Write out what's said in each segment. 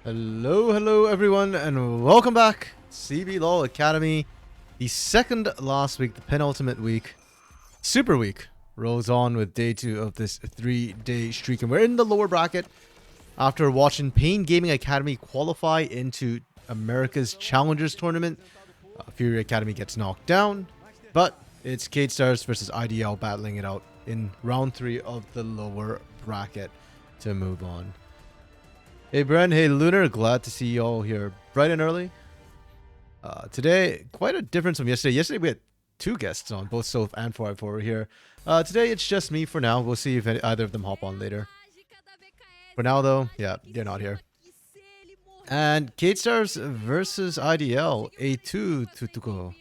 Hello everyone, and welcome back. CBLOL Academy, the second last week, the penultimate week, Super Week, rolls on with day 2 of this 3-day streak, and we're in the lower bracket after watching Pain Gaming Academy qualify into America's Challengers Tournament. Fury Academy gets knocked down, but it's K-Stars versus IDL battling it out in round 3 of the lower bracket to move on. Hey Bren, hey Lunar, glad to see you all here bright and early. Today, quite a difference from yesterday. Yesterday we had 2 guests on, both Soph and 4 here. Today it's just me for now. We'll see if either of them hop on later. For now though, yeah, they're not here. And K-Stars versus IDL, A2 Tutuko.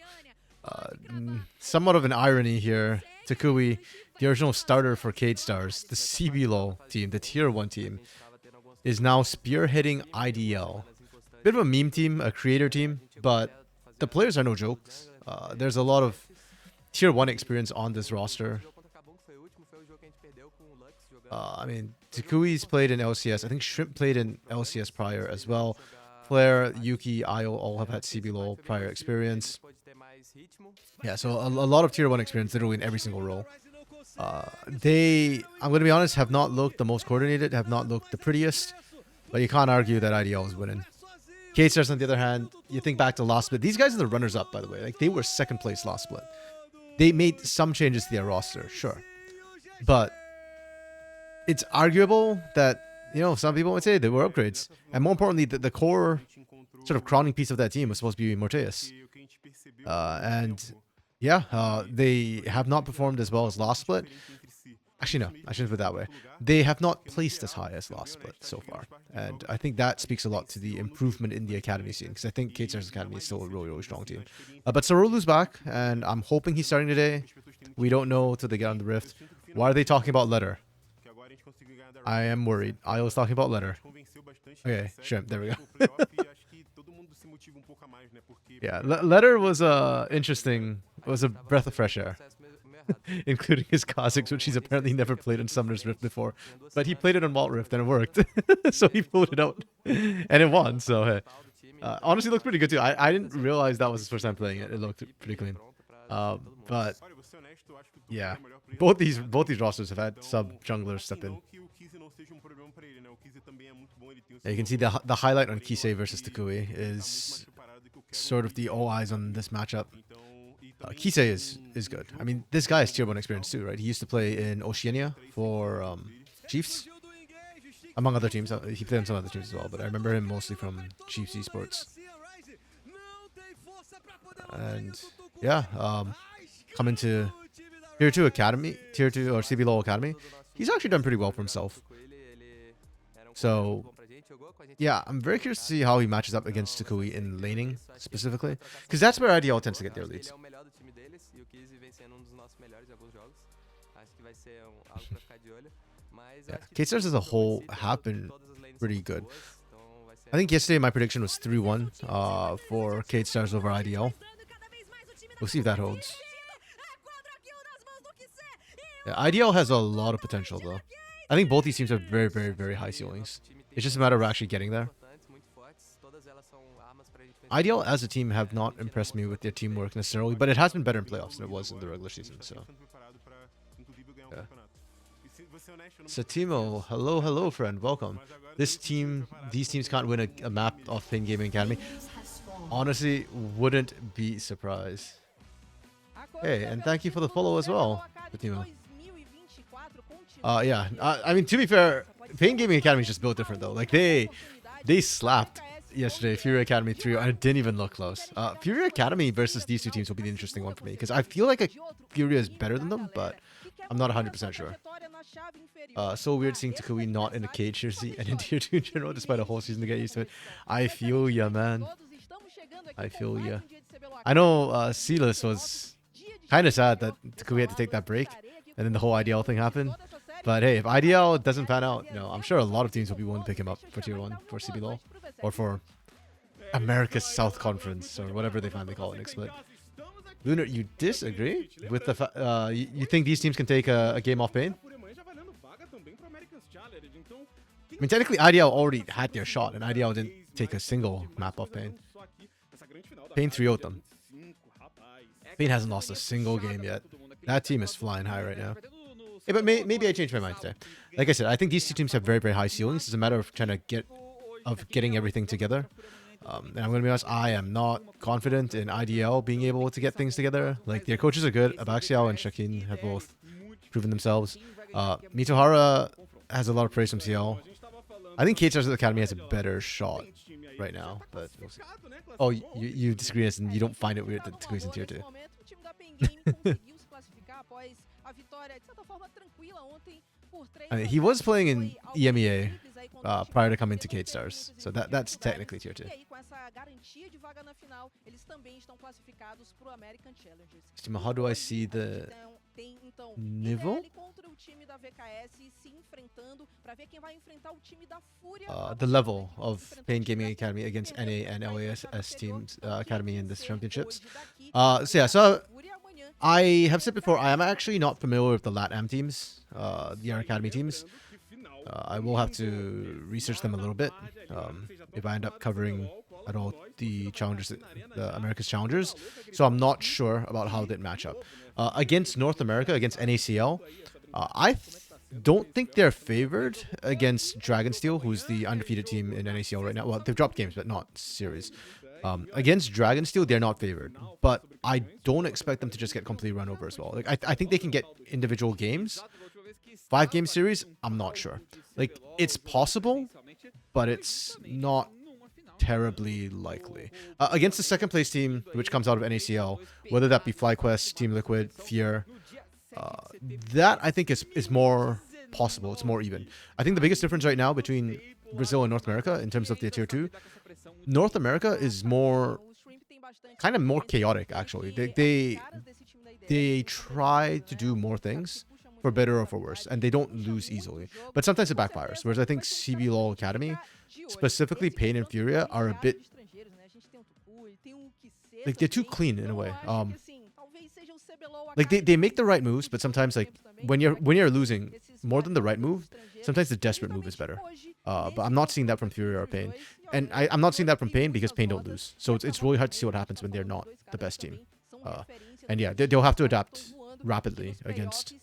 Somewhat of an irony here. Takui, the original starter for K-Stars, the CBLOL team, the tier 1 team, is now spearheading IDL. Bit of a meme team, a creator team, but the players are no jokes. There's a lot of tier 1 experience on this roster. I mean, Takui's played in LCS. I think Shrimp played in LCS prior as well. Flair, Yuki, Io all have had CBLOL prior experience. Yeah, so a lot of tier 1 experience literally in every single role. They, I'm going to be honest, have not looked the most coordinated, have not looked the prettiest, but you can't argue that IDL is winning. K-Stars, on the other hand, you think back to last split. These guys are the runners-up, by the way. Like, they were second place last split. They made some changes to their roster, sure. But it's arguable that, you know, some people would say they were upgrades. And more importantly, the core sort of crowning piece of that team was supposed to be Morteus. And yeah, they have not performed as well as last split. Actually, no, I shouldn't put it that way. They have not placed as high as last split so far. And I think that speaks a lot to the improvement in the academy scene, because I think K-Stars Academy is still a really, really strong team. But Sarolu's back, and I'm hoping he's starting today. We don't know till they get on the Rift. Why are they talking about Letter? I am worried. I was talking about Letter. Okay, Shrimp, there we go. Yeah, Letter was interesting. It was a breath of fresh air. Including his Kha'Zix, which he's apparently never played on Summoner's Rift before. But he played it on Vault Rift and it worked. So he pulled it out. And it won, so hey. Honestly, it looked pretty good too. I didn't realize that was his first time playing it. It looked pretty clean. But yeah, both these rosters have had sub-junglers step in. Yeah, you can see the highlight on Kise versus Takui is sort of the all eyes on this matchup. Kise is good. I mean, this guy has tier 1 experience too, right? He used to play in Oceania for Chiefs, among other teams. He played on some other teams as well, but I remember him mostly from Chiefs Esports. And yeah, coming to tier 2 Academy, tier 2 or CBLOL Academy, he's actually done pretty well for himself. So yeah, I'm very curious to see how he matches up against Takui in laning specifically, because that's where IDL tends to get their leads. Yeah, K-Stars as a whole have been pretty good. I think yesterday my prediction was 3-1 for K-Stars over IDL. We'll see if that holds. Yeah, IDL has a lot of potential though. I think both these teams have very, very, very high ceilings. It's just a matter of actually getting there. IDL as a team have not impressed me with their teamwork necessarily, but it has been better in playoffs than it was in the regular season. So, yeah. Satimo, hello, friend, welcome. These teams can't win a map of Pain Gaming Academy. Honestly, wouldn't be surprised. Hey, and thank you for the follow as well, Satimo. Yeah, I mean, to be fair, Pain Gaming Academy is just built different though. Like they slapped yesterday Fury Academy 3 and it didn't even look close. Fury Academy versus these 2 teams will be the interesting one for me, because I feel like Fury is better than them, but I'm not 100% sure. So weird seeing Takui not in a cage jersey and in tier 2 in general, despite a whole season to get used to it. I feel ya, man. I feel ya. I know Silas was kind of sad that Takui had to take that break, and then the whole IDL thing happened. But hey, if IDL doesn't pan out, you know, I'm sure a lot of teams will be willing to pick him up for tier 1 for CBLOL or for America's South Conference or whatever they finally call it next split. Lunar, you disagree with the you think these teams can take a game off Pain? I mean, technically, IDL already had their shot, and IDL didn't take a single map off Pain. Pain 3-0'd them. Pain hasn't lost a single game yet. That team is flying high right now. Yeah, but maybe I changed my mind today. Like I said, I think these two teams have very, very high ceilings. It's a matter of trying to getting everything together. And I'm going to be honest, I am not confident in IDL being able to get things together. Like, their coaches are good. Abaxiao and Shakin have both proven themselves. Mitohara has a lot of praise from CL. I think KHR's Academy has a better shot right now, but we'll see. Oh, you disagree and you don't find it weird that Takui's in tier 2. I mean, he was playing in EMEA prior to coming to Kate Stars, so that's technically tier 2. How do I see the nível? The level of Pain Gaming Academy against NA and LAS teams academy in this championships. So I have said before, I am actually not familiar with the LATAM teams, the academy teams. I will have to research them a little bit if I end up covering at all the challengers, the America's challengers. So I'm not sure about how they'd match up against North America, against NACL. I don't think they're favored against Dragonsteel, who's the undefeated team in NACL right now. Well, they've dropped games, but not series. Against Dragonsteel, they're not favored, but I don't expect them to just get completely run over as well. Like, I think they can get individual games. 5-game series, I'm not sure. Like, it's possible, but it's not terribly likely. Against the second place team, which comes out of NACL, whether that be FlyQuest, Team Liquid, Fear, that I think is more possible. It's more even. I think the biggest difference right now between Brazil and North America in terms of the tier 2, North America is kind of more chaotic, actually. They try to do more things, for better or for worse, and they don't lose easily. But sometimes it backfires. Whereas I think CBLOL Academy, specifically Pain and Furia, are a bit like, they're too clean in a way. Like, they make the right moves, but sometimes, like, when you're losing, more than the right move, sometimes the desperate move is better. But I'm not seeing that from Furia or Pain, and I'm not seeing that from Pain because Pain don't lose. So it's really hard to see what happens when they're not the best team. And yeah, they'll have to adapt rapidly against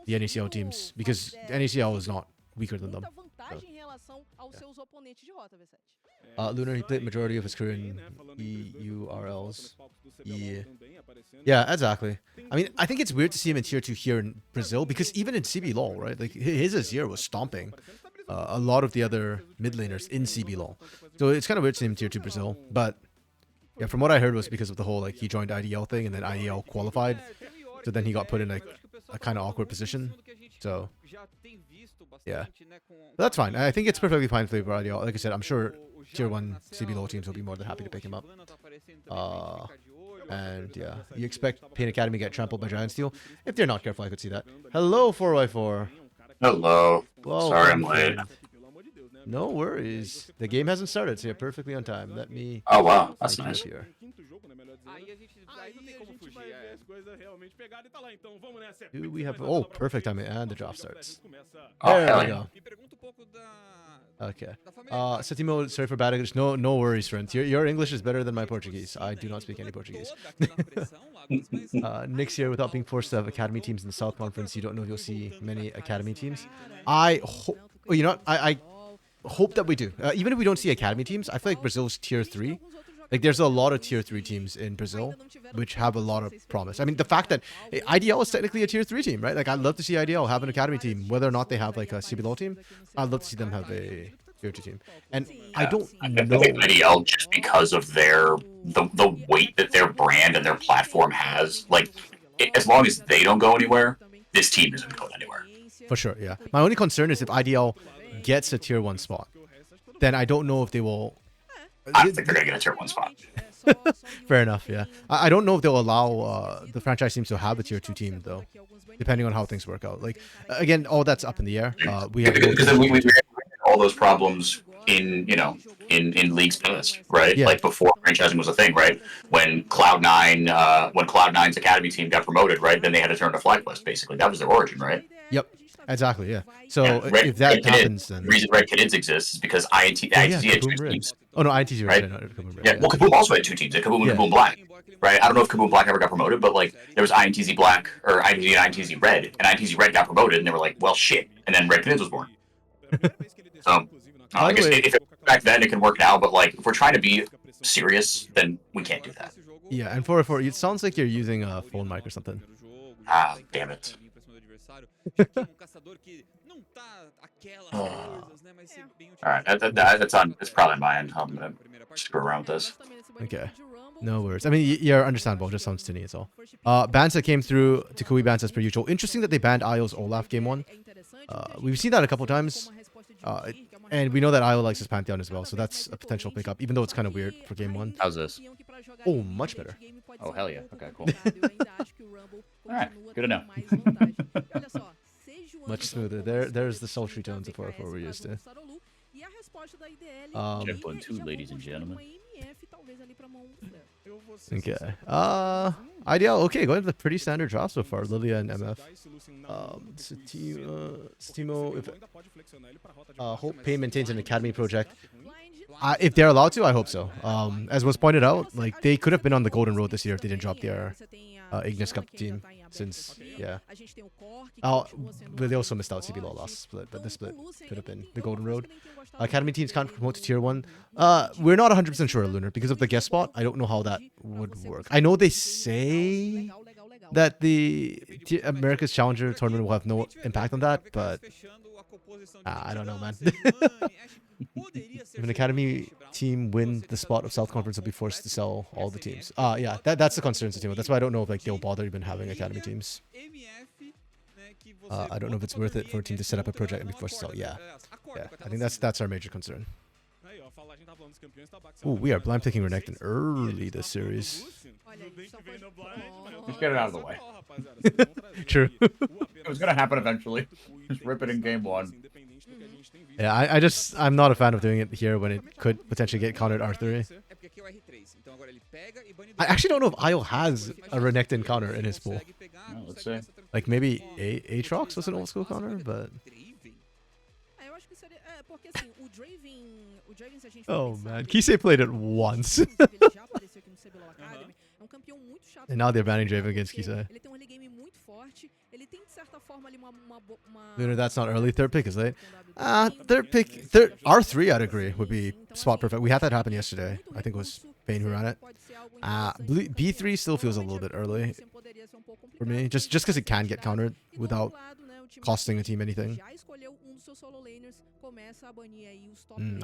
the NACL teams, because NACL is not weaker than them. So, yeah. Lunar, he played majority of his career in EURLs. Yeah, exactly. I mean, I think it's weird to see him in tier 2 here in Brazil, because even in CBLOL, right? Like, his Azir was stomping a lot of the other mid laners in CBLOL. So it's kind of weird to see him in tier 2 Brazil. But yeah, from what I heard was because of the whole, like, he joined IDL thing and then IDL qualified. So then he got put in, like, a kind of awkward position. So yeah, but that's fine. I think it's perfectly fine for IDL. Like I said, I'm sure tier 1 CBLOL teams will be more than happy to pick him up. And yeah, you expect Pain Academy to get trampled by Dragonsteel? If they're not careful, I could see that. Hello, 4x4. Hello. Well, sorry I'm late. No worries. The game hasn't started, so you're perfectly on time. Let me... Oh, wow. That's nice. Here. Do we have... Oh, perfect timing. And the draft starts. Oh, there hell we yeah. go. Okay. Setimo, sorry for bad English. No worries, friend. Your English is better than my Portuguese. I do not speak any Portuguese. Next year, without being forced to have academy teams in the South Conference, you don't know if you'll see many academy teams. I hope... Oh, you know what? I hope that we do. Even if we don't see academy teams, I feel like Brazil's tier 3. Like, there's a lot of tier 3 teams in Brazil which have a lot of promise. I mean, the fact that IDL is technically a tier 3 team, right? Like, I'd love to see IDL have an academy team, whether or not they have, like, a CBLOL team. I'd love to see them have a tier 2 team. And I don't know... I think IDL, just because of the weight that their brand and their platform has, like, as long as they don't go anywhere, this team isn't going anywhere. For sure, yeah. My only concern is if IDL gets a tier 1 spot, then I don't know if they will... I don't think they're going to get a tier 1 spot. Fair enough, yeah. I don't know if they'll allow the franchise teams to have a tier 2 team, though, depending on how things work out. Like, again, all that's up in the air. We have because we had all those problems in leagues past, right? Yeah. Like, before franchising was a thing, right? When Cloud9's academy team got promoted, right? Then they had to turn to FlyQuest, basically. That was their origin, right? Yep. Exactly, yeah. So Yeah, if that Red happens, Canids, then... the reason Red Canids exists is because Oh yeah, INTZ had two Kaboom Red. teams, Oh no, INTZ Red, right? yeah, not Kaboom Red, Yeah, yeah. well, Kaboom also had two teams, Kaboom and Yeah. Kaboom Black, right? I don't know if Kaboom Black ever got promoted, but like there was INTZ Black or INTZ and INTZ Red, and INTZ Red got promoted, and they were like, well, shit, and then Red Canids was born. So By I the guess way, if it back then it can work now, but like if we're trying to be serious, then we can't do that. yeah, and for it sounds like you're using a phone mic or something. Ah, damn it. Alright, that's on. It's probably on my end. I'm gonna screw around with this. Okay. No worries. I mean, you're understandable. It just sounds tinny, it's all. Bansa came through to Kui Bansa as per usual. Interesting that they banned Io's Olaf game 1. We've seen that a couple times. And we know that Io likes his Pantheon as well, so that's a potential pickup, even though it's kind of weird for game 1. How's this? Oh, much better. Oh, hell yeah. Okay, cool. Alright, good to know. Much smoother. There's the sultry tones of 4 we're used to. Check 1, 2, ladies and gentlemen. Okay. IDL, okay, going to the pretty standard draw so far. Lilia and MF. Stimo, if Hope Pay maintains an academy project. If they're allowed to, I hope so. As was pointed out, like they could have been on the golden road this year if they didn't drop their Ignis Cup team. Since, yeah. But they also missed out CBLOL last split, but this split could have been the golden road. Academy teams can't promote to tier 1. We're not 100% sure, Lunar, because of the guest spot. I don't know how that would work. I know they say that the America's Challenger tournament will have no impact on that, but I don't know, man. If an academy team win the spot of South Conference, they'll be forced to sell all the teams. Yeah, that's the concern to team. That's why I don't know if like they'll bother even having academy teams. I don't know if it's worth it for a team to set up a project and be forced to sell. Yeah, I think that's our major concern. Ooh, we are blind picking Renekton early this series. Just get it out of the way. True. It was gonna happen eventually. Just rip it in game 1. Yeah, I'm not a fan of doing it here when it could potentially get countered R3. I actually don't know if Io has a Renekton counter in his pool. Well, let's see. Like maybe Aatrox was an old school counter, but... Oh man, Kisei played it once. And now they're banning Draven against Kisei. Lunar, that's not early. Third pick is late. Third pick, R3 I'd agree would be spot perfect. We had that happen yesterday. I think it was Pain who ran it. B3 still feels a little bit early for me, just because it can get countered without costing a team anything. I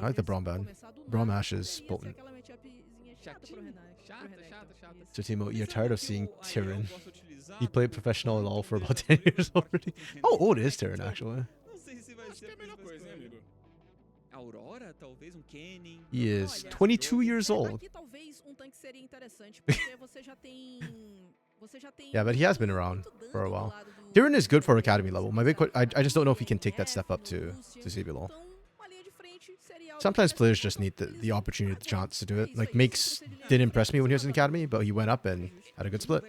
like the Braum ban. Braum Ash is potent. So Timo, you're tired of seeing Tyrion. He played professional LoL for about 10 years already. How old is Tyrion actually? He is 22 years old. Yeah, but he has been around for a while. Tyrion is good for academy level. I just don't know if he can take that step up to CBLOL. Sometimes players just need the opportunity, the chance to do it. Like Makes didn't impress me when he was in academy, but he went up and had a good split.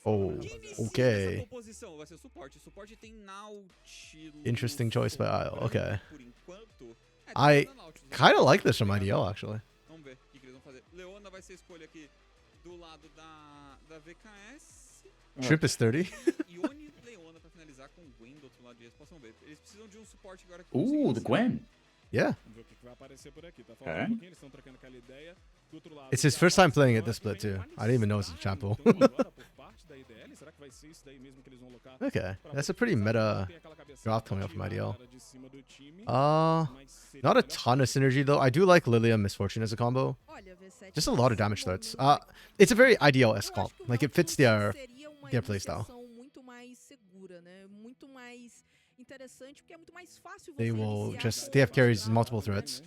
Oh, okay. Interesting choice by Isle. Okay. I kind of like this from IDL, actually. Trip is 30. Ooh, the Gwen. Yeah. Okay. It's his first time playing it this split too. I didn't even know it's a champo. Okay, that's a pretty meta draft coming up from IDL. Not a ton of synergy though. I do like Lilia and Misfortune as a combo. Just a lot of damage threats. It's a very IDL-esque comp. Like it fits their playstyle. They have carries multiple threats.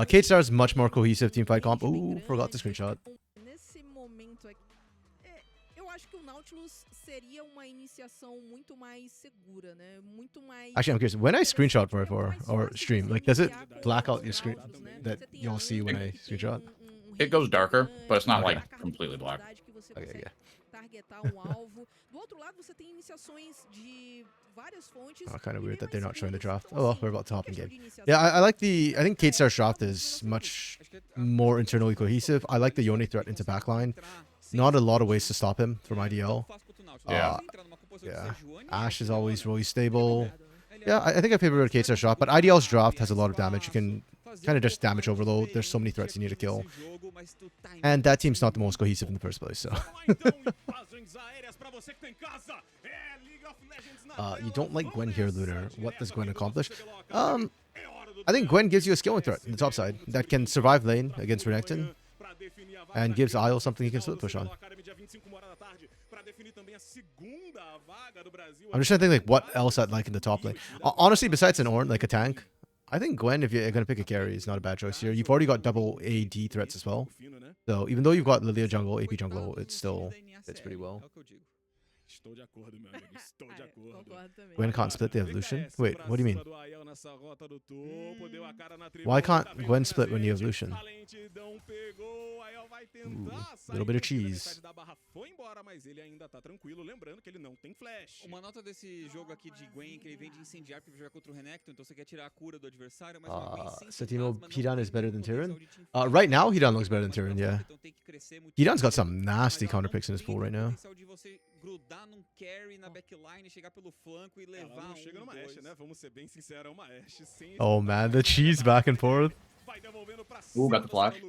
K-Star is much more cohesive teamfight comp. Ooh, forgot the screenshot. Actually, I'm curious. When I screenshot for or stream, like does it black out your screen that you'll see when I screenshot? It goes darker, but it's not like completely black. Okay, yeah. Kind of weird that they're not showing the draft. Oh well, we're about to hop in game. Yeah, I like the. I think K-Star's draft is much more internally cohesive. I like the Yone threat into backline. Not a lot of ways to stop him from IDL. Yeah. Ashe is always really stable. Yeah, I think I favor K-Star's draft, but IDL's draft has a lot of damage. You can kind of just damage overload. There's so many threats you need to kill. And that team's not the most cohesive in the first place, so. You don't like Gwen here, Lunar. What does Gwen accomplish? I think Gwen gives you a scaling threat in the top side that can survive lane against Renekton and gives Isle something he can split push on. I'm just trying to think like what else I'd like in the top lane. Honestly, besides an Ornn, like a tank, I think Gwen, if you're going to pick a carry, is not a bad choice here. You've already got double AD threats as well. So even though you've got Lilia jungle, AP jungle, it still fits pretty well. Gwen can't split the evolution? Wait, what do you mean? Why can't Gwen split when you evolution? Ooh, little bit of cheese. Uma nota desse jogo aqui de Gwen que ele vem de incendiar porque joga contra o Renekton, então você quer tirar a cura do adversário, mas uma Gwen sem Satimo, Hidan is better than Tyrion? Right now, Hidan looks better than Tyrion, yeah. Hidan's got some nasty counter picks in his pool right now. Grudar num carry na backline, chegar pelo flanco e levar chega numa Ashe, né? Vamos ser bem sinceros, uma Ashe sem. Oh man, the cheese back and forth. Ooh, got the flash.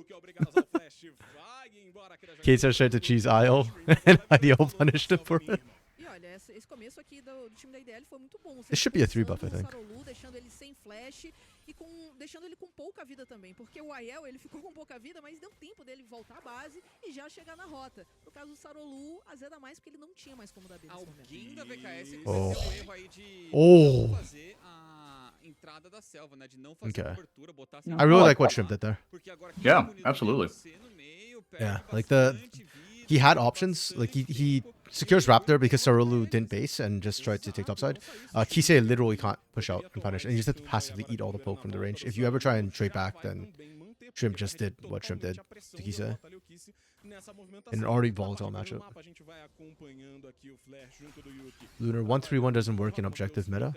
K-Star tried to cheese Isle, and IDL punished him for it. Esse começo aqui do time da IDL foi muito bom. This should be a 3 buff, I think. Deixando ele sem flash e deixando ele com pouca vida também, porque o Aiel ele ficou com pouca vida, mas deu tempo dele voltar à base e já chegar na rota. No caso do Sarolu, azeda mais porque ele não tinha mais como dar B nesse momento. Alguém da VKS Oh. o erro aí de não fazer a entrada da selva, né? De não fazer a cobertura, botar I really like what Shrimp did there. Yeah, absolutely. Yeah, like he had options. Like he secures Raptor because Sarolu didn't base and just tried to take topside. Kise literally can't push out and punish, and you just have to passively eat all the poke from the range. If you ever try and trade back, then Shrimp just did what Shrimp did to Kise. In an already volatile matchup. Lunar 1-3-1 doesn't work in objective meta.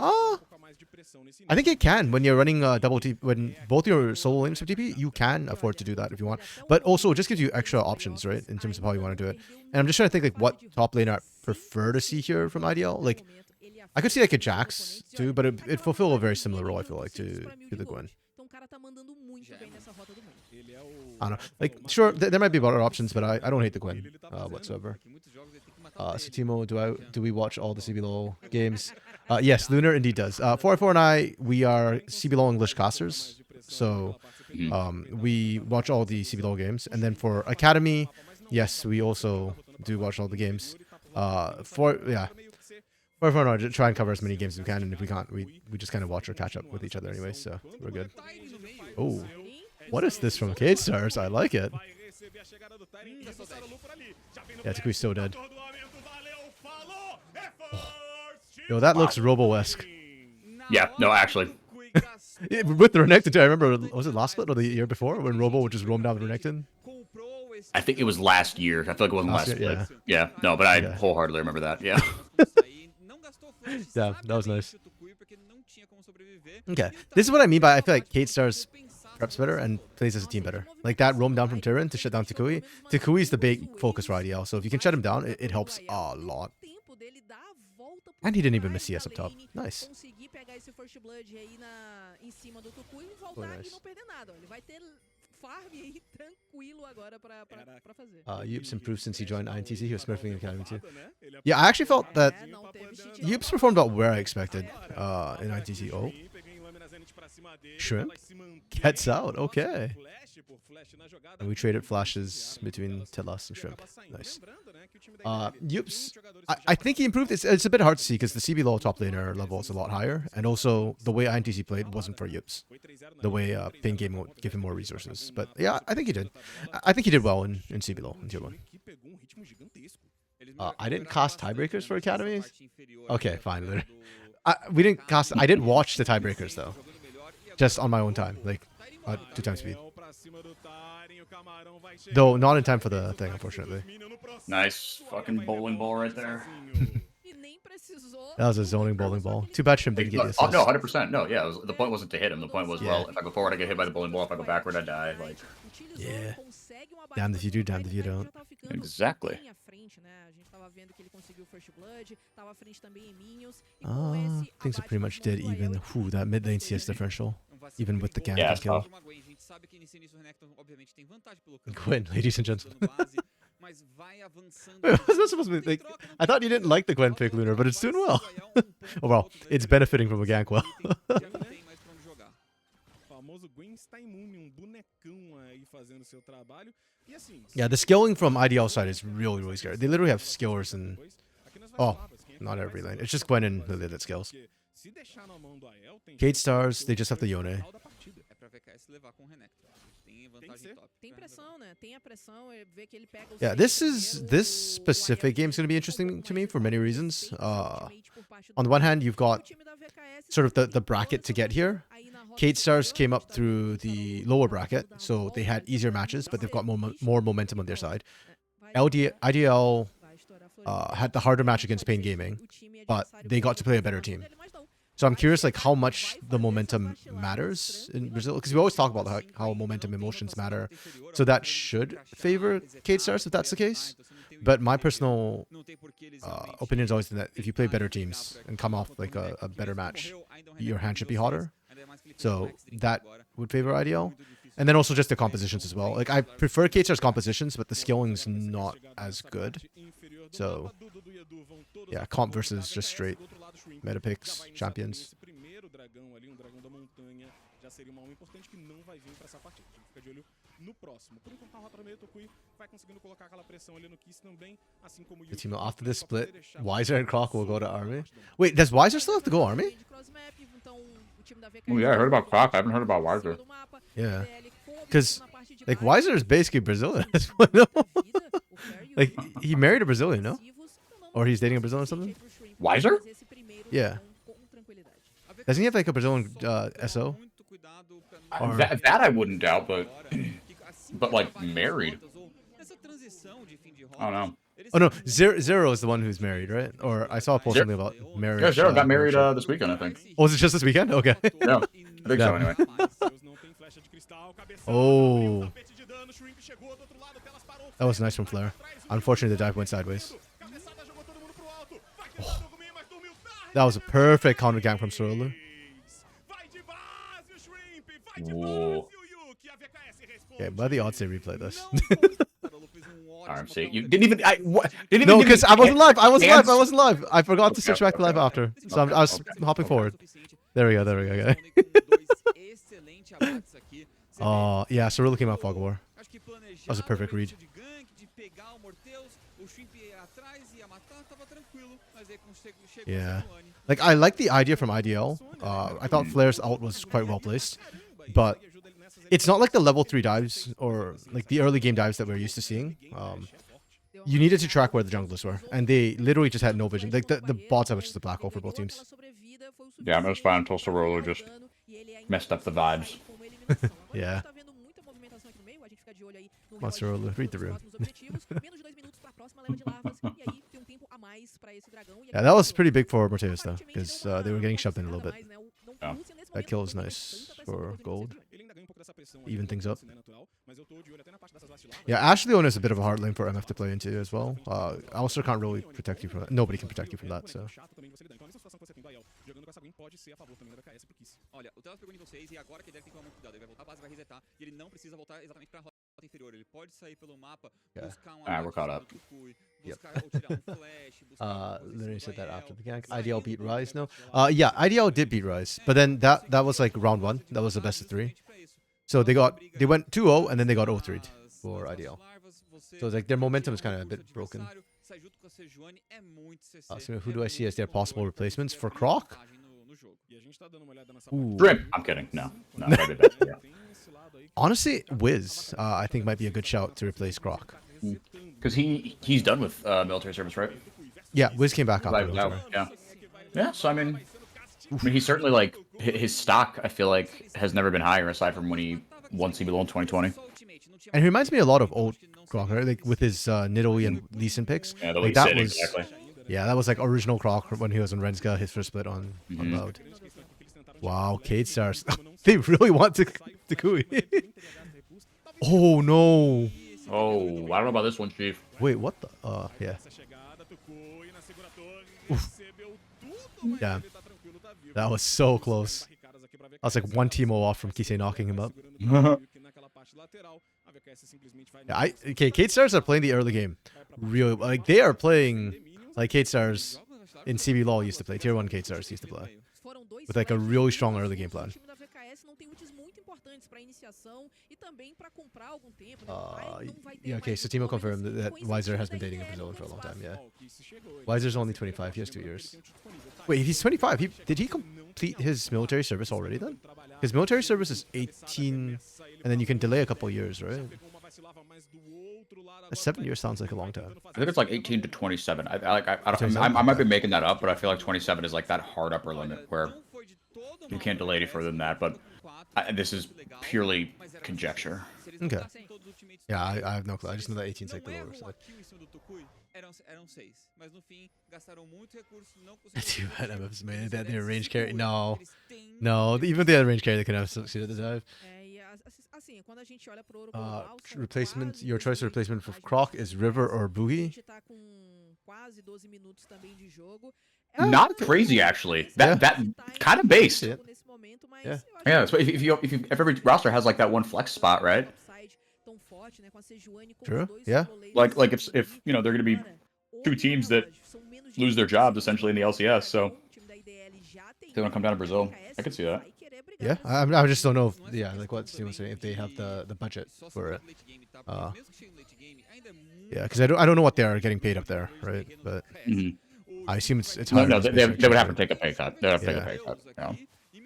I think it can when you're running double TP. When both your solo lanes have TP, you can afford to do that if you want. But also, it just gives you extra options, right, in terms of how you want to do it. And I'm just trying to think like what top lane I prefer to see here from IDL. Like, I could see like a Jax too, but it fulfill a very similar role, I feel like, to the Gwen. I don't know. Like, sure, there might be better options, but I don't hate the Gwen whatsoever. Satimo, do we watch all the CBLOL games? Yes, Lunar indeed does. 4-4 and I, we are CBLOL English casters, so we watch all the CBLOL games. And then for Academy, yes, we also do watch all the games. 4-4 and I try and cover as many games as we can, and if we can't, we just kind of watch or catch up with each other anyway, so we're good. Oh. What is this from K-Stars? I like it. Yeah, Takui's so dead. Oh. Yo, that looks Robo-esque. Yeah, no, actually. With the Renekton too. I remember, was it last split or the year before when Robo would just roam down with Renekton? I think it was last year. I feel like it wasn't last split. Yeah, no, but I wholeheartedly remember that. Yeah. Yeah, that was nice. Okay, this is what I mean by I feel like K-Stars preps better and plays as a team better. Like that roam down from Tyrion to shut down Takui. Takui is the big focus for IDL, so if you can shut him down, it helps a lot. And he didn't even miss CS up top. Nice. Yups improved since he joined INTZ. He was smurfing in Academy too. Yeah, I actually felt that Yups performed about where I expected in INTZ. Oh. Shrimp gets out. Okay. And we traded flashes between Telas and Shrimp. Nice. Yups, I think he improved. It's a bit hard to see because the CBLOL top laner level is a lot higher. And also, the way INTZ played wasn't for Yups. The way Ping game would give him more resources. But yeah, I think he did. I think he did well in CBLOL in Tier 1. I didn't cast tiebreakers for academies? Okay, fine. We didn't cast. I did watch the tiebreakers though. Just on my own time, like 2 times speed. Though not in time for the thing, unfortunately. Nice fucking bowling ball right there. That was a zoning bowling ball. Too bad Shrimp didn't get the assist. Oh, no, 100%. No, yeah. The point wasn't to hit him. The point was, well, if I go forward, I get hit by the bowling ball. If I go backward, I die. Like, yeah. Damned if you do, damned if you don't. Exactly. Things are pretty much dead even. Whew, that mid lane CS differential. Even with the gank Yeah, and kill. Gwen, ladies and gentlemen. Wait, was that supposed to be like, I thought you didn't like the Gwen pick, Lunar, but it's doing well. Oh well, it's benefiting from a gank well. Yeah, the skilling from IDL side is really, really scary. They literally have skillers and... Oh, not every lane. It's just Gwen and Lily that skills. Kate Stars, they just have the Yone. Yeah, this specific game is going to be interesting to me for many reasons. On the one hand, you've got sort of the bracket to get here. Kate Stars came up through the lower bracket, so they had easier matches, but they've got more momentum on their side. IDL had the harder match against Pain Gaming, but they got to play a better team. So I'm curious, like, how much the momentum matters in Brazil, because we always talk about how momentum emotions matter. So that should favor Kate Stars if that's the case. But my personal opinion is always that if you play better teams and come off like a better match, your hand should be hotter. So that would favor IDL. And then also just the compositions as well. Like, I prefer Kate Stars compositions, but the skilling's not as good. So yeah, comp versus just straight meta picks, champions. The team after this split, Wiser and Croc will go to Army. Wait, does Wiser still have to go Army? Oh yeah, I heard about Croc. I haven't heard about Wiser. Yeah, because like Wiser is basically Brazilian. Like, he married a Brazilian, no? Or he's dating a Brazilian or something? Wiser? Yeah. Doesn't he have like a Brazilian SO? Or... That I wouldn't doubt, but like married. I don't know. Oh no, Zero is the one who's married, right? Or I saw a post something about marriage. Yeah, Zero got married this weekend, I think. Oh, was it just this weekend? Okay. Yeah, I think so anyway. Oh. That was nice from Flare. Unfortunately, the dive went sideways. Oh. That was a perfect counter gank from Sorolu. Whoa. Okay, by the odds they replay this. RMC. You didn't even. No, because I wasn't live. I wasn't live. I forgot to switch back to live after. So I was hopping forward. There we go. Okay. Oh, yeah, Sorolu came out Fog War. That was a perfect read. Yeah. Like, I like the idea from IDL. I thought Flare's ult was quite well placed. But it's not like the level 3 dives or like the early game dives that we're used to seeing. You needed to track where the junglers were. And they literally just had no vision. Like, the bot side was just a black hole for both teams. Yeah, it was fine until Sorolu just messed up the vibes. Yeah. Sorolu, read the room. Yeah, that was pretty big for Morteus though, because they were getting shoved in a little bit. Yeah. That kill is nice for gold. Even things up. Yeah, Ash Leon is a bit of a hard lane for MF to play into as well. Alistair can't really protect you from that. Nobody can protect you from that, so. Olha, o Telas pegou nível 6 e agora que ele deve ter que tomar muito cuidado. Ele vai voltar à base, vai resetar e ele não precisa voltar exatamente pra rota inferior. Ele pode sair pelo mapa, buscar we're caught up. Buscar ou tirar flash, Literally said that after the gank. IDL beat Rise, no? Yeah, IDL did beat Rise, but then that was like round 1. That was the best of 3. So they went 2-0 and then they got 0-3 for IDL. So it's like their momentum is kind of a bit broken. So who do I see as their possible replacements for Croc? Ooh. Grim. I'm kidding. No, that'd be bad. Yeah. Honestly, Wiz, I think might be a good shout to replace Croc. Because he's done with military service, right? Yeah, Wiz came back after military. Yeah. So I mean, he's certainly like his stock. I feel like has never been higher aside from when he won CBLOL in 2020. And he reminds me a lot of old Croc, right? Like with his Nidalee and Lee Sin picks. Yeah, the like Lee that Sin, was, exactly. yeah, that was like original Croc when he was on Renska, his first split on Loud. Wow, Cade Stars. They really want to Kui. Oh no. Oh, I don't know about this one, Chief. Wait, what the? Yeah. Oof. Damn. That was so close. I was like one teamo off from Kisei knocking him up. Yeah, okay, Cade Stars are playing the early game. Really, like they are playing like Cade Stars in CBLOL used to play. Tier 1 Cade Stars used to play. With like a really strong early game plan. Yeah, okay, so Timo confirmed that Weiser has been dating a Brazilian for a long time, yeah. Weiser's only 25, he has 2 years. Wait, he's 25, did he complete his military service already then? His military service is 18, and then you can delay a couple years, right? 7 years sounds like a long time. I think it's like 18 to 27. I might be making that up, but I feel like 27 is like that hard upper limit where you can't delay any further than that. But this is purely conjecture. Okay. Yeah, I have no clue. I just know that 18 is like the lower side. Too bad MF's made that their range carry. No, even if they had range carry, they could have succeeded the dive. Replacement. Your choice of replacement for Croc is River or Boogie. Not crazy, actually. That kind of based. Yeah. So if every roster has like that one flex spot, right? True. Yeah. Like if you know they're gonna be 2 teams that lose their jobs essentially in the LCS, so they want to come down to Brazil. I could see that. Yeah, I just don't know if, like what Steve was saying, if they have the budget for it. Yeah, because I don't know what they are getting paid up there, right? But I assume it's higher. No, they would have to take a pay cut. They would have to take a pay cut. Yeah.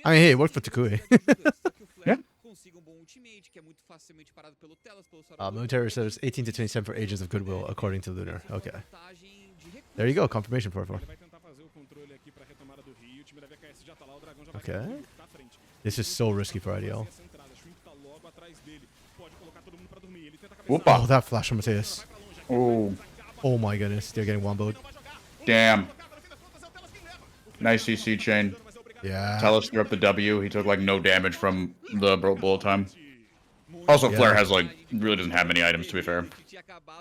I mean, hey, it worked for Takui. Yeah. Military service 18 to 27 for Agents of Goodwill, according to Lunar. Okay. There you go, confirmation for it. Okay. This is so risky for IDL. Oh, that flash from Mateus. Oh my goodness, they're getting womboed. Damn. Nice CC chain. Yeah. Talus threw up the W. He took like no damage from the bullet time. Also, Flare has like really doesn't have many items to be fair.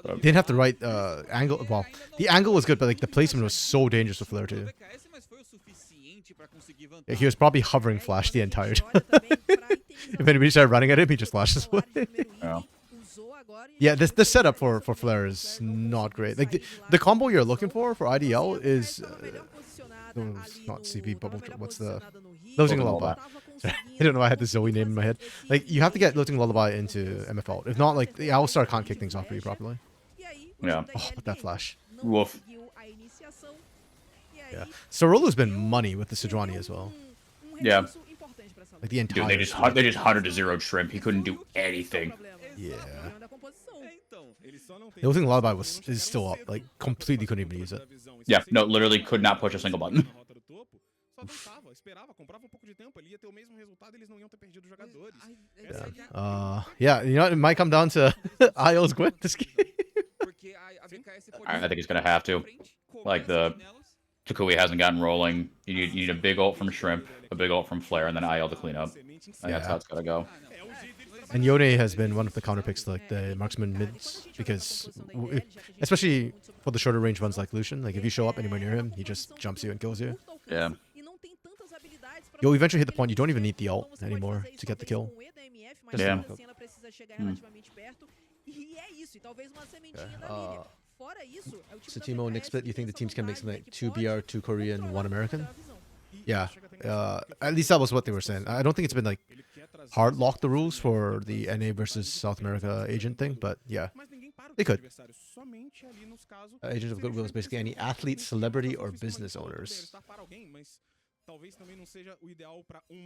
But didn't have the right angle. Well, the angle was good, but like the placement was so dangerous with Flare too. Yeah, he was probably hovering flash the entire time. If anybody started running at him, he just flashes away. Yeah, this setup for Flare is not great. Like the combo you're looking for IDL is not CP, but what's the Losing Lullaby? I don't know why I had the Zoe name in my head. Like you have to get Losing Lullaby into MFL. If not, like the Owlstar can't kick things off for you properly. Yeah. Oh, but that flash. Woof. Yeah. Sorolo's been money with the Sejuani as well. Yeah. Like the entire. Dude, they just 100-0'd Shrimp. He couldn't do anything. Yeah. The Losing Lullaby is still up. Like completely couldn't even use it. Yeah. No, literally could not push a single button. Yeah, you know, it might come down to IO's Gwen this game. I think he's gonna have to. Like the Takui hasn't gotten rolling. You need a big ult from Shrimp, a big ult from Flare, and then IL to clean up. And that's how it's gotta go. And Yone has been one of the counter picks to like the marksman mids because, especially for the shorter range ones like Lucian, like if you show up anywhere near him, he just jumps you and kills you. Yeah. You'll eventually hit the point you don't even need the ult anymore to get the kill. Yeah. So Timo, Nick Split, you think the teams can make something like 2 BR, 2 Korean, 1 American? Yeah. At least that was what they were saying. I don't think it's been like hard locked the rules for the NA versus South America agent thing, but yeah, they could. Agent of Goodwill is basically any athlete, celebrity, or business owners.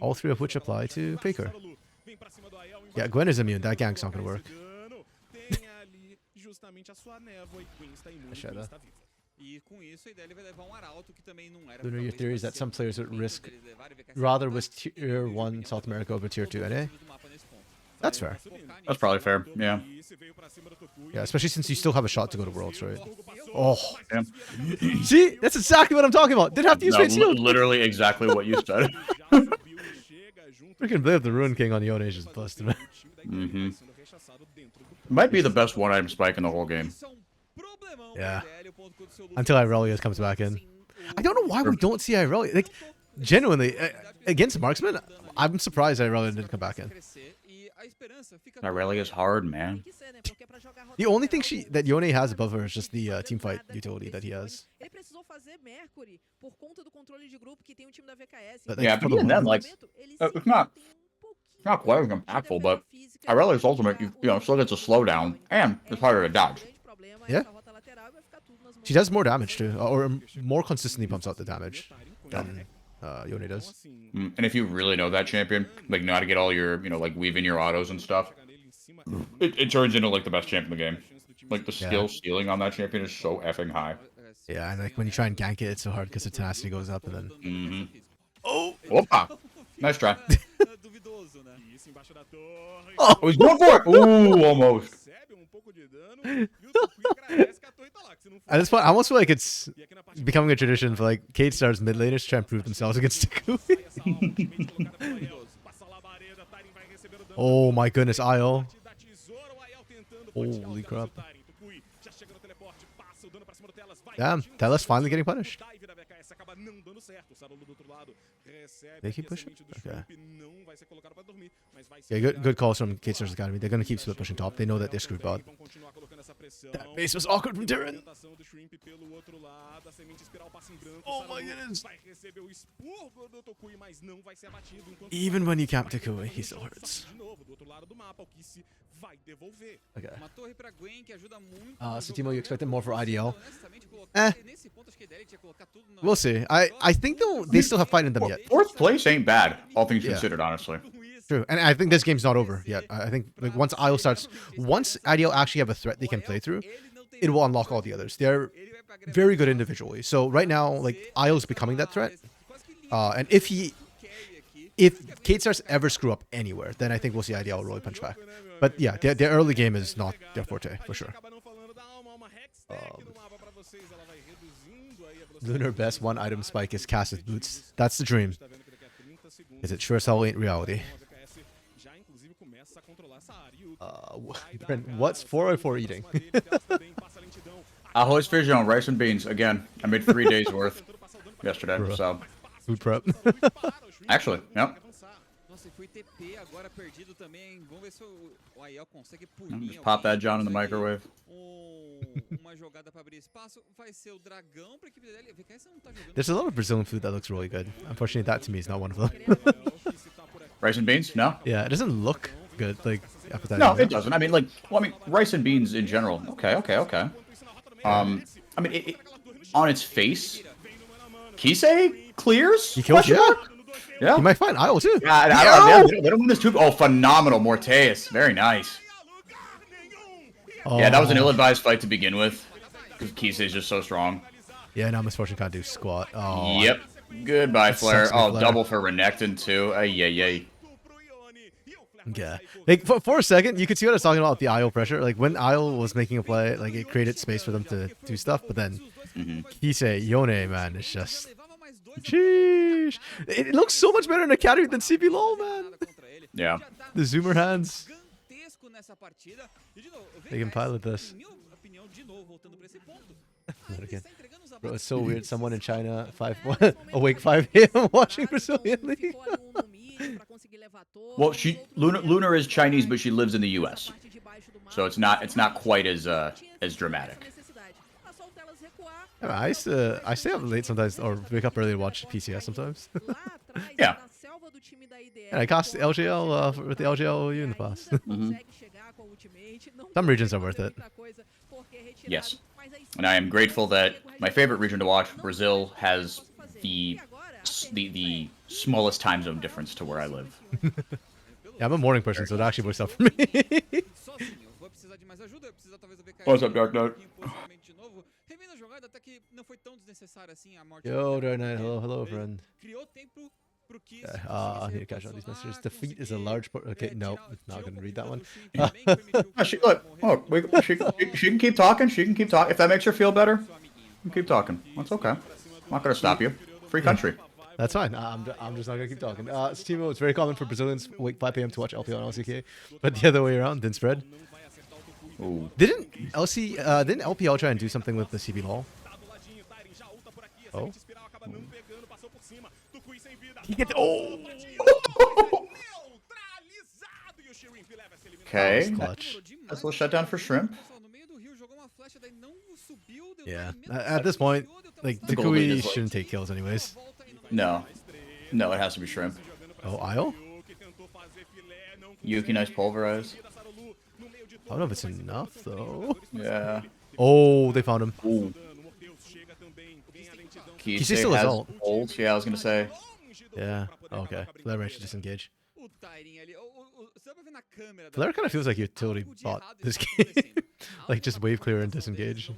All 3 of which apply to Faker. Yeah, Gwen is immune. That gang's not going to work. Lunar, your theory is that some players would rather with tier 1 South America over tier 2 NA? That's fair. That's probably fair. Yeah. Yeah, especially since you still have a shot to go to Worlds, right? Oh, Yeah. see, that's exactly what I'm talking about. Didn't have to use No, Fate Shield. literally exactly what you said. Freaking Blade of the Ruin King on Yone is just busted, man. Mm-hmm. Might be the best one-item spike in the whole game. Yeah. Until Irelia comes back in. I don't know why we don't see Irelia. Like, genuinely, against Marksman, I'm surprised Irelia didn't come back in. That really is hard, man. The only thing that Yone has above her is just the team fight utility that he has. But, like, Yeah, but even then, like, it's not quite as impactful, but Irelia's ultimate, you know, still gets a slowdown, and it's harder to dodge. Yeah. She does more damage too, or more consistently pumps out the damage than Yone does. And if you really know that champion, like, know how to get all your, you know, like, weave in your autos and stuff, it turns into, like, the best champ in the game. Like, the skill ceiling on that champion is so effing high. Yeah, and like when you try and gank it, it's so hard because the tenacity goes up and then... Mm-hmm. Oh! Whoopa! Nice try. Oh, he's going for it! Ooh, almost. At this point, I almost feel like it's becoming a tradition for like K-Star's mid laners to try and prove themselves against Takui. Oh my goodness, IO. Holy crap. Damn, Telas finally getting punished. They keep pushing? Okay. Yeah, good calls from K-Stars Academy. They're going to keep split pushing top. They know that they're screwed bot. That base was awkward from Tyrion. Oh my goodness. Even when you camp Takui, he still hurts. Okay. So Timo, you expected more for IDL? We'll see. I think they still have fight in them yet. Fourth place ain't bad, all things considered, honestly. True, and I think this game's not over yet. I think like once IDL actually have a threat they can play through, it will unlock all the others. They're very good individually. So right now, like IO's becoming that threat. And if K-Stars ever screw up anywhere, then I think we'll see IDL really punch back. But yeah, their early game is not their forte, for sure. Lunar best one item spike is casted boots. That's the dream. Is it sure as hell ain't reality? Brent, what's 404 eating? Ahoy's Fission on rice and beans. Again, I made 3 days worth yesterday, so. Food prep. Actually, yep. Just pop that John in the microwave. There's a lot of Brazilian food that looks really good. Unfortunately, that to me is not one of them. Rice and beans? No? Yeah, it doesn't look good, like, appetizing. No, it doesn't. I mean, like, rice and beans in general. Okay. I mean, on its face, Kise clears? He kills, yeah. He might find Isle too. Yeah, they don't win this too. Oh, phenomenal. Morteus. Very nice. Oh. Yeah, that was an ill-advised fight to begin with. Because Kise is just so strong. Yeah, now Misfortune can't do squat. Oh. Yep. Goodbye, Flare. Oh, Flare. Double for Renekton too. Yay. Yeah. Like, for a second, you could see what I was talking about with the IO pressure. Like, when IO was making a play, like, it created space for them to do stuff. But then, Kise, Yone, man, it's just... Sheesh. It looks so much better in Academy than CBLOL, man. Yeah. The zoomer hands. They can pilot this. Bro, it's so weird. Someone in China, awake 5 a.m. watching Brazilian League. Well, Lunar is Chinese, but she lives in the U.S. So it's not quite as dramatic. I stay up late sometimes, or wake up early to watch PCS sometimes. Yeah. And I cast LGL with the LGLU in the past. Some regions are worth it. Yes. And I am grateful that my favorite region to watch, Brazil, has the smallest time zone difference to where I live. Yeah, I'm a morning person, so it actually works out for me. What's up, Dark Knight? Yo, Dark Knight, hello, friend. I need to catch on these messages. Defeat is a large part. Okay, no, not gonna read that one. Look, she can keep talking. She can keep talking. If that makes her feel better, you keep talking. That's okay. I'm not gonna stop you. Free country. That's fine. I'm just not gonna keep talking. Stimo, it's very common for Brazilians wake 5 p.m. to watch LPL and LCK, but the other way around didn't spread. Ooh. Didn't LPL try and do something with the CBLOL? Oh. He gets Okay. Clutch. That's a little shutdown for Shrimp. Yeah. At this point, like The gold lead Takui is like- shouldn't take kills anyways. No. No, it has to be Shrimp. Oh, Isle? Yuki, nice pulverize. I don't know if it's enough though. Yeah. Oh, they found him. Ooh. He's still his ult. Ult. Yeah, I was gonna say. Yeah. Okay. Flare range to disengage. Flare kind of feels like utility bot this game. Like just wave clear and disengage.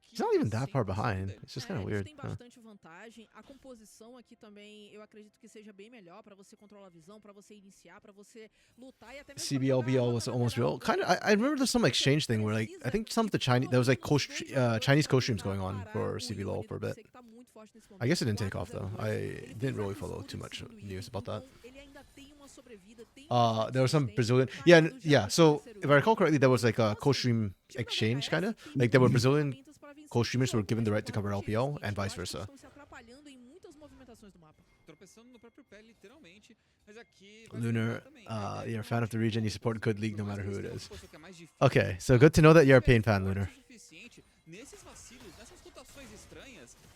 He's not even that far behind. It's just kind of weird. Tem Huh. bastante vantagem. A composição aqui também, eu acredito que seja bem melhor para você controlar a visão, para você iniciar, para você lutar e até mesmo CBLBL was almost real. Kind of. I remember there's some exchange thing where like I think some of the Chinese there was like Chinese co-streams going on for CBLOL for a bit. I guess it didn't take off though. I didn't really follow too much news about that. There was some Brazilian. Yeah. So if I recall correctly, there was like a co-stream exchange kind of. Like there were Brazilian co-streamers who were given the right to cover LPL and vice versa. Lunar, you're a fan of the region. You support good league no matter who it is. Okay, so good to know that you're a Pain fan, Lunar.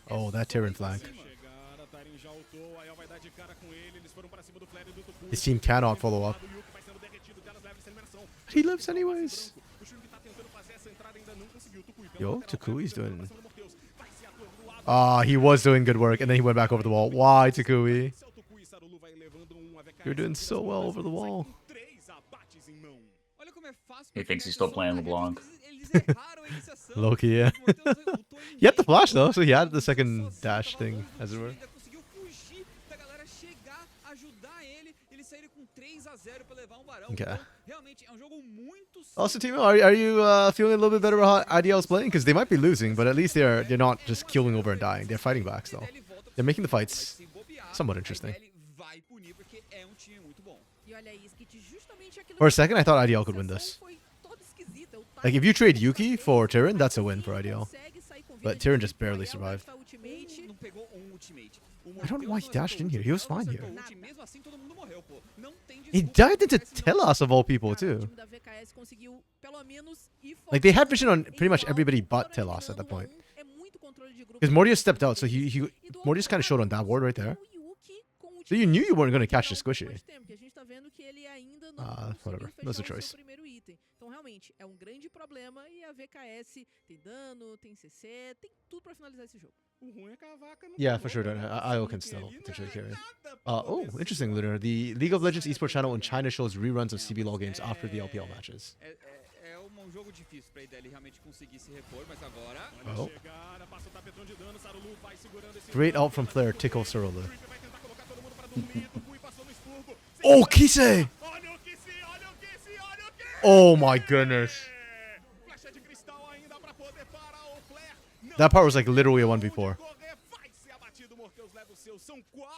Oh, that Tyrion flag. His team cannot follow up. He lives anyways. Yo, Takui's doing... he was doing good work, and then he went back over the wall. Why, Takui? You're doing so well over the wall. He thinks he's still playing LeBlanc. Loki, yeah. He had the flash, though, so he had the second dash thing, as it were. Okay. Also, Timo, are you feeling a little bit better about how IDL's playing? Because they might be losing, but at least they're not just killing over and dying. They're fighting back still. They're making the fights somewhat interesting. For a second, I thought IDL could win this. Like, if you trade Yuki for Tyrion, that's a win for IDL. But Tyrion just barely survived. I don't know why he dashed in here. He was fine here. He died into Telas of all people, too. Like, they had vision on pretty much everybody but Telas at that point. Because Mortius stepped out, so Mortius kind of showed on that ward right there. So you knew you weren't going to catch the squishy. Whatever. That was a choice. Então, realmente, é grande problema e a VKS tem dano, tem CC, tem tudo pra finalizar esse jogo. Yeah, for sure. IO can still potentially carry. Oh, interesting, Lunar. The League of Legends esports channel in China shows reruns of CBLOL games after the LPL matches. Jogo difícil pra ele realmente conseguir se repor, mas agora... Oh. Great ult from Flare, tickle Sorolu. Oh, Kise! Oh my goodness. That part was like literally a 1v4.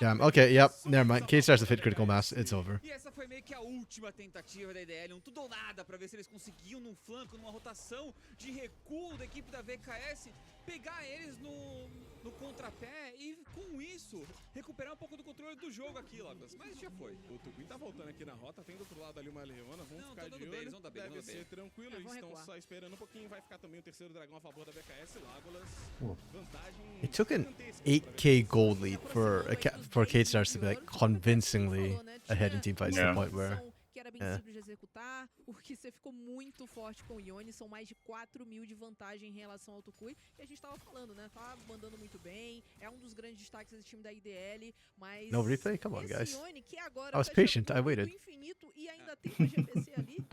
Damn, okay, yep, never mind. K starts to fit critical mass, it's over. E essa foi meio que a última tentativa da IDL, tudo ou nada pra ver se eles conseguiam num flanco, numa rotação de recuo da equipe da VKS, pegar eles no contrapé e com isso recuperar um pouco do controle do jogo aqui, Logas. Mas já foi. O Tukui tá voltando aqui na rota, tem do outro lado ali uma Leona, vamos ficar de olho. Deve ser tranquilo, eles estão só esperando um pouquinho, vai ficar também o terceiro dragão a favor da VKS, Lágolas. Vantagem. It took an 8k gold lead for K-Stars to be like convincingly ahead in team fights to the point where... Que era bem simples de executar, porque você ficou muito forte com o Ione, são mais de 4.000 de vantagem em relação ao Tukui, e a gente tava falando, né, tá mandando muito bem, é dos grandes destaques desse time da IDL, mas... No replay? Come on, guys. Ione, que agora I was patient, I waited. Infinito, e ainda tem uma GPC ali.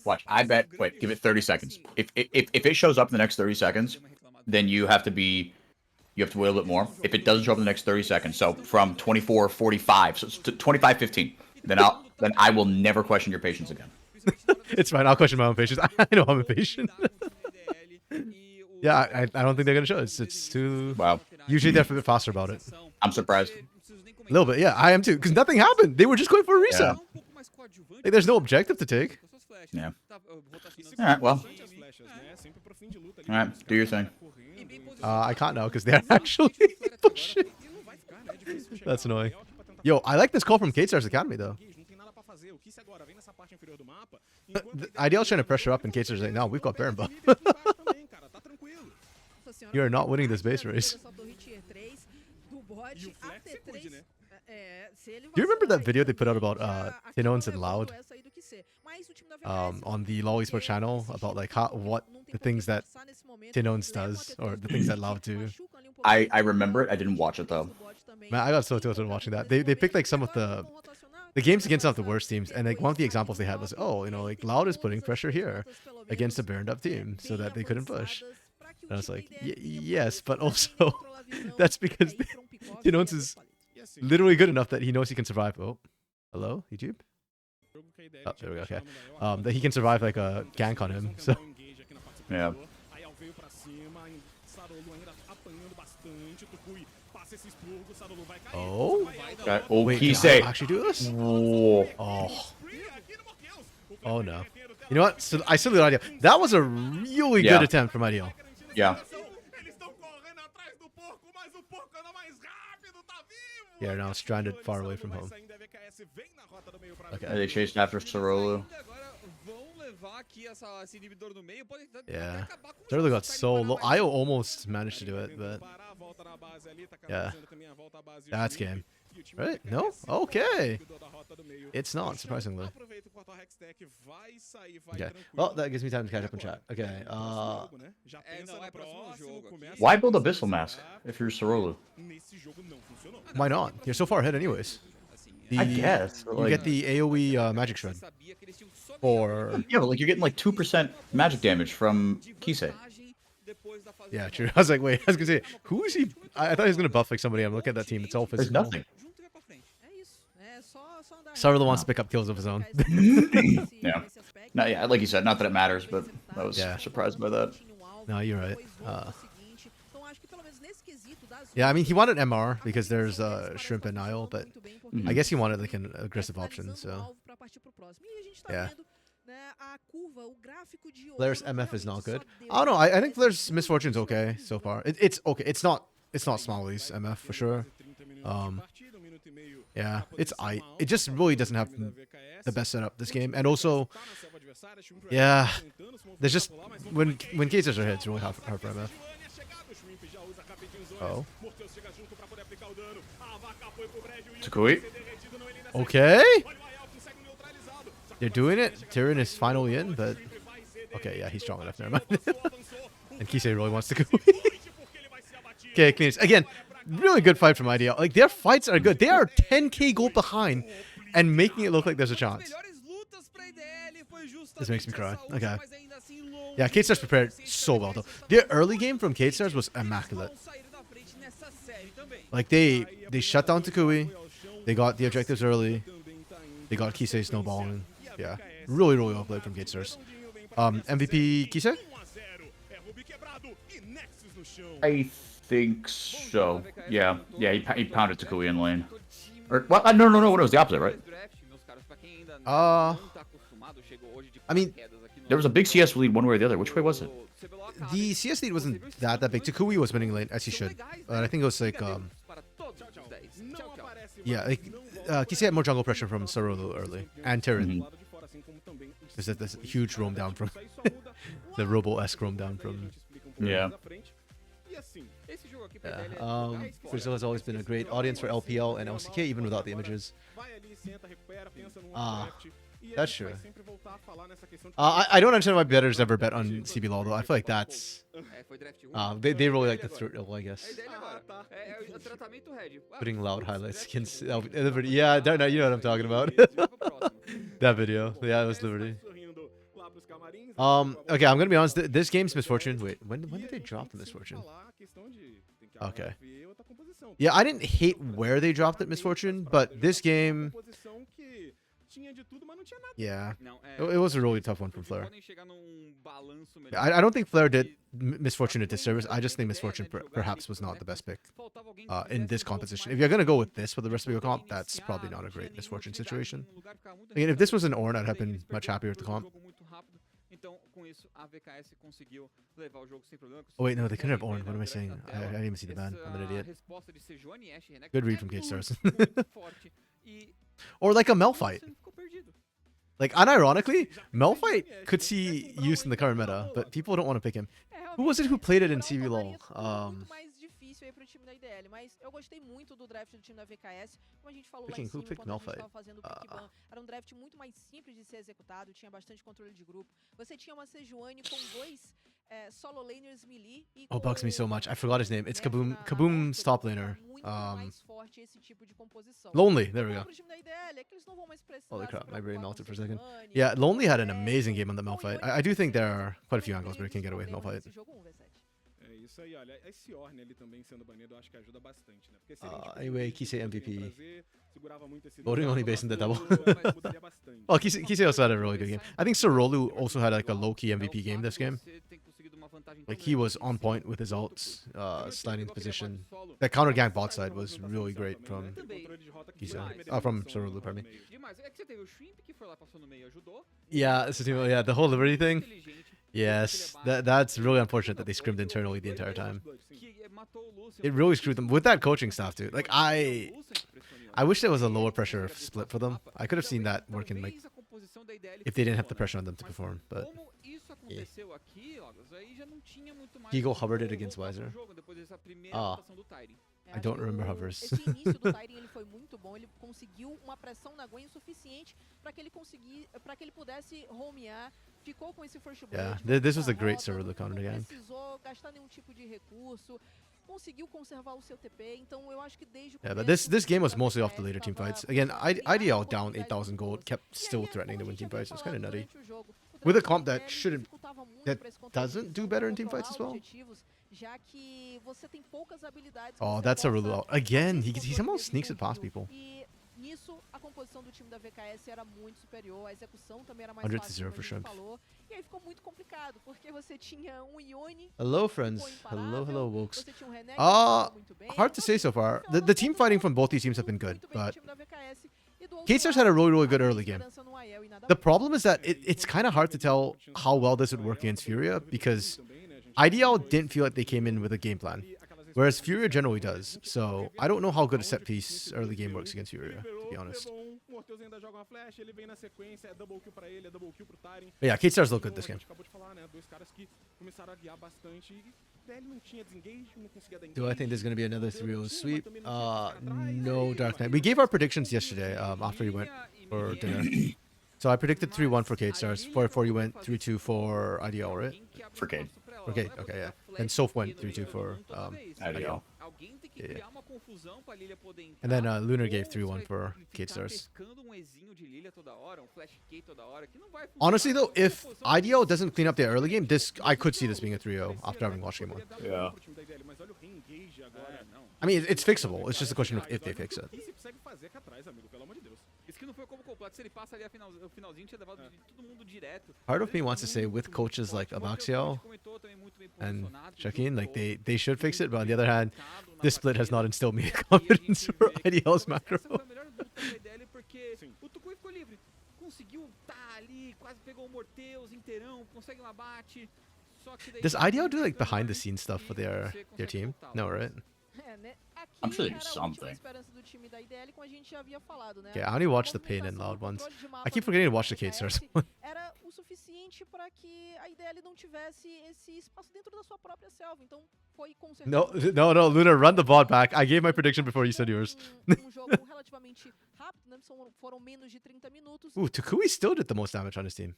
Watch, I bet, wait, give it 30 seconds. If it shows up in the next 30 seconds, then you have to be you have to wait a little bit more. If it doesn't show up in the next 30 seconds, so from 24:45, so it's 25:15, then I will never question your patience again. It's fine. I'll question my own patience. I know I'm impatient. Yeah, I don't think they're gonna show it. It's too. Wow. Usually they're a bit faster about it. I'm surprised. A little bit, yeah. I am too, because nothing happened. They were just going for a reset. Yeah. Like, there's no objective to take. Yeah. All right. Well. All right. Do your thing. I can't now because they're actually pushing. That's annoying. Yo, I like this call from K-Stars Academy though. The IDL's trying to pressure up, and K-Stars like, no, we've got Baron buff. You are not winning this base race. Do you remember that video they put out about Tinons and Loud on the LoL Esports channel about like what the things that Tinons does or the things that Loud do? I remember it. I didn't watch it though. Man, I got so tilted watching that. They picked like some of the games against some of the worst teams, and like one of the examples they had was, oh, you know, like Loud is putting pressure here against a Baroned up team so that they couldn't push. And I was like, yes, but also that's because Tinons is literally good enough that he knows he can survive. Oh, hello, YouTube? Oh, there we go, okay. That he can survive like a gank on him, so. Yeah. Oh? Oh, wait, he can say I actually do this? Whoa. Oh. Oh no. You know what? So I still do Ideal. That was a really good attempt from Ideal. Yeah. Yeah, now stranded far away from home. Okay. They chased after Sorolu. Yeah. Sorolu got so low. Io almost managed to do it, but yeah. That's game. Right? No? Okay. It's not, surprisingly. Okay. Well, that gives me time to catch up and chat. Okay. Why build Abyssal Mask if you're Sorolu? Why not? You're so far ahead anyways. I guess. You get the AoE Magic Shred. Or... Yeah, but like you're getting like 2% magic damage from Kisei. Yeah, true. I was like, wait, I was gonna say, who is he? I thought he was gonna buff like somebody. I'm looking at that team. It's all physical. There's nothing. Sarla wants to pick up kills of his own. Yeah. No, yeah, like you said, not that it matters, but I was surprised by that. No, you're right. Yeah, I mean, he wanted MR because there's Shrimp and Nile, but I guess he wanted like an aggressive option, so... Yeah. Flair's MF is not good. I don't know, I think Flair's Misfortune's okay so far. It's okay, it's not Smalley's MF for sure. Yeah, it just really doesn't have the best setup this game, and also, yeah, there's just when cases are hit, it's really hard for MF. Oh. Takui? Okay. They're doing it. Tyrion is finally in, but okay, yeah, he's strong enough. Never mind. And Kisei really wants to go. Okay, cleans again. Really good fight from IDL. Like, their fights are good. They are 10k gold behind and making it look like there's a chance. This makes me cry. Okay. Yeah, K-Stars prepared so well, though. Their early game from K-Stars was immaculate. Like, they shut down Takui. They got the objectives early. They got Kisei snowballing. Yeah. Really, really well played from K-Stars. MVP Kisei? I think so. Yeah. Yeah, he pounded Takui in lane. Or what? No, it was the opposite, right? I mean, there was a big CS lead one way or the other. Which way was it? The CS lead wasn't that big. Takui was winning lane as he should. I think it was like yeah, like Kisei had more jungle pressure from Sorolu early and Tyrion. There's this huge roam down from the Robo-esque roam down from. Yeah. Brazil has always been a great audience for LPL and LCK, even without the images. That's true. I don't understand why bettors ever bet on CBLOL, though. I feel like that's... they really like the thrill, I guess. Putting loud highlights against Liberty. Yeah, no, you know what I'm talking about. That video. Yeah, it was Liberty. Okay, I'm gonna be honest. This game's Misfortune. Wait, when did they drop the Misfortune? Okay. Yeah, I didn't hate where they dropped it, Misfortune, but this game... Yeah, it was a really tough one from Flare. I don't think Flare did Misfortune a disservice. I just think Misfortune perhaps was not the best pick in this composition. If you're going to go with this for the rest of your comp, that's probably not a great Misfortune situation. Again, if this was an Ornn, I'd have been much happier with the comp. Oh wait, no, they couldn't have Ornn. What am I saying? I didn't even see the ban. I'm an idiot. Good read from KStars. Or like a Malphite. Like, unironically, Malphite could see use in the current meta, but people don't want to pick him. Who was it who played it in CBLOL? Difícil aí pro time da IDL, mas eu gostei muito do draft do time da VKS, como a gente falou lá Picking em who cima, picked quando a gente Malphite? estava fazendo o pick ban, era um draft muito mais simples de ser executado, tinha bastante controle de grupo. Você tinha uma Sejuani com dois solo laners melee e Oh, bugs me so much. I forgot his name. It's Kaboom. Kaboom's top laner. Mais forte esse tipo de composição. Lonely, there we go. Pro time da IDL é que eles não vão mais precisar Holy se crap, my brain preocupar melted com for a second. Sejuani, Yeah, Lonely had an com amazing game on the Malphite. I do think there are quite a few angles where he can get away with Malphite. Esse jogo 1, V7. É isso aí, olha, esse Ornn ali também sendo banido, eu acho que ajuda bastante, né? Porque se Anyway, Kise MVP. segurava muito esse Voting only based on the double. mudaria bastante. Oh, Kise also had a really good game. I think Sorolu also had like a low-key MVP game this game. Like, he was on point with his ults, sliding into position. That counter gank bot side was really great from Kise. From Sorolu, pardon me. Yeah, yeah, the whole Liberty thing. Yes, that's really unfortunate that they scrimmed internally the entire time. It really screwed them with that coaching staff too. Like, I wish there was a lower pressure split for them. I could have seen that working, like, if they didn't have the pressure on them to perform. But yeah. Eagle hovered it against Weiser. I don't remember hovers. Esse início do Tyrion ele foi muito bom, ele conseguiu uma pressão na Gwen suficiente para que ele pudesse roamear, ficou com esse first blood. Yeah, this was a great server to counter gank. Não precisou gastar nenhum tipo de recurso, conseguiu conservar o seu TP, então eu acho que desde o Yeah, but this game was mostly off the later team fights. Again, IDL down 8,000 gold, kept still threatening to win team fights. It's kind of nutty. With a comp that doesn't do better in team fights as well. Oh, that's a rule. Again, he somehow sneaks it past people. Nisso, a composição do time da VKS era muito superior, a execução também era mais 100 to fácil, 0 como a for gente Shrimp. falou. E aí ficou muito complicado, porque você tinha Yone, Hello, friends. Hello, Wokes. você tinha Renek, que jogava muito bem. Hard to say so far. The team fighting from both these teams have been good, Muito bem do but time da VKS. E do outro KStars lado, had a really good early game. esperança no Aiel e nada The mais. problem is that it's kind of hard to tell how well this would work against Furia, because IDL didn't feel like they came in with a game plan, whereas Furia generally does. So I don't know how good a set piece early game works against Furia, to be honest. Morteus ainda joga uma flash, ele vem na sequência, é double kill pra ele, é double kill pro Tyrion. But yeah, KStars look good this game. Acabou de falar, né? Dois caras que começaram a guiar bastante e ele não tinha desengage, não conseguia dar engage. Do I think there's going to be another 3-0 sweep? No, Dark Knight. We gave our predictions yesterday after you went for dinner. So I predicted 3-1 for KStars. 4-4 you went 3-2 for IDL, right? For Cade. For Cade, okay, yeah. And Soph went 3-2 for IDL. Yeah. And then Lunar gave 3-1 for KStars. Honestly though, if IDL doesn't clean up their early game, I could see this being a 3-0 after having watched game 1. Yeah. I mean, it's fixable. It's just a question of if they fix it. Part of me wants to say with coaches like Abaxiel and Shaquin, like they should fix it, but on the other hand, this split has not instilled me confidence for IDL's macro. Does IDL do like behind the scenes stuff for their team? No, right? I'm sure they do something. Yeah, I only watch the pain and loud ones. I keep forgetting to watch the KStars one. Era o suficiente para que a IDL não tivesse esse espaço dentro da sua própria selva. Então foi com certeza. No, Luna, run the VOD back. I gave my prediction before you said yours. Jogo relativamente rápido, né? Foram menos de 30 minutos. Ooh, Takui still did the most damage on his team.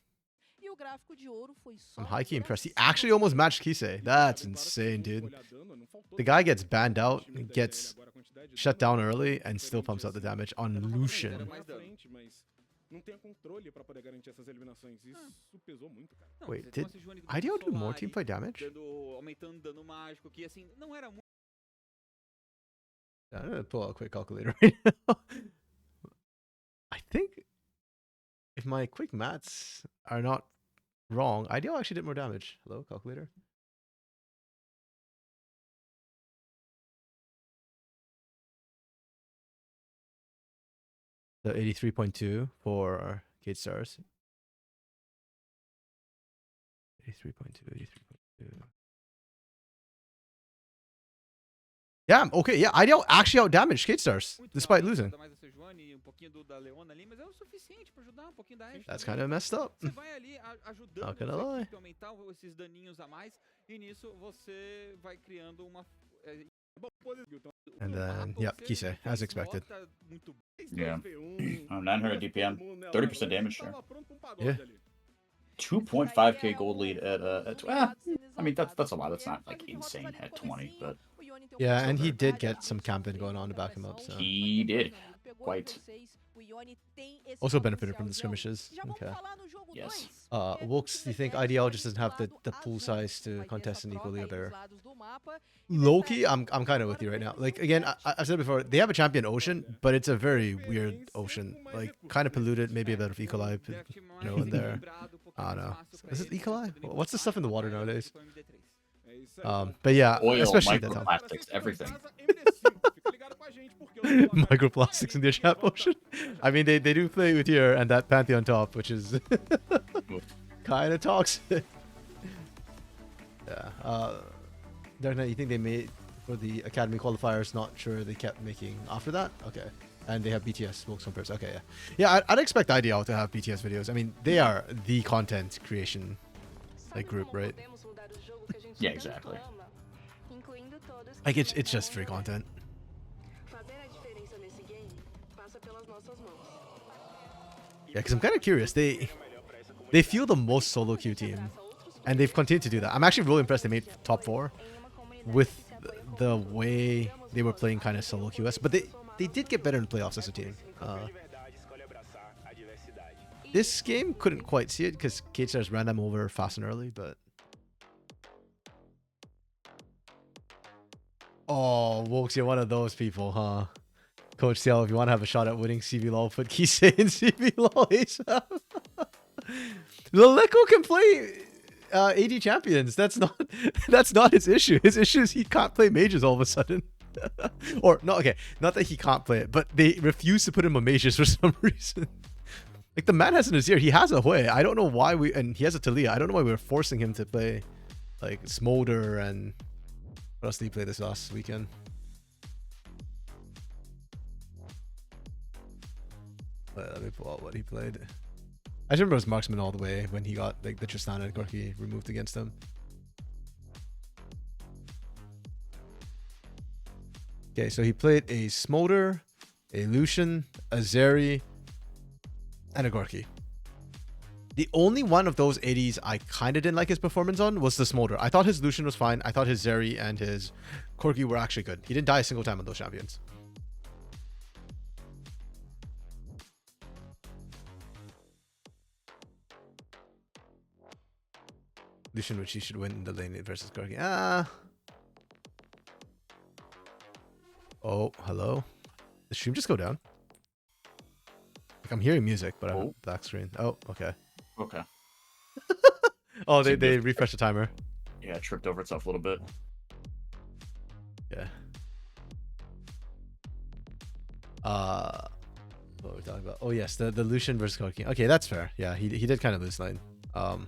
E o gráfico de ouro foi só. I'm high-key impressed. He actually almost matched Kise. That's insane, dude. The guy gets banned out, gets shut down early, and still pumps out the damage on Lucian. Wait, did IDL do more teamfight damage? I'm gonna pull out a quick calculator right now. I think if my quick maths are not wrong, Ideal actually did more damage. Hello, calculator. So 83.2 for Kate Stars. 83.2, 83.2. Yeah, okay, yeah, Ideal actually out-damaged Kate Stars, despite losing. That's kind of messed up. Not gonna lie. And then, yeah, Kise, as expected. Yeah. 900 DPM, 30% damage there. Yeah. 2.5k gold lead at I mean that's a lot. That's not like insane at 20, but yeah, and he did get some camping going on to back him up. So he did quite. Also benefited from the skirmishes. Okay. Yes. Wilkes, do you think IDL just doesn't have the pool size to contest an equally or better? Loki, I'm kind of with you right now. Like again, I've said before, they have a champion ocean, but it's a very weird ocean. Like kind of polluted, maybe a bit of E. coli, you know, in there. I don't know. Is it E. coli? What's the stuff in the water nowadays? But yeah, oil, especially microplastics, everything. Microplastics in the Ashap Ocean. I mean, they do play with here and that Pantheon top, which is kind of toxic. Yeah. Dark Knight, you think they made for the Academy qualifiers? Not sure they kept making after that. Okay. And they have BTS smoke sweepers. Okay, yeah. Yeah, I'd expect IDL to have BTS videos. I mean, they are the content creation like group, right? Yeah, exactly. Like it's just free content. Yeah, because I'm kind of curious. They feel the most solo queue team, and they've continued to do that. I'm actually really impressed they made top 4 with the way they were playing kind of solo QS, but they did get better in playoffs as a team. This game couldn't quite see it because K-Stars ran them over fast and early, but oh, Wokes, you're one of those people, huh? Coach Ciel, if you want to have a shot at winning CBLOL, put Kise in CBLOL ASAP. Leleco can play AD champions. That's not his issue. His issue is he can't play mages all of a sudden. Or no, okay, not that he can't play it, but they refuse to put him on mages for some reason. Like the man has an Azir, he has a Hui. I don't know why and he has a Talia. I don't know why we were forcing him to play like Smolder and what else did he play this last weekend? Let me pull out what he played. I remember it was Marksman all the way when he got like the Tristana and Gorky removed against him. Okay, so he played a Smolder, a Lucian, a Zeri, and a Gorky. The only one of those 80s I kind of didn't like his performance on was the Smolder. I thought his Lucian was fine. I thought his Zeri and his Corgi were actually good. He didn't die a single time on those champions. Lucian, which he should win the lane versus Corgi. Oh, hello. Did the stream just go down? Like I'm hearing music, but I have a black screen. Oh, okay. Okay. Oh, they refreshed the timer. Yeah, it tripped over itself a little bit. Yeah. What were we talking about? Oh yes, the Lucian versus Corgi. Okay, that's fair. Yeah, he did kind of lose lane. I'm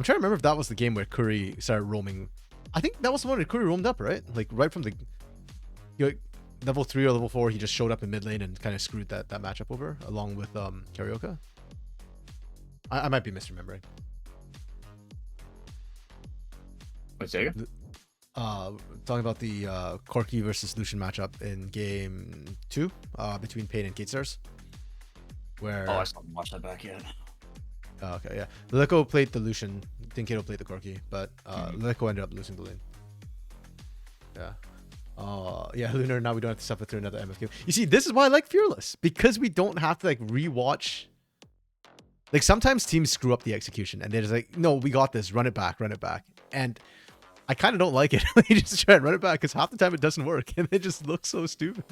trying to remember if that was the game where Curry started roaming. I think that was the one where Curry roamed up, right? Like right from the level 3 or level 4, he just showed up in mid lane and kind of screwed that matchup over along with Karaoke. I might be misremembering. What's that? Talking about the Corki versus Lucian matchup in game 2 between Pain and K-Stars. Where I still haven't watched that back yet. Okay, yeah. Leleco played the Lucian, Tinkato played the Corki, but Leleco ended up losing the lane. Yeah. Yeah, Lunar, now we don't have to suffer through another MFQ. You see, this is why I like Fearless, because we don't have to like rewatch. Like sometimes teams screw up the execution and they're just like, no, we got this, run it back. And I kind of don't like it when you just try and run it back because half the time it doesn't work and it just looks so stupid.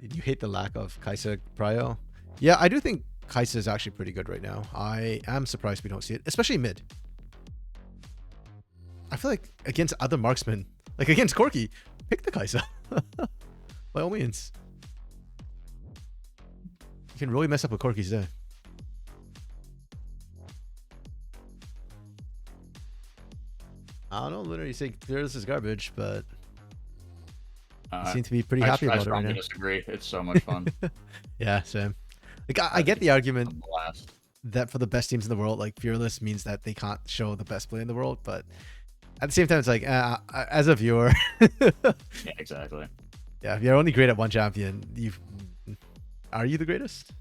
You hate the lack of Kai'Sa prio. Yeah, I do think Kai'Sa is actually pretty good right now. I am surprised we don't see it, especially mid. I feel like against other marksmen, like against Corki, pick the Kai'Sa. By all means. You can really mess up with Corki's day. I don't know, literally say this is garbage, but you seem to be pretty happy about it right now. I disagree. It's so much fun. Yeah, same. Like I get the argument that for the best teams in the world, like Fearless means that they can't show the best play in the world, but at the same time, it's like as a viewer. Yeah, exactly. Yeah, if you're only great at one champion, are you the greatest?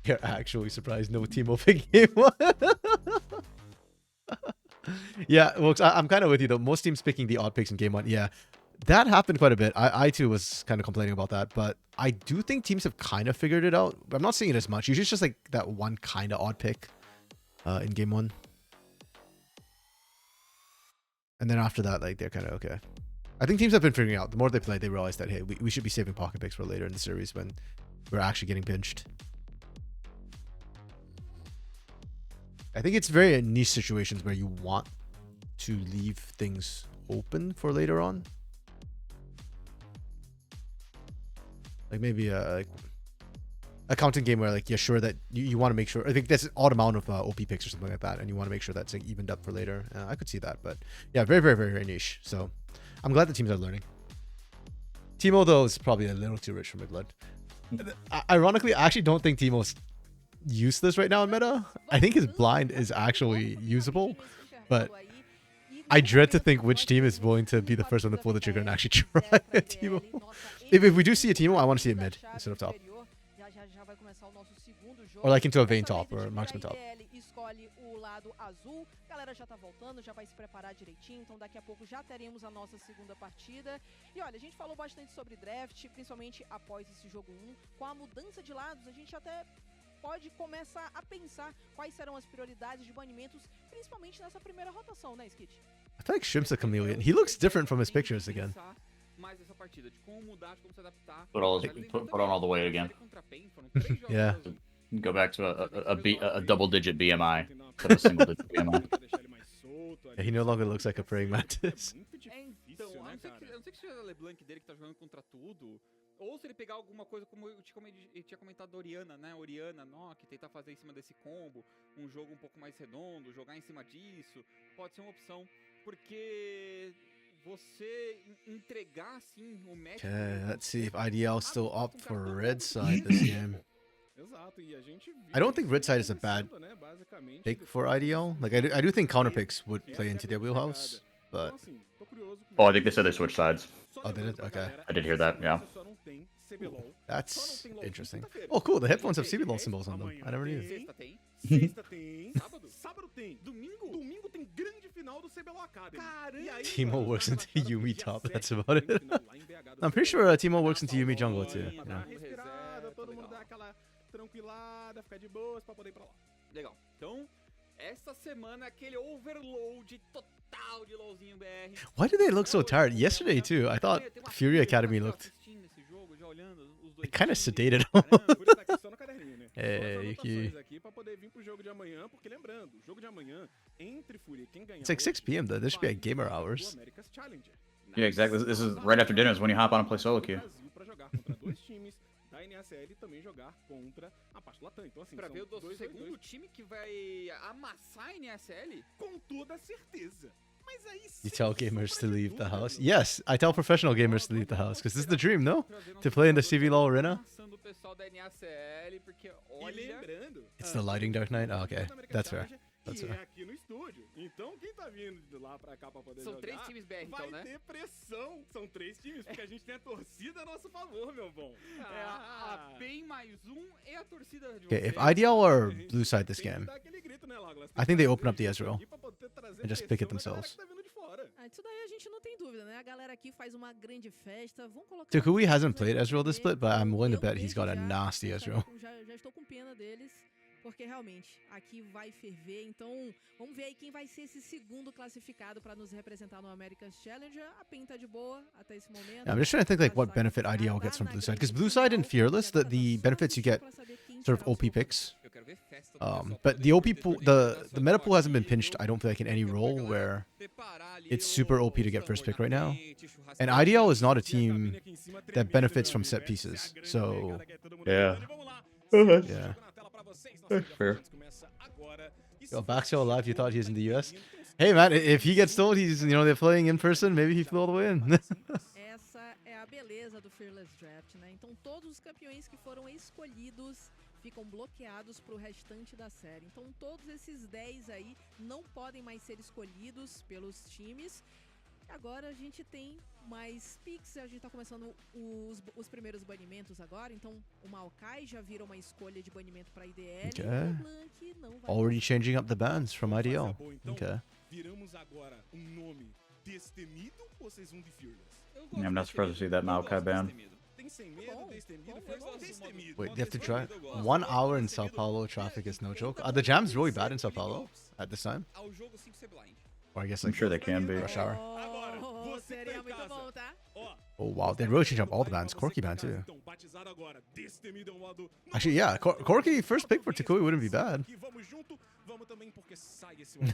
You're actually surprised no Teemo picked game one. Yeah, well, I'm kind of with you though. Most teams picking the odd picks in game one. Yeah, that happened quite a bit. I too was kind of complaining about that, but I do think teams have kind of figured it out. I'm not seeing it as much. Usually it's just like that one kind of odd pick in game one. And then after that, like they're kind of okay. I think teams have been figuring out. The more they play, they realize that, hey, we should be saving pocket picks for later in the series when we're actually getting pinched. I think it's very niche situations where you want to leave things open for later on. Like maybe a counting game where like you're sure that you want to make sure. I think that's an odd amount of OP picks or something like that, and you want to make sure that's like evened up for later. I could see that, but yeah, very, very, very, very niche. So I'm glad the teams are learning. Teemo though is probably a little too rich for Midblood. Ironically, I actually don't think Teemo's useless right now in meta. I think his blind is actually usable, but I dread to think which team is willing to be the first one to pull the trigger and actually try a Teemo. If we do see a Teemo, I want to see it mid instead of top. Or like into a Vayne top or a marksman top. Galera já tá voltando, já vai se preparar direitinho, então daqui a pouco já teremos a nossa segunda partida. E olha, a gente falou bastante sobre draft, principalmente após esse jogo 1. Com a mudança de lados, a gente até pode começar a pensar quais serão as prioridades de banimentos, principalmente nessa primeira rotação, né, Skit? I feel like Shrimp's a chameleon. He looks different from his pictures again. Mais essa partida, de como mudar, de como se adaptar. Put on all the weight again. Yeah. Go back to a double-digit BMI instead of a single-digit BMI. Yeah, he no longer looks like a praying mantis. Então, eu não sei se é a LeBlanc dele que tá jogando contra tudo, ou se ele pegar alguma coisa como eu tinha comentado da Oriana, né? Oriana, Nock, tentar fazer em cima desse combo, um jogo um pouco mais redondo, jogar em cima disso, pode ser uma opção, porque você entregar assim o match. Okay, let's see if IDL still opt for red side this game. I don't think red side is a bad pick for IDL. Like I do think counter picks would play into their wheelhouse, but Oh, I think they said they switched sides. oh, they did. Okay, I did hear that. Yeah. that's interesting. Oh, cool. The headphones have CBLOL symbols on them. I never knew. Sexta tem, sábado tem, domingo tem grande final do CBLOL Academy. Teemo works into Yumi top. That's about it. I'm pretty sure Teemo works into Yumi jungle too. You know? Todo mundo dá aquela tranquilada, ficar de boas pra poder ir pra lá. Legal. Então, essa semana aquele overload total de LoLzinho BR. Why do they look so tired? Yesterday too, I thought Fury Academy looked kind of sedated. It's like 6 p.m. though. This should be like gamer hours. Yeah, exactly. This is right after dinner is when you hop on and play solo queue. Da NACL também jogar contra a parte Latam. Então, assim, pra ver o segundo time que vai amassar a NACL? Com toda certeza. Mas aí you tell gamers to leave the house? Yes, I tell professional gamers to leave the house because this is the dream, no? To play in the CBLOL arena. It's the lighting Dark Knight. Oh, okay, that's fair. That's fair. Aqui no estúdio. Então, quem tá vindo de lá pra cá pra poder jogar, são 3 times BR, então, né? Vai ter pressão. São 3 times, porque a gente tem a torcida a nosso favor, meu bom. É a PEN mais um e a torcida de Okay, if IDL are blue side this game, I think they open up the Ezreal and just pick it themselves. Isso daí a gente não tem dúvida, né? A galera aqui faz uma grande festa. Vão colocar. Takui hasn't played Ezreal this split, but I'm willing to bet he's got a nasty Ezreal. Já estou com pena deles. porque realmente aqui vai ferver. Então, vamos ver aí quem vai ser esse segundo classificado para nos representar no America's Challenger. A PEN tá de boa até esse momento. Yeah, I'm just trying to think like what benefit IDL gets from Blue Side, because Blue Side and Fearless, the benefits you get sort of OP picks. But the OP pool, the meta pool hasn't been pinched, I don't feel like, in any role where it's super OP to get first pick right now. And IDL is not a team that benefits from set pieces. So Yeah. yeah. Fair. Yo, Baxio alive, you thought he was in the US? Hey man, if he gets told he's, you know, they're playing in person, maybe he flew all the way in. Essa é a beleza do Fearless Draft, né? Então todos os campeões que foram escolhidos ficam bloqueados para o restante da série. Então todos esses 10 aí não podem mais ser escolhidos pelos times. Agora a gente tem mais picks, a gente tá começando os primeiros banimentos agora, então o Maokai já vira uma escolha de banimento para IDL. Okay. E o Blank não vai. Already changing up the bans from IDL. Okay. Viramos agora nome Destemido ou vocês de Fearless? Yeah, I'm not surprised to see that Maokai ban. Tem sem medo, Destemido, Destemido. Wait, they have to drive 1 hour in Sao Paulo. Traffic is no joke. Are the jams really bad in Sao Paulo at this time? Or I guess like I'm sure they can be. rush hour. Seria muito bom, tá? Oh wow, they really changed up all the bans. Corki ban too. Actually, yeah, Corki first pick for Takui wouldn't be bad.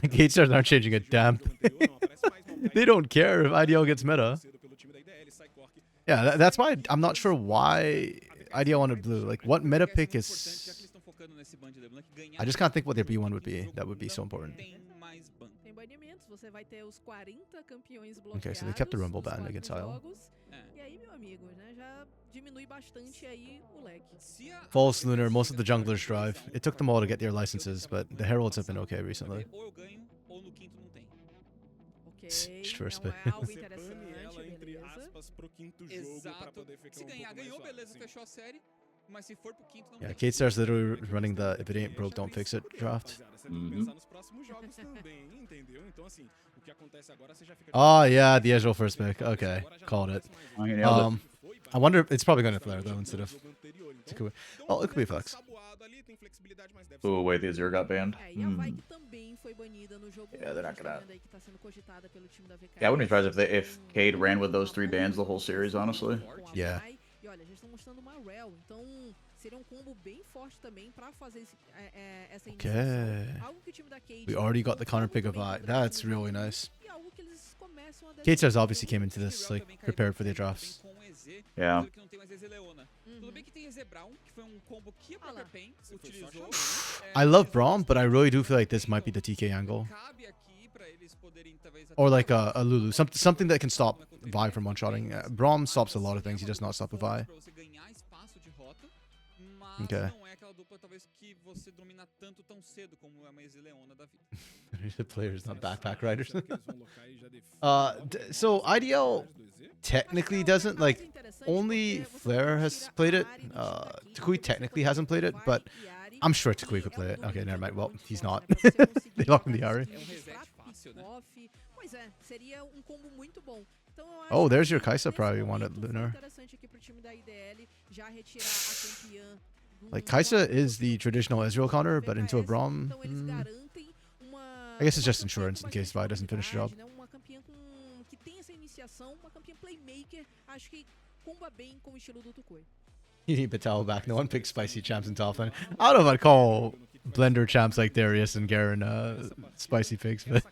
Gate stars aren't changing a damn thing. They don't care if IDL gets meta. Yeah, that's why I'm not sure why IDL wanted blue. Like, what meta pick is... I just can't think what their B1 would be. That would be so important. Você vai ter os 40 campeões bloqueados. Okay, so they kept the Rumble ban against IL. E aí, meu amigo, né, já diminui bastante aí o leque. False Lunar, most of the junglers drive. It took them all to get their licenses, but the Heralds have been okay recently. Ou eu ganho, ou no quinto não tem. First é pick. algo interessante, beleza. Exato. Se ganhar, ganhou, beleza, fechou a série. Mas se for pro quinto, não Yeah, tem. Kate Star's literally running the if it ain't broke, don't fix it draft. Oh yeah, the Ezreal first pick. Okay, called it. Oh, he nailed I wonder if it's probably going to flare though instead of Takui. Oh, it could be flex. it. Oh wait, the Azure got banned. É, e a Vai que também foi banida no jogo. Yeah, they're not gonna- Aí que tá sendo cogitada pelo time da VKS. Yeah, I wouldn't be surprised if Cade ran with those 3 bans the whole series, honestly. Com a Yeah. Vai. E olha, já estão mostrando uma Rel, então seria um combo bem forte também pra fazer essa Okay. iniciação. Algo que o time da Cade We already got the counter pick of I. That's really nice. e algo que eles começam a Kate Stars obviously came into this like prepared for the drafts. Yeah. Que não tem mais EZ Leona. Tudo bem que tem EZ Brown, que foi um combo que a própria PEN utilizou. I love Braum, but I really do feel like this might be the TK angle. Cabe aqui pra eles poderem talvez Or like a Lulu, something that can stop Vi from one-shotting. Braum stops a lot of things, he does not stop with Vi. pra você ganhar espaço de rota, mas Okay. não é aquela dupla talvez que você domina tanto tão cedo como é uma EZ Leona da vida. The players, not backpack riders. So IDL technically doesn't, like, only Flair has played it. Takui technically hasn't played it, but I'm sure Takui could play it. Okay, never mind. Well, he's not. They locked him the Ari. É um reset fácil, né? Pois é, seria um combo muito bom. Então, eu acho Oh, there's que your Kai'Sa nesse probably momento wanted foi Lunar. interessante aqui pro time da IDL já retirar a campeã do Like, Kai'Sa is the traditional Ezreal counter, but into a Braum, Então eles garantem uma I guess it's just uma insurance in case Vi doesn't finish the job. né, uma campeã que tem essa iniciação, uma campeã playmaker, acho que comba bem com o estilo do Tukui. You need Batal back. No one picks spicy champs in top lane. I don't know if I'd call blender champs like Darius and Garen spicy picks, but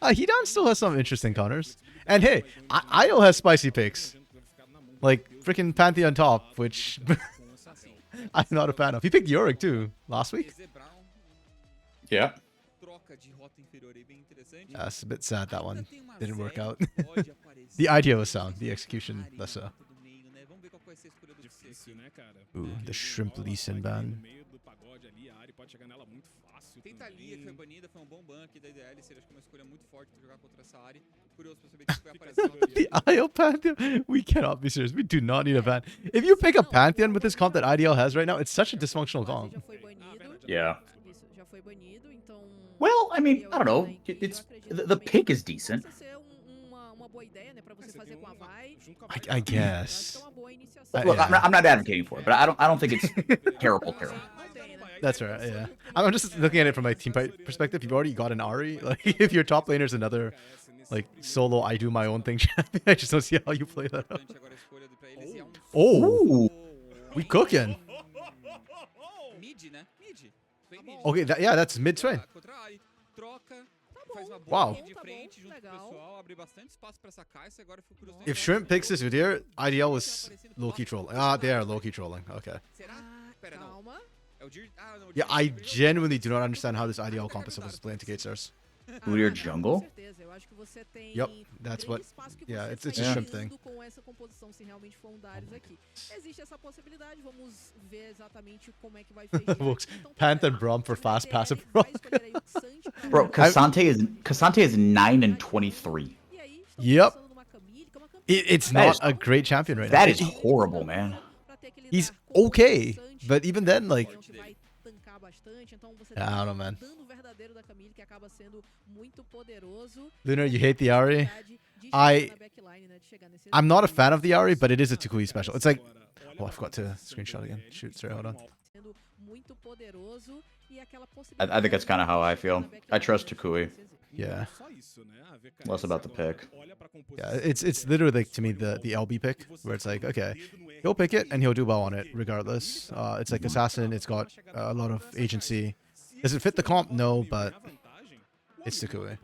Hidan still has some interesting counters. And hey, Io has spicy picks. Like freaking Pantheon top, which I'm not a fan of. He picked Yorick too last week. EZ Brown, Yeah. troca de rota inferior aí bem interessante. That's a bit sad that one Ainda tem uma didn't work Zed out. que pode aparecer The idea was sound, the execution ali less so. na rota do meio, né? Vamos ver qual vai ser a escolha do TC aqui. Ooh, the shrimp Lee Sin ban. Tem Thalia que foi banida, foi um bom ban aqui da IDL, seria acho que uma escolha muito forte pra jogar contra essa área. Curioso pra saber quem vai aparecer. The Io Pantheon? We cannot be serious. We do not need a ban. If you pick a Pantheon with this comp that IDL has right now, it's such a dysfunctional comp. Já foi banido. Yeah. Isso, já foi banido, então Well, I mean, I don't know. It's the pick is decent. pode ser uma boa ideia, né, pra você fazer com a Vai. I guess. Acho que é uma boa iniciação. Look, Yeah. I'm not advocating for it, but I don't think it's terrible. Não tem, né? That's right, yeah. I'm just looking at it from my team perspective. You've already got an Ari. Like, if your top laner's another, like, solo, I do my own thing champion, I just don't see how you play that out. Oh! We cooking. Okay, yeah, that's mid Swain. Wow. If Shrimp picks this Udyr, IDL was low-key trolling. Ah, they are low-key trolling. Okay. Yeah, I genuinely do not understand how this IDL comp is supposed to play into Gate Stars. Udyr jungle? Yep, that's what. Yeah, it's a Shrimp thing. Panth and Braum for fast passive. Bro, Cassante is 9 and 23. Yep. It's not a great champion right now. That is horrible, man. He's okay, but even then, like, I don't know, man. Lunar, you hate the Ahri? I'm not a fan of the Ahri, but it is a Tukui special. It's like, oh, I forgot to screenshot again. Shoot, sorry, hold on. I think that's kind of how I feel. I trust Tukui. Yeah. Less about the pick. Yeah, it's literally like, to me, the LB pick, where it's like, okay, he'll pick it and he'll do well on it regardless. It's like Assassin, it's got a lot of agency. Does it fit the comp? No, but it's Tukui.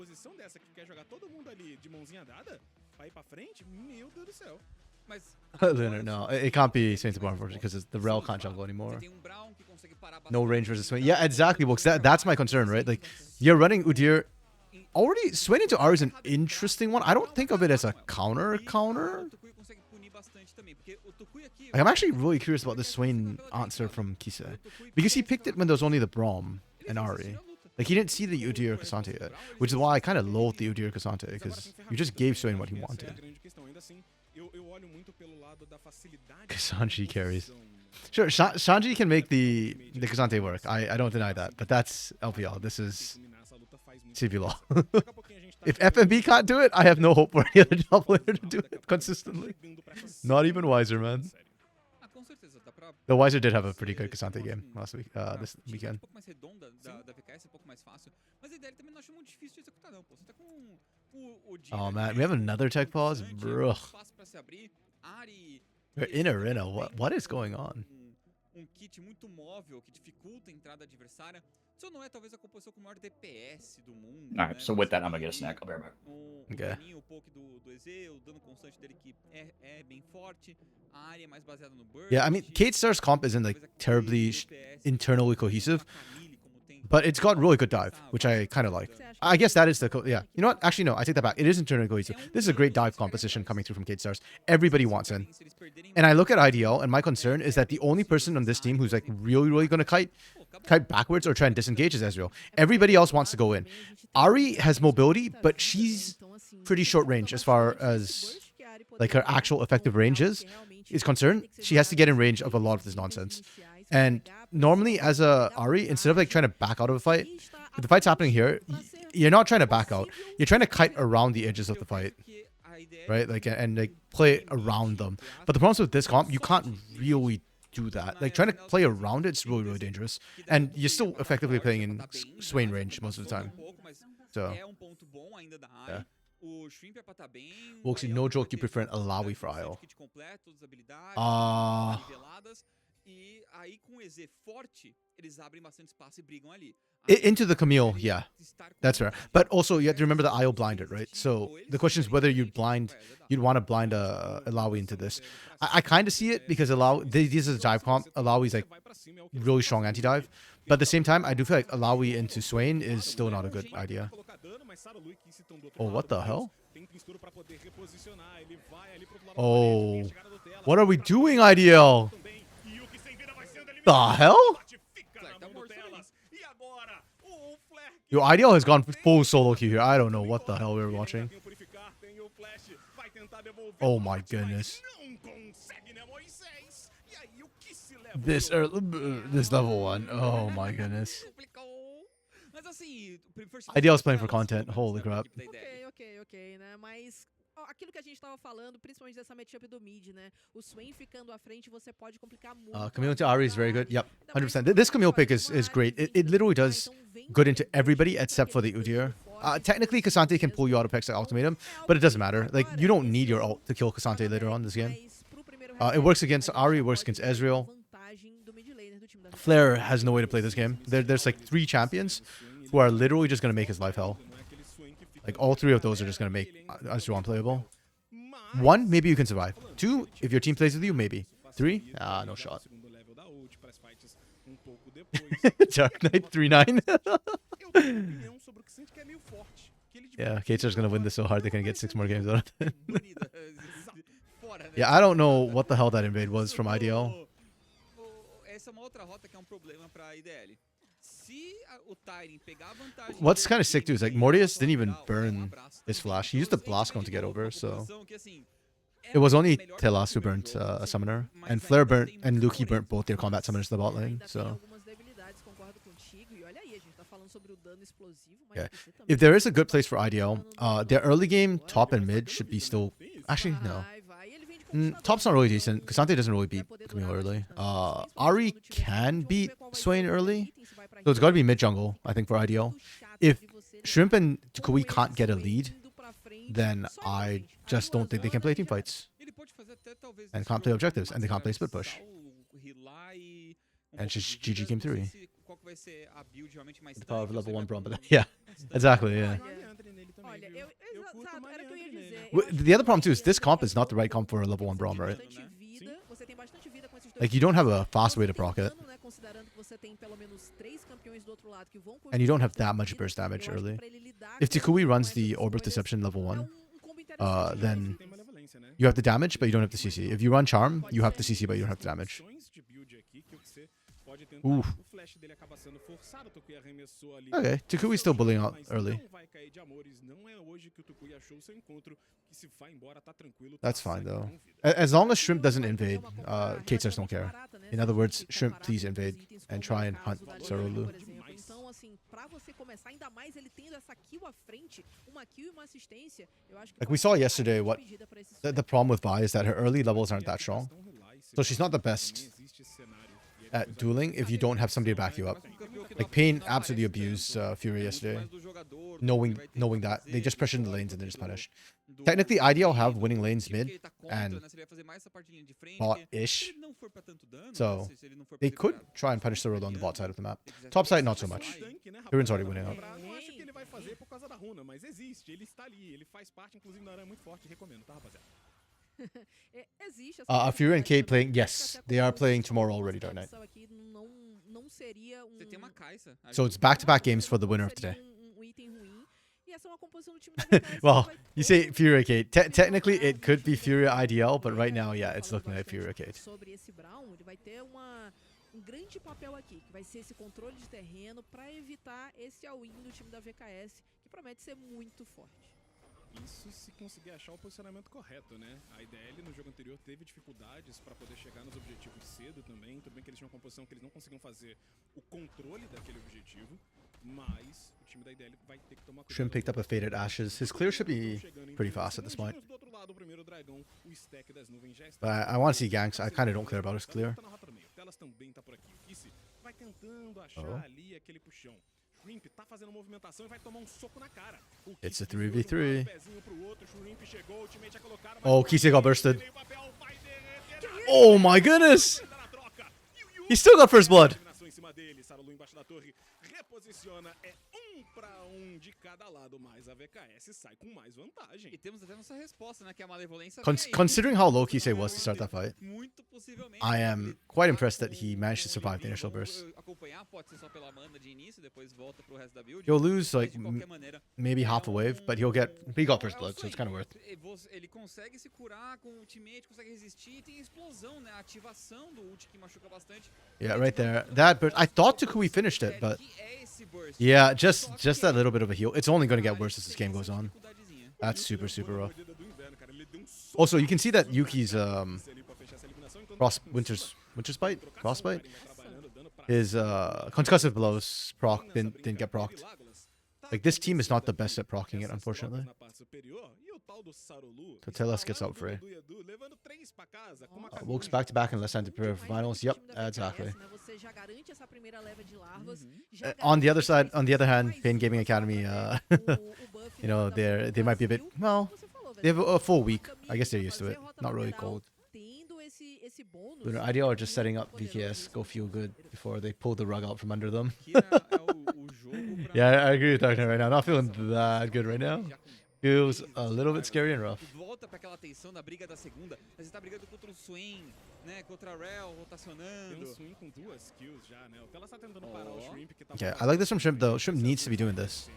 No, it can't be Saint Bar, unfortunately, because the Rel can't jungle anymore. No range versus Swain. Yeah, exactly, Wilkes. That's my concern, right? Like, you're running Udyr. Already, Swain into Ahri is an interesting one. I don't think of it as a counter. Like, I'm actually really curious about this Swain answer from Kise. Because he picked it when there was only the Braum and Ahri. Like, he didn't see the Udyr Cassante yet. Which is why I kind of loathe the Udyr Cassante, because you just gave Swain what he wanted. Sanji carries. Sure, Sanji can make the Cassante work. I don't deny that. But that's LPL. This is CBLOL. If FMB can't do it, I have no hope for any other top player to do it consistently. Not even Wiser, man. The Wiser did have a pretty good Cassante game last week, this weekend. Oh man, we have another tech pause? Bro. We're in arena. What is going on? Kit muito móvel que dificulta a entrada adversária. Isso não é talvez a composição com o maior DPS do mundo. Alright, so with that, I'm gonna get a snack. I'll be right back. Okay. O poke do EZ, o dano constante dele que é bem forte. A área é mais baseada no burst. Yeah, I mean, Kate Star's comp isn't like terribly internally cohesive, but it's got really good dive, which I kind of like. I guess that is the yeah. You know what? Actually, no. I take that back. It is internally cohesive. This is a great dive composition coming through from Kate Stars. Everybody wants in. And I look at IDL, and my concern is that the only person on this team who's like really going to kite backwards or try and disengage is Ezreal. Everybody else wants to go in. Ahri has mobility, but she's pretty short range as far as like her actual effective range is concerned. She has to get in range of a lot of this nonsense. And normally as a Ahri, instead of like trying to back out of a fight, if the fight's happening here, you're not trying to back out. You're trying to kite around the edges of the fight, right? Like, and like play around them. But the problem is with this comp, you can't really do that. Like, trying to play around it's really dangerous. And you're still effectively playing in Swain range most of the time. So, yeah. Wilksy, no joke, you prefer an Alawi for IO. Into the Camille, yeah, that's fair. But also, you have to remember the IO blinded, right? So the question is whether you'd want to blind Alawi into this. I kind of see it because this is a dive comp. Alawi's like really strong anti-dive. But at the same time, I do feel like Alawi into Swain is still not a good idea. Oh, what the hell? Oh, what are we doing, IDL? The hell? Yo, IDL has gone full solo queue here. I don't know what the hell we were watching. Oh my goodness. This level 1. Oh my goodness. IDL is playing for content. Holy crap. Ok, né? Mas aquilo que a gente tava falando, principalmente dessa matchup do mid, né? O Swain ficando à frente, você pode complicar muito. Camille to Ahri is very good. Yep, 100%. This Camille pick is great. It literally does good into everybody except for the Udyr. Technically, Cassante can pull you out of Pex's ultimatum, but it doesn't matter. Like, you don't need your ult to kill Cassante later on this game. It works against Ahri, it works against Ezreal. Flair has no way to play this game. There's like 3 champions who are literally just going to make his life hell. Like, all 3 of those are just going to make Ezreal unplayable. 1, maybe you can survive. 2, if your team plays with you, maybe. 3, no shot. Dark Knight 3-9. Yeah, Kater's gonna win this so hard they're gonna get 6 more games out of it. Yeah, I don't know what the hell that invade was from IDL. What's kind of sick too is like Mortius didn't even burn his flash. He used the blast cone to get over, so it was only Telas who burnt a summoner, and Flair burnt and Luki burnt both their combat summoners to the bot lane. So yeah, if there is a good place for IDL, their early game top and mid should be still. Actually, no. Top's not really decent. Cassante doesn't really beat Camille early. Ahri can beat Swain early. So it's got to be mid jungle, I think, for IDL. If Shrimp and Tukui can't get a lead, then I just don't think they can play team fights. And can't play objectives. And they can't play split push. And just GG game 3. The power of level 1 Braum. Yeah, exactly, yeah. The other problem too is this comp is not the right comp for a level 1 Braum, right? Like, you don't have a fast way to proc it. And you don't have that much burst damage early. If Tikui runs the Orb of Deception level 1, then you have the damage, but you don't have the CC. If you run Charm, you have the CC, but you don't have the damage. Ooh. Okay, Tukui's still bullying out early. That's fine though. As long as Shrimp doesn't invade, Katers don't care. In other words, Shrimp, please invade and try and hunt Sarolu. Like we saw yesterday, what the problem with Vi is that her early levels aren't that strong. So she's not the best at dueling if you don't have somebody to back you up. Like Pain absolutely abused Fury yesterday, knowing that they just pressured the lanes and they just punished. Technically, IDL have winning lanes mid and bot-ish, so they could try and punish the road on the bot side of the map. Top side, not so much. Huron's already winning up. Fury and Kate playing? Yes, they are playing tomorrow already, Dark Knight. So it's back-to-back games for the winner of today. Well, you say Fury Kate. Technically, it could be Fury IDL, but right now, yeah, it's looking like Fury Kate. Grande papel aqui, que vai ser esse controle de terreno para evitar esse all-in do time da VKS, que promete ser muito forte. Isso se conseguir achar o posicionamento correto, né? A IDL no jogo anterior teve dificuldades para poder chegar nos objetivos cedo também. Tudo bem que eles tinham uma composição que eles não conseguiam fazer o controle daquele objetivo, mas o time da IDL vai ter que tomar cuidado. Shrimp picked up a faded Ashes. His clear should be pretty fast at this point. But I want to see ganks. I kind of don't care about his clear. Oh. It's a 3v3. Oh, Kise got bursted. Oh my goodness! He still got first blood. Considering how low Kise was to start that fight, I am quite impressed that he managed to survive the initial burst. He'll lose like maybe half a wave, but he got first blood, so it's kind of worth. Yeah, right there. That burst, I thought Tukui finished it, but yeah, just that little bit of a heal. It's only going to get worse as this game goes on. That's super rough. Also, you can see that Yuki's Winter's Bite? Frostbite? His concussive blows proc didn't get procced. Like, this team is not the best at proccing it, unfortunately. Totelas gets out free. Walks back to back and let's enter prepare for finals. Yep, exactly. On the other side, on the other hand, Pain Gaming Academy, you know, they might be a bit, well, they have a full week. I guess they're used to it. Not really cold. But IDL are just setting up VKS, go feel good before they pull the rug out from under them. Yeah, I agree with Darknet right now. Not feeling that good right now. Feels a little bit scary and rough. Volta para aquela tensão da briga da segunda. Mas está brigando contra o Swain, né? Contra a Rel, rotacionando. Swing com 2 kills já, né? O Telas tá tentando parar o Shrimp que tá. Yeah, I like this from Shrimp though. Shrimp needs to be doing this.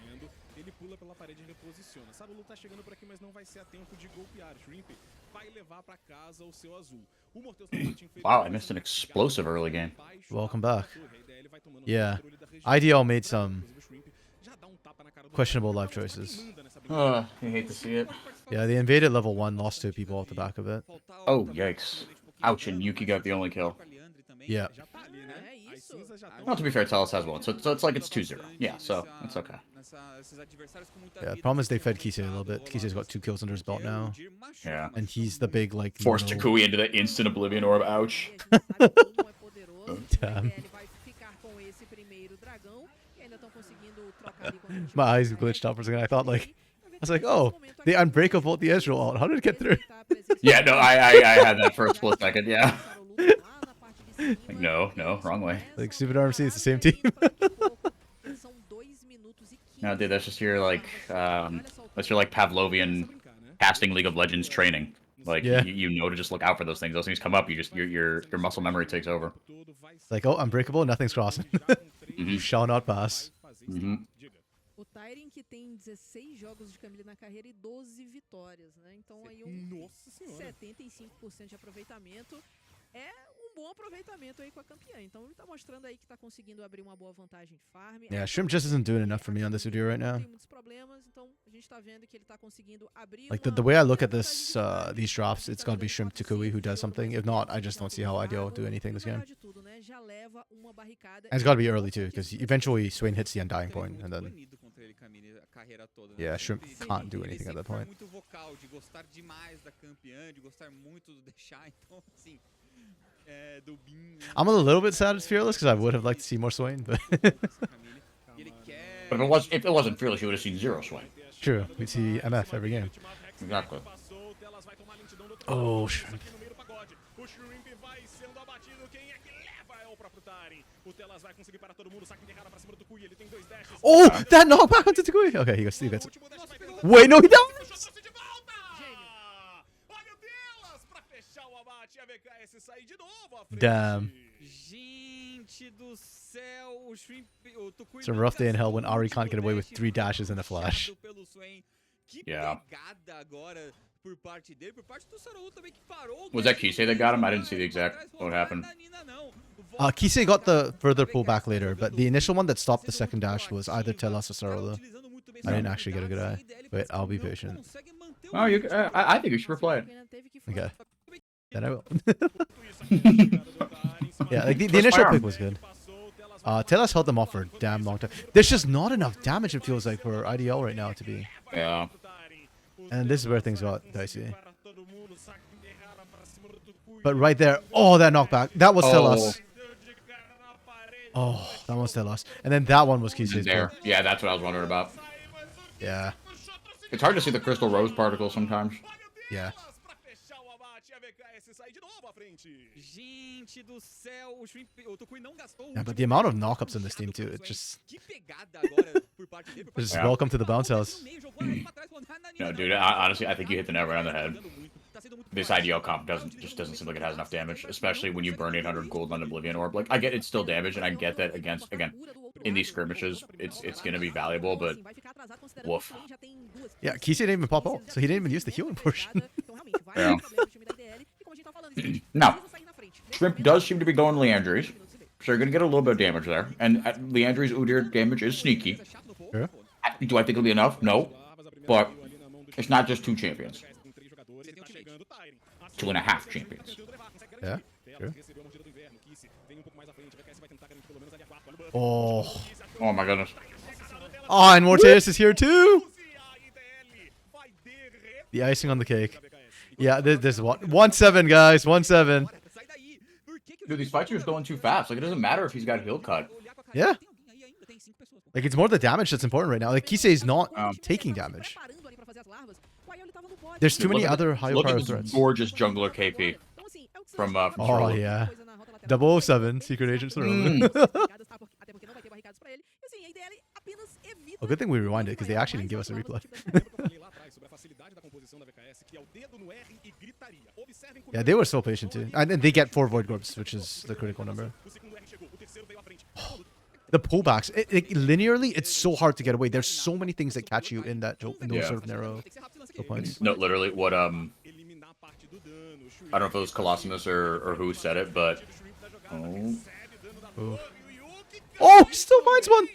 Ele pula pela parede e reposiciona. Sarulu tá chegando por aqui, mas não vai ser a tempo de golpear. Shrimp vai levar para casa o seu azul. O Morteus tá partindo. Wow, I missed an explosive early game. Welcome back. Yeah, IDL made some questionable life choices. I hate to see it. Yeah, they invaded level 1, lost 2 people off the back of it. Oh, yikes. Ouch, and Yuki got the only kill. Yeah. Well, to be fair, Telas has one, so it's like it's 2-0. Yeah, so it's okay. Yeah, problem is they fed Kisei a little bit. Kisei's got 2 kills under his belt now. Yeah. And he's the big, like... Forced Takui into the instant Oblivion Orb, ouch. Damn. My eyes glitched out for a second. I was like, oh, the Unbreakable the Ezreal ult. How did it get through? Yeah, no, I had that for a split second, yeah. Like, no, wrong way. Like, Stupid RMC, it's the same team. No, dude, that's just your, like, that's your, like, Pavlovian casting League of Legends training. Like, yeah. you know to just look out for those things. Those things come up, you just, your muscle memory takes over. Like, oh, Unbreakable, nothing's crossing. You shall not pass. O Tyrion que tem 16 jogos de Camille na carreira e 12 vitórias, né? Então aí 75% de aproveitamento é bom aproveitamento aí com a campeã. Então ele tá mostrando aí que tá conseguindo abrir uma boa vantagem de farm. Yeah, Shrimp just isn't doing enough for me on this video right now. Tem muitos problemas, então a gente tá vendo que ele tá conseguindo abrir. Like the way I look at this, these drops, it's gotta be Shrimp Takui who does something. If not, I just don't see how IDL do anything this game. And it's gotta be early too, because eventually Swain hits the undying point, and then yeah, Shrimp can't do anything at that point. I'm a little bit sad it's Fearless because I would have liked to see more Swain, but But if it wasn't Fearless, you would have seen 0 Swain. True, we'd see MF every game. Exactly. Oh, Shrimp. Oh, that knockback onto Takui. Okay, he gets it. Wait, no, he doesn't. Damn. It's a rough day in hell when Ari can't get away with 3 dashes and a flash. Yeah. Was that Kisei that got him? I didn't see the exact what happened. Kisei got the further pullback later, but the initial one that stopped the second dash was either Telas or Sarolo. I didn't actually get a good eye. Wait, I'll be patient. Oh, I think you should replay it. Okay. Then I will. Yeah, like the initial pick was good. Telas held them off for a damn long time. There's just not enough damage, it feels like, for IDL right now to be. Yeah. And this is where things got dicey. But right there, oh, that knockback. That was Telas. Oh, that was Telas. And then that one was Kisei's. There. Yeah, that's what I was wondering about. Yeah. It's hard to see the crystal rose particles sometimes. Yeah. Yeah, but the amount of knockups in this team too, it just... Just welcome to the bounce house. No, dude, honestly, I think you hit the nail right on the head. This IDL comp just doesn't seem like it has enough damage, especially when you burn 800 gold on Oblivion Orb. Like, I get it's still damage, and I get that against, again, in these skirmishes, it's gonna be valuable, but woof. Yeah, Kisei didn't even pop out, so he didn't even use the healing portion. Yeah. Now, Shrimp does seem to be going Leandries, so you're gonna get a little bit of damage there, and Leandries' Udyr damage is sneaky. Sure. Do I think it'll be enough? No, but it's not just 2 champions. 2.5 champions. Yeah, sure. Oh. Oh my goodness. Oh, and Morteus is here too! The icing on the cake. Yeah, there's one. 1-7, guys. 1-7. Dude, these fights are just going too fast. Like, it doesn't matter if he's got heal cut. Yeah. Like, it's more the damage that's important right now. Like, Kisei is not taking damage. There's too many other higher Look power at this threats. gorgeous jungler KP from Oh, Charlotte. yeah. 007, Secret Agent Throne. Well, good thing we rewind it, because they actually didn't give us a replay. Yeah, they were so patient, too. And then they get 4 Void Orbs, which is the critical number. The pullbacks, linearly, it's so hard to get away. There's so many things that catch you in that in those sort of narrow points. No, literally, what I don't know if it was Colossus or who said it, but Oh, he still finds one.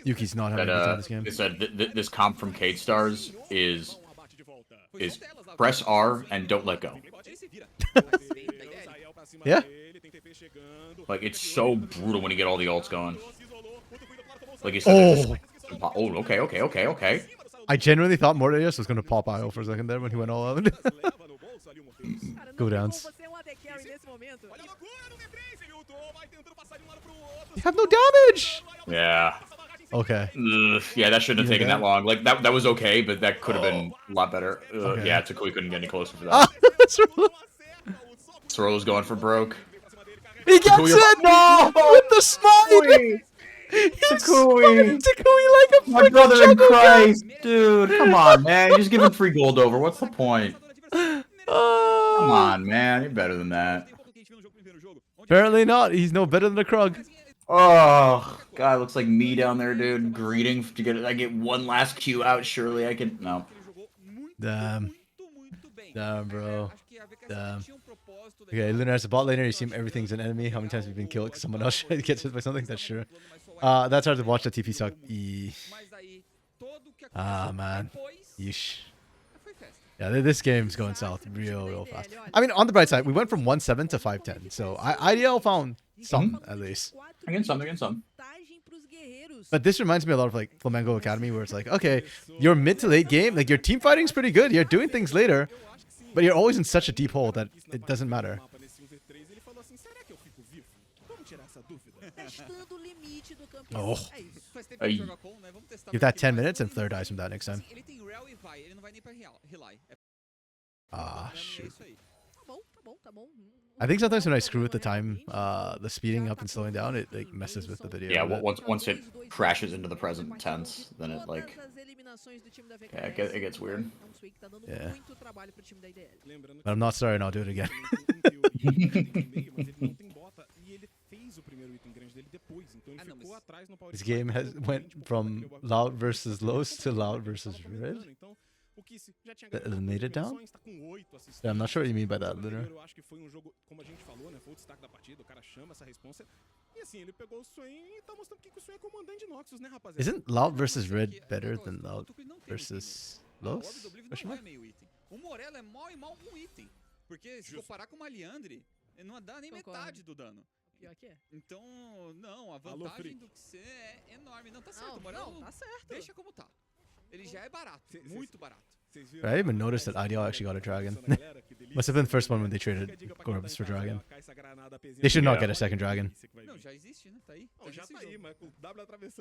Yuki's not having a good time this game. it said this comp from Cade Stars is press R and don't let go. Yeah. Like, it's so brutal when you get all the ults going. Like you said, okay. I genuinely thought Mordeus was going to pop IO for a second there when he went all out. Go downs. You have no damage! Yeah. Okay. Ugh, yeah, that shouldn't have taken that long. Like, that was okay, but that could have been a lot better. Okay. Yeah, Takui couldn't get any closer for that. That's right. Sorolo's going for broke. He gets it! No! With the smite! Takui! Takui like a My brother in Christ! Dude, come on, man. You're just giving free gold over. What's the point? Come on, man. You're better than that. Apparently not. He's no better than a Krug. Oh, God, looks like me down there, dude. Greeting to get it. I get one last Q out. Surely I can. No. Damn. Damn, bro. Damn. Okay, Lunar as a bot laner, you seem everything's an enemy. How many times have you been killed because someone else gets hit by something? That's sure. That's hard to watch the TP suck. Ah, man. Yeesh. Yeah, this game's going south real fast. I mean, on the bright side, we went from 1-7 to 5-10. So IDL found some, at least. Against some. But this reminds me a lot of like Flamengo Academy, where it's like, okay, your mid to late game, like your team fighting's pretty good. You're doing things later, but you're always in such a deep hole that it doesn't matter. Oh. Give that 10 minutes and Flare dies from that next time. Ah, shoot. I think sometimes when I screw with the time, the speeding up and slowing down, it like messes with the video. Yeah, once it crashes into the present tense, then it like, yeah, it gets weird. Yeah. But I'm not sorry, and I'll do it again. This game went from loud versus lows to loud versus red. That eliminated down? Yeah, I'm not sure what you mean by that, Lunar. Isn't loud versus red better than loud versus lows? O Morello é mal e mal com item. Porque se comparar com uma Liandre, ele não dá nem metade do dano. Pior que é. Então, não, a vantagem do que você é enorme. Não, tá certo, o Morello tá certo. Deixa como tá. Ele já é barato, muito barato. I didn't even notice that IDL actually got a dragon. Must have been the first one when they traded Gorbs for dragon. They should not get a second dragon. Não, já existe, né? Tá aí.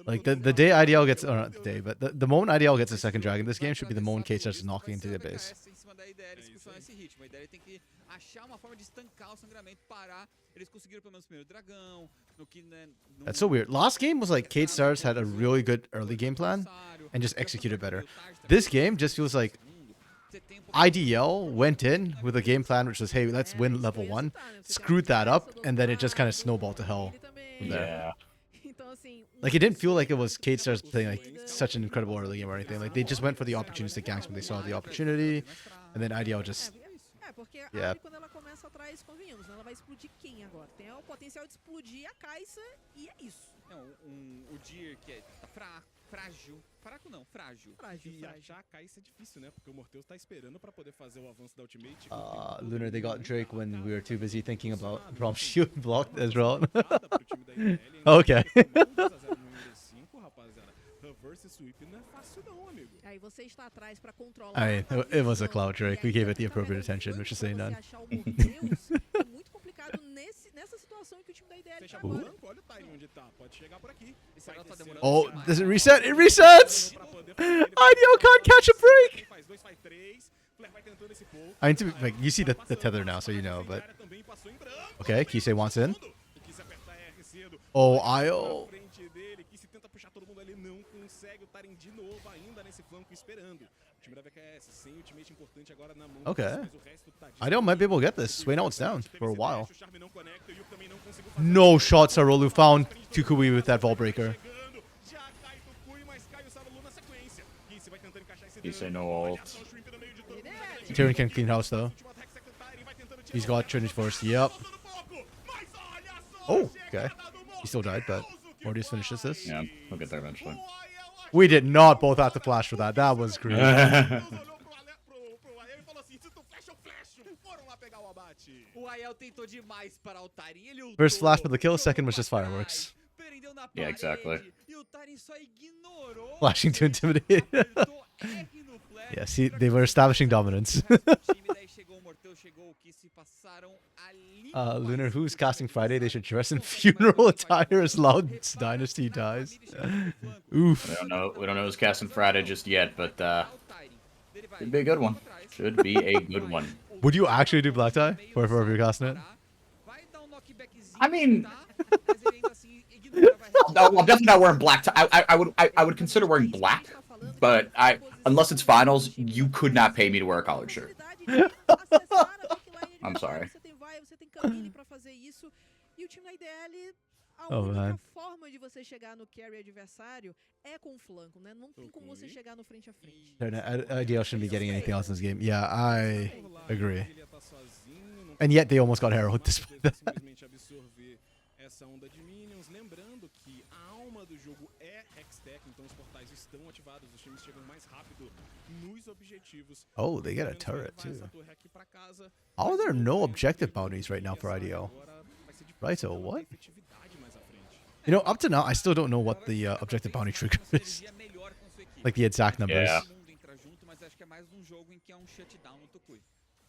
Like the day IDL gets, or not the day, but the moment IDL gets a second dragon, this game should be the moment Kate starts knocking into the base. Em cima da ideia, eles continuam esse ritmo. A ideia tem que achar uma forma de estancar o sangramento, parar. Eles conseguiram pelo menos o primeiro dragão. No que, né, That's so weird. Last game was like Kate Stars had a really good early game plan and just executed better. This game just feels like IDL went in with a game plan which was, hey, let's win level 1, screwed that up, and then it just kind of snowballed to hell from there. Like, it didn't feel like it was Kate Stars playing like such an incredible early game or anything. Like, they just went for the opportunistic ganks when they saw the opportunity, and then IDL just... Porque Yeah. quando ela começa atrás, convenhamos, ela vai explodir quem agora? Tem o potencial de explodir a Kai'Sa e é isso. Não, o Dir que é frágil. Fraco não, frágil. E achar a Kai'Sa é difícil, né? Porque o Morteus tá esperando pra poder fazer o avanço da ultimate. Lunar, they got Drake when we were too busy thinking about Braum shield blocked as well. Okay. reverse sweep não é fácil não, amigo. Aí você está atrás para controlar. I mean, it was a cloud Drake. We gave it the appropriate attention, which is saying none. É muito complicado nessa situação em que o time da IDL Fecha tá pro agora. branco, olha o timing onde tá. Pode chegar por aqui. Esse agora tá demorando Oh, demais. does it reset? It resets! IDO can't catch a break! Faz 2, faz 3. Flair vai tentando esse pouco. I need to, like, you see the tether now, so you know, but... Okay, Kisei wants in. Oh, IO. Tenta puxar todo mundo ali, não consegue. O Taren de novo ainda nesse flanco esperando. O time da VKS sem ultimate importante agora na mão. Okay. Mas o resto tá IDO might be able to get this. Wait, no, it's down for a while. O Charme não conecta, o Yuk também não conseguiu fazer No shot, Sarolu found Tukui with that vault breaker. chegando. Já cai Tukui, mas cai o Sarolu na sequência. Kissy vai tentando encaixar esse Kissy dano. no Vai ult. caçar o Shrimp no meio de todo mundo. Tyrion can clean house, though. Último ataque secundário, vai tentando tirar He's o got dano. Trinity Force. Yep. Faltando pouco, mas olha só Oh, a okay. chegada do He still died, but Morpheus, que Morbius finishes this. Yeah, we'll get there eventually. We did not both have to flash for that. That was great. O Aiel tentou demais para o Tarim. Ele ultou, First flash for the kill, jogou second was pra just trás, fireworks. prendeu na Yeah, exactly. parede, E o Tarim só ignorou. Flashing to intimidate. Apertou R no flash Yeah, see, pra they were establishing dominance. o resto do time. Daí chegou o Morteu, chegou o Kissy, passaram ali. Lunar, who's casting Friday? They should dress in funeral attire as Loud's dynasty dies. Oof. We don't know who's casting Friday just yet, but should be a good one. Should be a good one. Would you actually do black tie for if you're casting it? I mean, no, I'm definitely not wearing black. I would consider wearing black, but unless it's finals, you could not pay me to wear a collared shirt. I'm sorry. Oh, man. forma de você chegar no carry adversário é com o flanco, né? Não tem como você chegar no frente a frente. IDL shouldn't be getting anything else in this game. Yeah, I agree. And yet they almost got Herald despite that. Simplesmente absorver essa onda de minions, lembrando que a alma do jogo é Hextech, então os portais estão ativados, os times chegam mais rápido nos objetivos. Oh, they get a turret Levar essa too. torre aqui pra casa. Oh, there are no objective bounties right now for IDL. Agora vai ser difícil Right, so ter what? efetividade mais à frente. You know, up to now, I still don't know what the objective bounty trigger is. Like the exact numbers. Yeah. Todo mundo entra junto, mas acho que é mais um jogo em que é um shutdown no Tukui.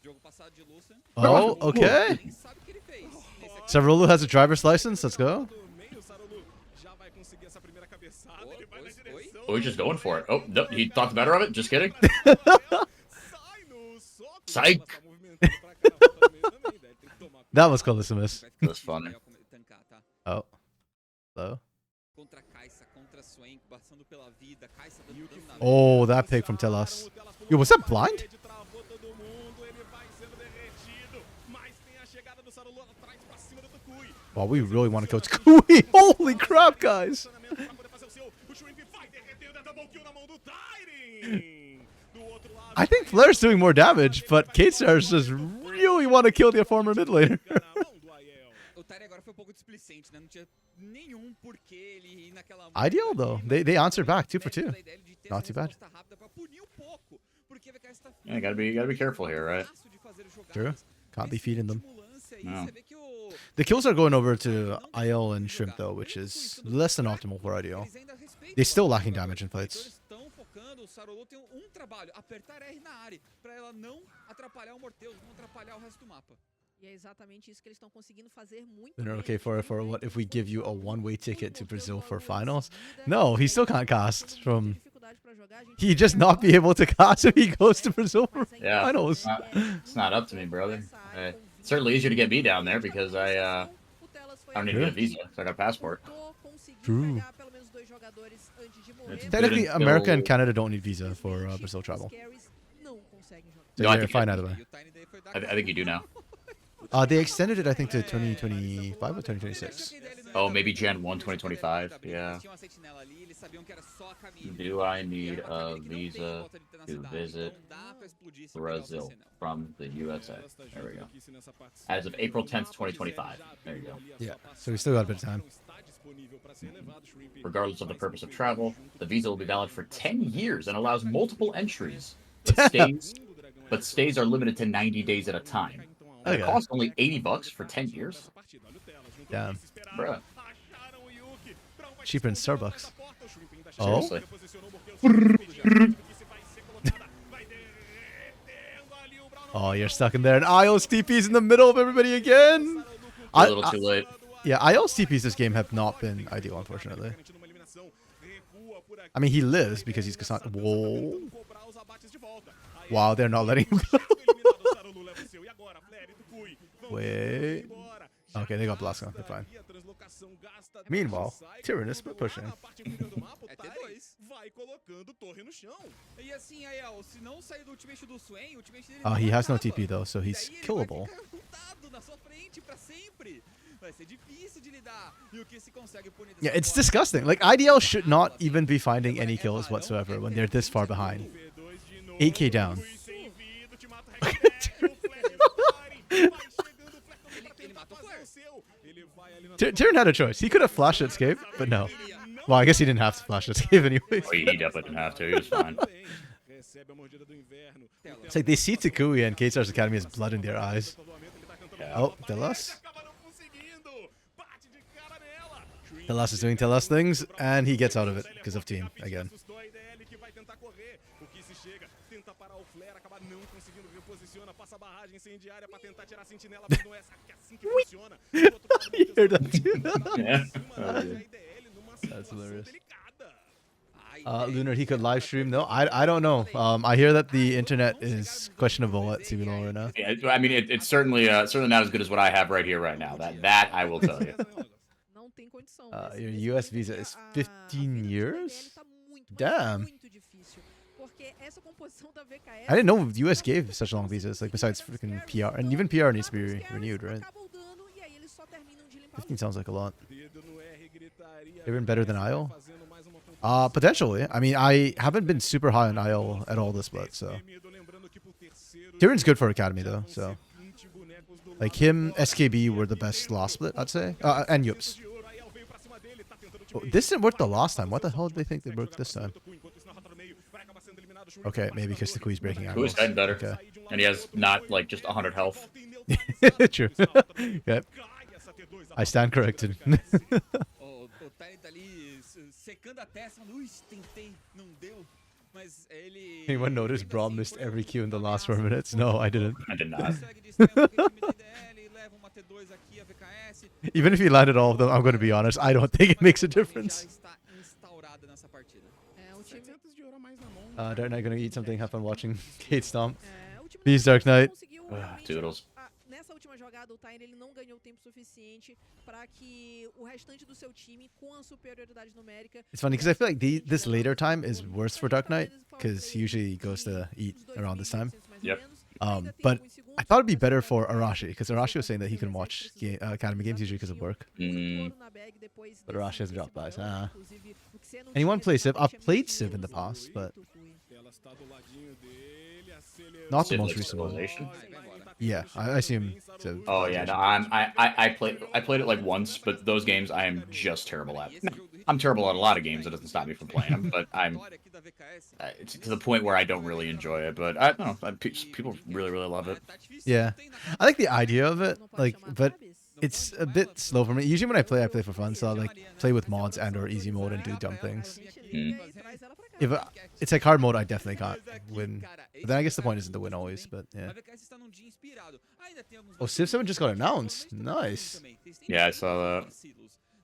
Jogo passado de Lucian. Oh, okay. Nem sabe o que ele fez. Nesse aqui, Sarolu has a driver's license. Let's go. Do meio, Sarolu já vai conseguir essa primeira cabeçada, ele vai na Oi? direção. Oh, he's just going for it. Oh, no, he thought better of it. Just kidding. Sai no soco. Psych. Tá movimentando pra cá, tá no meio também, velho. Tem que tomar That was close to miss. vai ficar That's funny. Aiel tancar, tá? Oh. Hello. Contra Kai'Sa, contra Swain, passando pela vida. Kai'Sa dando dano na Oh, that pick from Telas. Yo, was that blind? Travou todo mundo, ele vai sendo derretido, mas tem a chegada do Sarolu atrás pra cima do Tukui. Wow, we really want to go to Kui. Holy crap, guys. Pra poder fazer o seu, o Shrimp vai derreter o double kill na mão do Tyrion. Do outro lado, I think Flair's doing more damage, but K-Stars just really want to kill the former mid laner. na mão do Aiel. O Tari agora foi um pouco displicente, né? Não tinha nenhum porquê ele ir naquela... Ideal, though. They answered back 2 for 2. Not too bad. Yeah, you gotta be careful here, right? True. Can't be feeding them. No. The kills are going over to IL and Shrimp, though, which is less than optimal for IDL. They're still lacking damage in fights. Estão focando, o Sarolu tem trabalho, apertar R na área, pra ela não atrapalhar o Morteus, não atrapalhar o resto do mapa. E é exatamente isso que eles estão conseguindo fazer muito Lunar, bem. okay, for what if we give you a one-way ticket to Brazil for finals? No, he still can't cast from... He'd just not be able to cast if he goes to Brazil for Yeah. finals. It's not up to me, brother. It's certainly easier to get me down there because I don't need to get a visa. So I got a passport. True. It's Technically, good America and until- Canada don't need visa for Brazil travel. So No, I they're think fine you- either way. E o Tiny daí foi dar I think you do now. They extended it, I think, to 2025 or 2026. Oh, maybe Jan 1, 2025. Yeah. Tinha uma sentinela ali, eles sabiam que era só a Camille. Do I need Era uma a Camille que não tem visa rota to internacional, visit então dá pra explodir se pegar o Brazil sentinela. from the USA? Ela está There we junto go. aqui, se nessa participação. As of April 10th, 2025. There you go. Yeah, so we still got a bit of time. Não está disponível para ser levado, Shrimp. Regardless of the purpose of travel, the visa will be valid for 10 years and allows multiple entries. But stays are limited to 90 days at a time. And it Okay. costs only $80 for 10 years. Damn. Bruh. Cheaper than Starbucks. Oh? Seriously. Oh, you're stuck in there. And IO's TP's in the middle of everybody again. A little too late. Yeah, IO's TP's this game have not been ideal, unfortunately. I mean, he lives because he's Kassan. Whoa. Wow, they're not letting him go. Wait. Okay, they got blast on. They're fine. Meanwhile, Tyrannus pushing. É T2. Vai colocando torre no chão. E assim, Aiel, se não sair do ultimate do Swain, o ultimate dele He não has no acaba. TP though, so he's E aí ele killable. vai ficar montado na sua frente pra sempre. Vai ser difícil de lidar. E o que se consegue punir dessa Yeah, it's forma? disgusting. Like, IDL should not even be finding any kills whatsoever when they're this far behind. 8k down. Ele matou o Flare. Tyrion had a choice. He could have flashed escape, but no. Well, I guess he didn't have to flash escape anyways. Oh, he definitely didn't have to. He was fine. It's like they see Takui and K-Star's Academy as blood in their eyes. Oh, Delas. Delas is doing Delas things, and he gets out of it because of team again. You heard that too? Yeah. Oh, good. That's hilarious. Lunar, he could live stream. No, I don't know. I hear that the internet is questionable at CBLOL right now. Yeah, I mean, it's certainly certainly not as good as what I have right here right now. That I will tell you. Não tem condição. Your US visa is 15 years? Damn. I didn't know US gave such long visas, like besides freaking PR. And even PR needs to be renewed, right? 15 sounds like a lot. Even better than IO? Potentially. I mean, I haven't been super high on IO at all this split, so. Tyrion's good for Academy, though, so. Like him, SKB were the best last split, I'd say. And Yups. Oh, this didn't work the last time. What the hell did they think they worked this time? Okay, maybe because the Takui's breaking out. Who's fighting better? Okay. And he has not like just 100 health. True. Yep. I stand corrected. O Tiny tá ali secando a testa, falando, ui, tentei, não deu. Mas ele... Anyone notice Braum missed every Q in the last 4 minutes? No, I didn't. I did not. Consegue distrair um pouquinho o time da IDL, leva uma T2 aqui, a VKS. Even if he landed all of them, I'm going to be honest, I don't think it makes a Já difference. está instaurada nessa partida. Dark Knight gonna eat something, have fun watching Kate Stomp. o time Peace, Dark Knight. conseguiu Ah, realmente, Toodles. nessa última jogada, o Tyne ele não ganhou tempo suficiente para que o restante do seu time, com a superioridade numérica... It's funny because I feel like this later time is worse for Dark Knight because he usually goes to eat around this time. Yep. But I thought it'd be better for Arashi because Arashi was saying that he can watch Academy games usually because of work. But Arashi hasn't dropped by. Anyone play Civ? I've played Civ in the past, but not the Civ, most like, recent one. Civilization? Yeah, I assume Civ. Oh yeah, no, I played it like once, but those games I am just terrible at. I'm terrible at a lot of games. It doesn't stop me from playing them, but I'm it's to the point where I don't really enjoy it. But I don't know, people really love it. Yeah, I like the idea of it, like, but it's a bit slow for me. Usually when I play for fun, so I like play with mods and or easy mode and do dumb things. If it's like hard mode, I definitely can't win. But then I guess the point isn't to win always, but yeah. Oh, Civ 7 just got announced. Nice. Yeah, I saw that.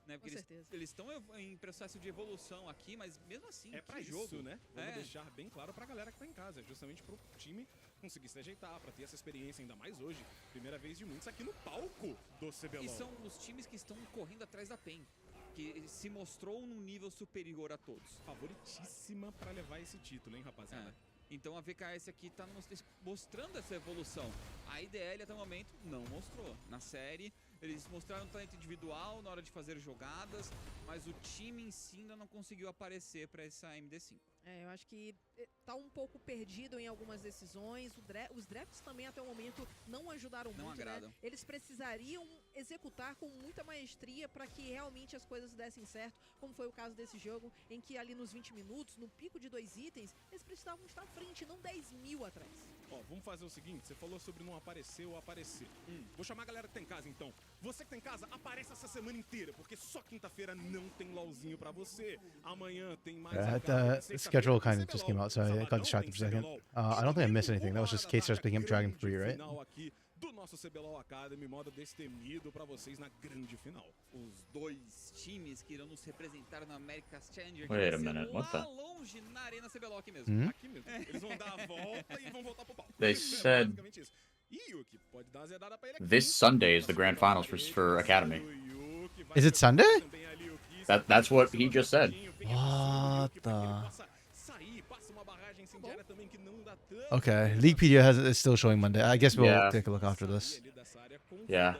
Né? Porque eles estão em processo de evolução aqui, mas mesmo assim, É pra que jogo, isso, né? Vamos deixar bem claro pra galera que tá em casa, justamente pro time conseguir se ajeitar, pra ter essa experiência ainda mais hoje. Primeira vez de muitos aqui no palco do CBLOL. E são os times que estão correndo atrás da PEN, que se mostrou num nível superior a todos. Favoritíssima pra levar esse título, hein, rapaziada? Então a VKS aqui tá mostrando essa evolução. A IDL até o momento não mostrou. Na série, eles mostraram talento individual na hora de fazer jogadas, mas o time em si ainda não conseguiu aparecer para essa MD5. Eu acho que tá um pouco perdido em algumas decisões. Os drafts também até o momento não ajudaram Não muito, agradam. né? Eles precisariam executar com muita maestria para que realmente as coisas dessem certo, como foi o caso desse jogo, em que ali nos 20 minutos, no pico de 2 itens, eles precisavam estar à frente, não 10 mil atrás. Ó, vamos fazer o seguinte, você falou sobre não aparecer ou aparecer. Vou chamar a galera que tá em casa, então. Você que tá em casa, aparece essa semana inteira, porque só quinta-feira não tem LOLzinho pra você. Amanhã tem mais... The schedule kind of just came out, so I got distracted for a second. I don't think I missed anything. That was just K-Stars picking up Dragon Free, right? Do nosso CBLOL Academy, modo destemido pra vocês na grande final. Os dois times que irão nos representar no America's Challenger. Wait a minute, what the? Lá longe na Arena CBLOL aqui mesmo. Hmm? Aqui mesmo. Eles vão dar a volta e vão voltar pro palco. They said Basicamente isso. E Yuki, pode dar uma zedada pra ele aqui. this Sunday is the grand finals for Academy. Is it Sunday? That's what he just said. What the... Okay, Leaguepedia is still showing Monday. I guess we'll Yeah. take a look after this. Yeah,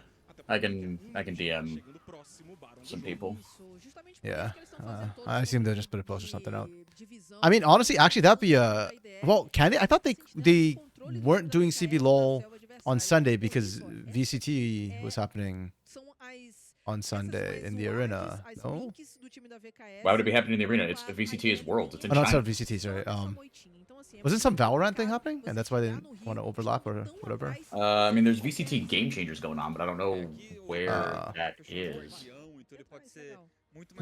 I can DM some people. Yeah, I assume they'll just put a post or something out. I mean, honestly, actually, that'd be a... Well, can they? I thought they weren't doing CBLOL on Sunday because VCT was happening on Sunday in the arena. No? Why would it be happening in the arena? It's the VCT is Worlds. It's in Oh, no, it's China. not VCT, sorry. Wasn't some Valorant thing happening? And that's why they didn't want to overlap or whatever? I mean, there's VCT Game Changers going on, but I don't know where that is. Muito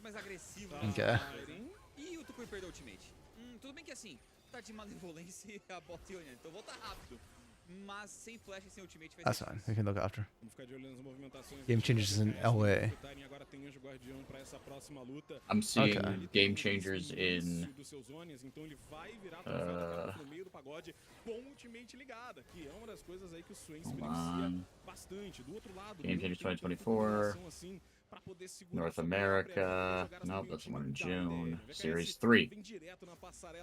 mais agressivo. Okay. E o Tukui perdeu o ultimate. Tudo bem que assim, tá de malevolência e a bota Ionian, então volta rápido. Mas sem flash e sem ultimate vai That's ser fine. We can look after. Vamos ficar de olho nas movimentações. Game Changers in LA. Agora tem Anjo Guardião pra essa próxima luta. I'm seeing Okay. Game Changers in. Dos seus zones, então ele vai virar pra no meio do pagode com o ultimate ligada, que é uma das coisas aí que o Swain se beneficia bastante. Do outro lado, Game Changers 2024. North America. Nope, that's the one in June. Series 3.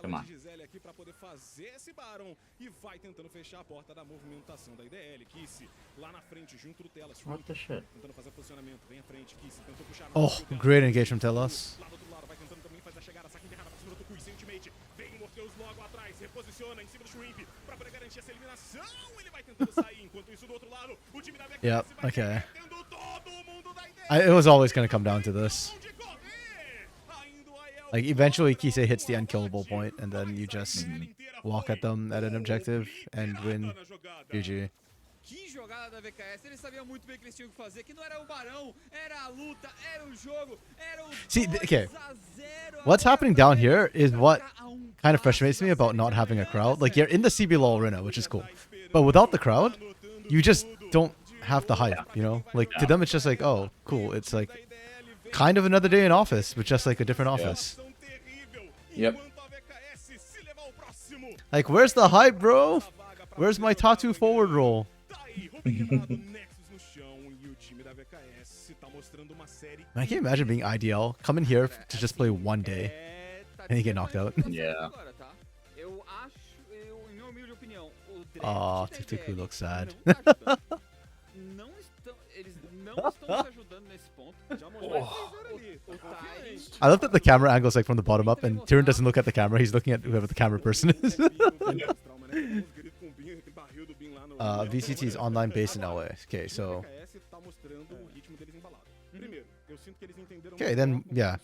Come on. Aqui para poder fazer esse barão e vai tentando fechar a porta da movimentação da IDL. Kiss lá na frente junto do Telas. What the shit? Tentando fazer posicionamento, vem à frente, Kiss tentou puxar. Oh, great engage from Telos. Lá do outro lado vai tentando também fazer a chegada, saque enterrada para cima do Tukui, sem ultimate. Vem o Morteus logo atrás, reposiciona em cima do Shrimp para poder garantir essa eliminação. Ele vai tentando sair, enquanto isso do outro lado, o time da VKS Yep, vai okay. tendo todo mundo da IDL. It was always going to come down to this. Like, eventually Kisei hits the unkillable point, and then you just walk at them at an objective and win. GG. Que jogada da VKS, eles sabiam muito bem o que eles tinham que fazer, que não era o barão, era a luta, era o jogo, era o See, okay. What's happening down here is what kind of frustrates me about not having a crowd. Like, you're in the CBLOL arena, which is cool. But without the crowd, you just don't have the hype, you know? Like, to them, it's just like, oh, cool. It's like kind of another day in office, but just like a different office. Yep. Like, where's the hype, bro? Where's my tattoo forward roll? Man, can you imagine being IDL, come in here to just play one day, and you get knocked out? Yeah. Eu acho, em minha humilde opinião, o draft Oh, da Tutuku IDL looks sad. eles não estão se ajudando nesse ponto. Já mostrou o Tyrant. I love that the camera angle's like from the bottom up, and Tyrion doesn't look at the camera, he's looking at whoever the camera person is. VCT is online based in LA. Okay, so... Okay, then, yeah.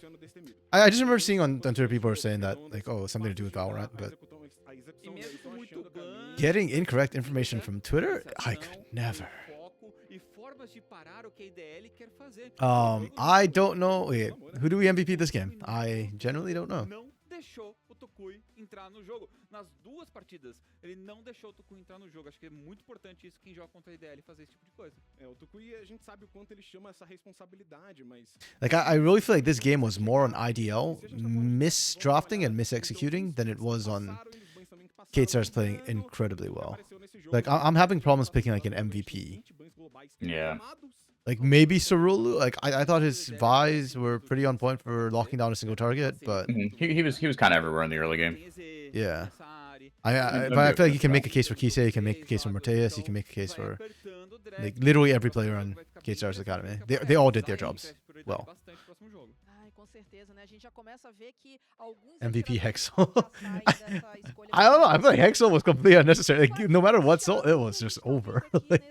I just remember seeing on Twitter people were saying that, like, oh, something to do with Valorant, but... E mesmo com muito ganho, Getting incorrect information from Twitter? I could never. foco e formas de parar o que a IDL quer fazer. I don't know. Wait, who do we MVP this game? I generally don't know. Não deixou o Tukui entrar no jogo. Nas duas partidas, ele não deixou o Tukui entrar no jogo. Acho que é muito importante isso, quem joga contra a IDL, fazer esse tipo de coisa. O Tukui, a gente sabe o quanto ele chama essa responsabilidade, mas... Like, I really feel like this game was more on IDL misdrafting and misexecuting than it was on K-Stars playing incredibly well. Like, I'm having problems picking, like, an MVP. Yeah. Like, maybe Cerulu. Like, I thought his V's were pretty on point for locking down a single target, but... He was kind of everywhere in the early game. Yeah. But I feel like you can make a case for Kisei, you can make a case for Morteus, you can make a case for, like, literally every player on K-Stars Academy. They all did their jobs well. Ai, com certeza, né? A gente já começa a ver que alguns MVP estratégias Hexel. já saem dessa escolha I don't know. I de feel like Hexel was completely unnecessary. Like, no matter what soul, it was just Então, over. aqui Like,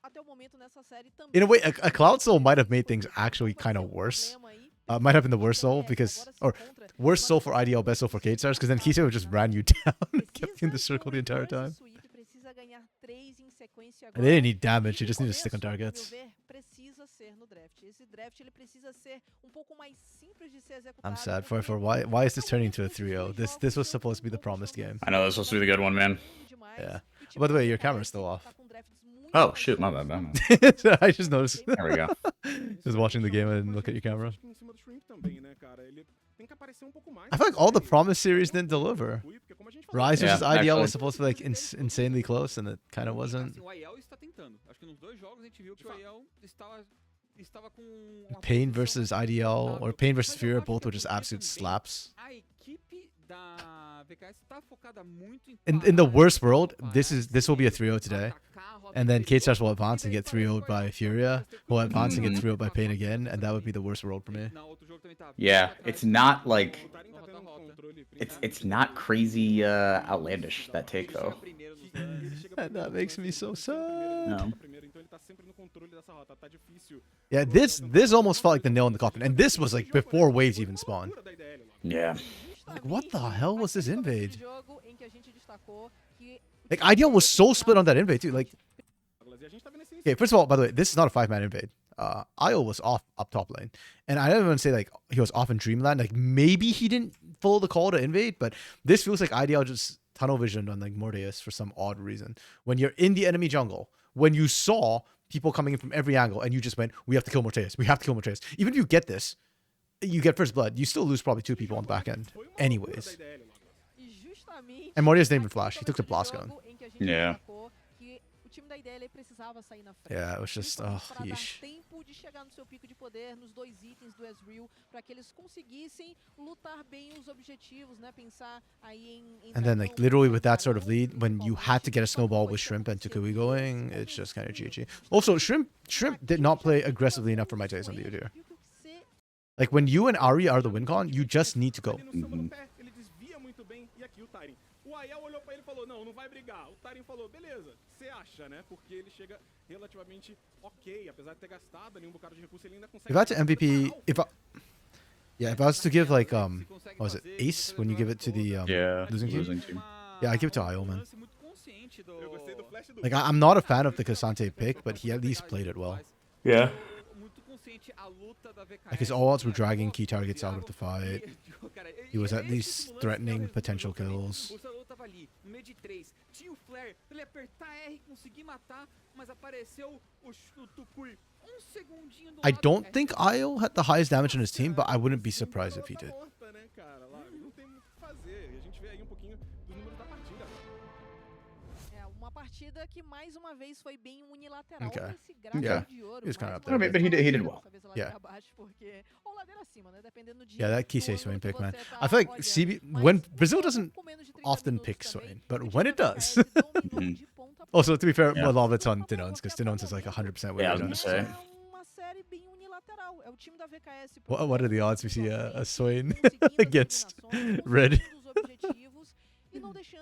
até o momento nessa série também. in a way, a Cloud Soul might have made things actually kind of worse. Might have been the worst soul because, or worst soul for IDL, best soul for K-Stars, because then Kiseo just ran you down and kept you in the circle the entire time. And they didn't need damage, they just need to stick on targets. I'm sad for why is this turning into a 3-0? This was supposed to be the promised game. I know this was supposed to be the good one, man. Yeah. By the way, your camera's still off. Oh shoot, my bad. I just noticed. There we go. Just watching the game and look at your camera. I feel like all the promise series didn't deliver. Rise versus IDL actually. was supposed to be like insanely close, and it kind of wasn't. O AEL está tentando. Acho que nos dois jogos a gente viu que o AEL estava com Pain versus IDL or Pain versus Fear, both were just absolute slaps. A equipe da VKS está focada muito In the worst world, this will be a 3-0 today. And then K-Stars will advance and get 3-0'd by Furia, will advance and get 3-0'd by Pain again, and that would be the worst world for me. Yeah, it's not like it's not crazy outlandish, that take though. And that makes me so sad. No. Yeah, this almost felt like the nail in the coffin, and this was like before waves even spawned. Yeah. Like, what the hell was this invade? Like, IDL was so split on that invade too. Like, okay, first of all, by the way, this is not a 5-man invade. Io was off up top lane, and I don't even want to say like he was off in Dreamland. Like, maybe he didn't follow the call to invade, but this feels like IDL just tunnel visioned on like Mordeus for some odd reason. When you're in the enemy jungle, when you saw people coming in from every angle, and you just went, "We have to kill Mordeus. We have to kill Mordeus." Even if you get this, you get first blood, you still lose probably 2 people on the back end, anyways. And Mordeus didn't even flash. He took the blast gun. Yeah. Yeah, it was just, oh, yeesh. And then, like, literally with that sort of lead, when you had to get a snowball with Shrimp and Tukui going, it's just kind of GG. Also, Shrimp did not play aggressively enough for my taste on the UDR. Like, when you and Ari are the win con, you just need to go. O Aiel olhou pra ele e falou, não vai brigar. O Tarim falou, beleza, você acha, né? Porque ele chega relativamente ok, apesar de ter gastado ali bocado de recurso, ele ainda consegue... If I had to MVP, if I was to give, like, what was it, Ace, when you give it to the losing team? Yeah, I give it to Aiel, man. Like, I'm not a fan of the Cassante pick, but he at least played it well. Yeah. Like, his all-outs were dragging key targets out of the fight. He was at least threatening potential kills. I don't think Io had the highest damage on his team, but I wouldn't be surprised if he did. Okay. Yeah, he was kind of up there. But he did well. Yeah. Yeah, that Kisei Swain pick, man. I feel like when Brazil doesn't often pick Swain, but when it does. Also, to be fair, a lot of it's on Dinons, because Dinons is like 100% win. Yeah, I was gonna say. What are the odds we see a Swain against Red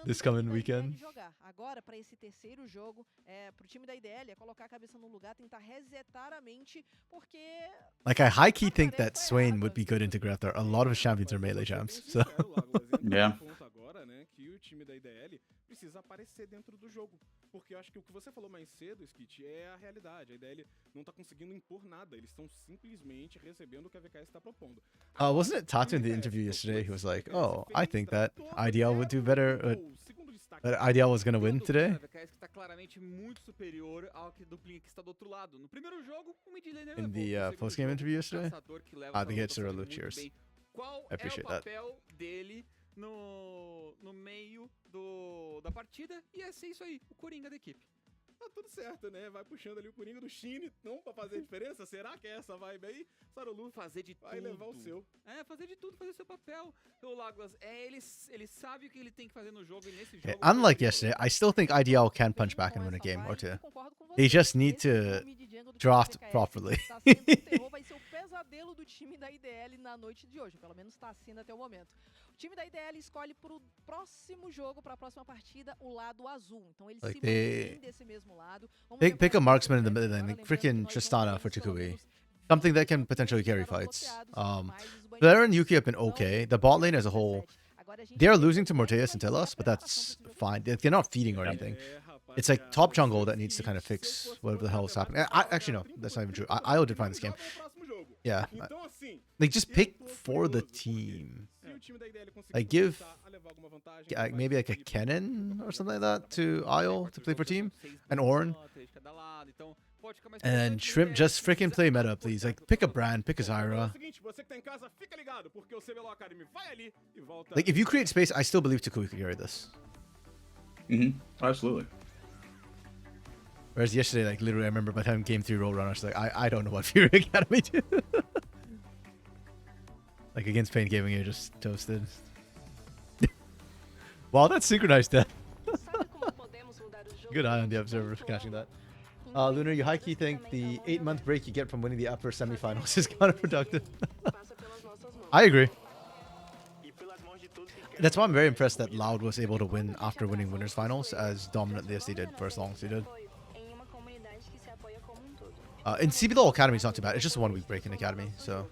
this coming weekend? Agora, para esse terceiro jogo, pro time da IDL, colocar a cabeça no lugar, tentar resetar a mente, porque... Like, I high-key think that Swain would be good into Grethar. A lot of his champions are melee champs, so... Yeah. Precisa aparecer dentro do jogo, porque eu acho que o que você falou mais cedo, Skit, é a realidade. A IDL não tá conseguindo impor nada, eles estão simplesmente recebendo o que a VKS está propondo. Wasn't it Tatu in the interview yesterday who was like, "Oh, I think that IDL would do better, that IDL was gonna win today"? In the post-game interview yesterday? The hits are loot, cheers. I appreciate that. No meio da partida, e é isso aí, o Coringa da equipe. Tá tudo certo, né? Vai puxando ali o Coringa do Shin, não pra fazer diferença? Será que é essa vibe aí? Sarolu fazer de vai tudo. Levar o seu. Fazer de tudo, fazer o seu papel. O Laglas, ele sabe o que ele tem que fazer no jogo, e nesse jogo... Unlike yesterday, I still think IDL can punch back and win a game or two. They just need to draft properly. Vai ser o pesadelo do time da IDL na noite de hoje, pelo menos está sendo até o momento. O time da IDL escolhe pro próximo jogo, para a próxima partida, o lado azul. Então eles se mantêm desse mesmo lado. Pick a marksman in the middle, like freaking Tristana for Tukui. something that can potentially carry fights. Flare and Yuki have been okay. The bot lane as a whole, they're losing to Morteus and Telos, but that's fine. They're not feeding or anything. It's like top jungle that needs to kind of fix whatever the hell is happening. Actually, no, that's not even true. IO did find this game. Yeah. Like, just pick for the team. Like, give maybe like a Kennen or something like that to IO to play for team. And Ornn. And Shrimp, just freaking play meta, please. Like, pick a brand, pick a Zyra. Like, if you create space, I still believe Takui could carry this. Absolutely. Whereas yesterday, like, literally, I remember by the time Game 3 roll run, I was like, I don't know what Fury Academy do. Like, against Pain Gaming, you're just toasted. Wow, that's synchronized death. Good eye on the observer for catching that. Lunar, you high-key think the 8-month break you get from winning the upper semifinals is counterproductive. I agree. That's why I'm very impressed that Loud was able to win after winning winners finals as dominantly as they did for as long as they did. In CBLOL Academy, it's not too bad. It's just a 1-week break in Academy, so...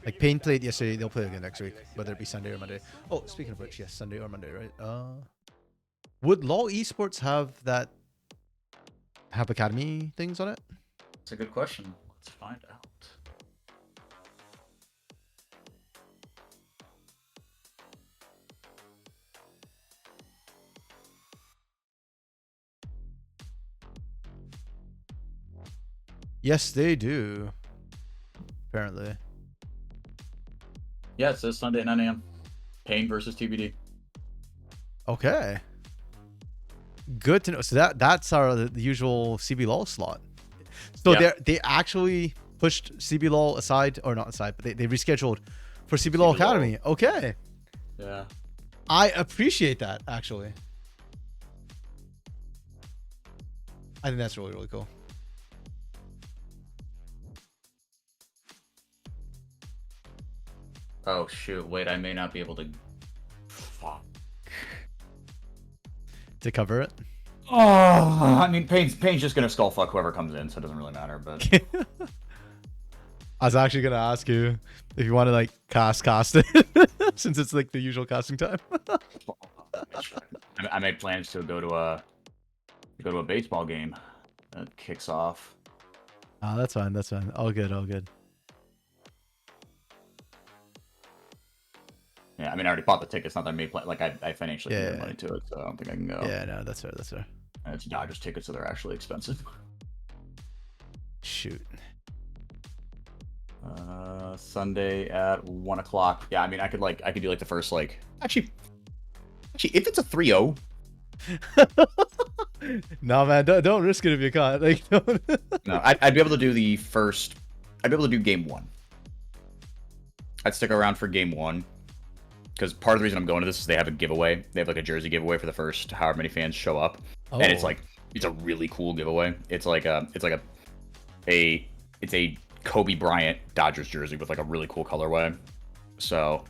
Like, Pain played yesterday, they'll play again next week, whether it be Sunday or Monday. Oh, speaking of which, yes, Sunday or Monday, right? Would LoL Esports have that... have Academy things on it? It's a good question. Let's find out. Yes, they do. Apparently. Yeah, it says Sunday at 9 a.m. Pain versus TBD. Okay. Good to know. So that's our the usual CBLOL slot. So Yeah. they actually pushed CBLOL aside, or not aside, but they rescheduled for CBLOL Academy. Okay. Yeah. I appreciate that, actually. I think that's really, really cool. Oh shoot! Wait, I may not be able to. Fuck. To cover it. Oh, I mean, Pain's just gonna skull fuck whoever comes in, so it doesn't really matter. But I was actually gonna ask you if you want to like cast it, since it's like the usual casting time. I made plans to go to a baseball game that kicks off. Oh, that's fine. That's fine. All good. All good. Yeah, I mean, I already bought the tickets. Not that I made plan. Like I financially Yeah, committed money to it, so I don't think I can go. Yeah, no, that's fair. That's fair. And it's Dodgers tickets, so they're actually expensive. Shoot. Sunday at 1 o'clock. Yeah, I mean, I could do like the first actually, if it's a 3-0. No, man, don't risk it if you can't. Like, don't. No, I'd be able to do the first. I'd be able to do game 1. I'd stick around for game 1. Because part of the reason I'm going to this is they have a giveaway. They have like a jersey giveaway for the first however many fans show up, and it's a really cool giveaway. It's a Kobe Bryant Dodgers jersey with like a really cool colorway. So,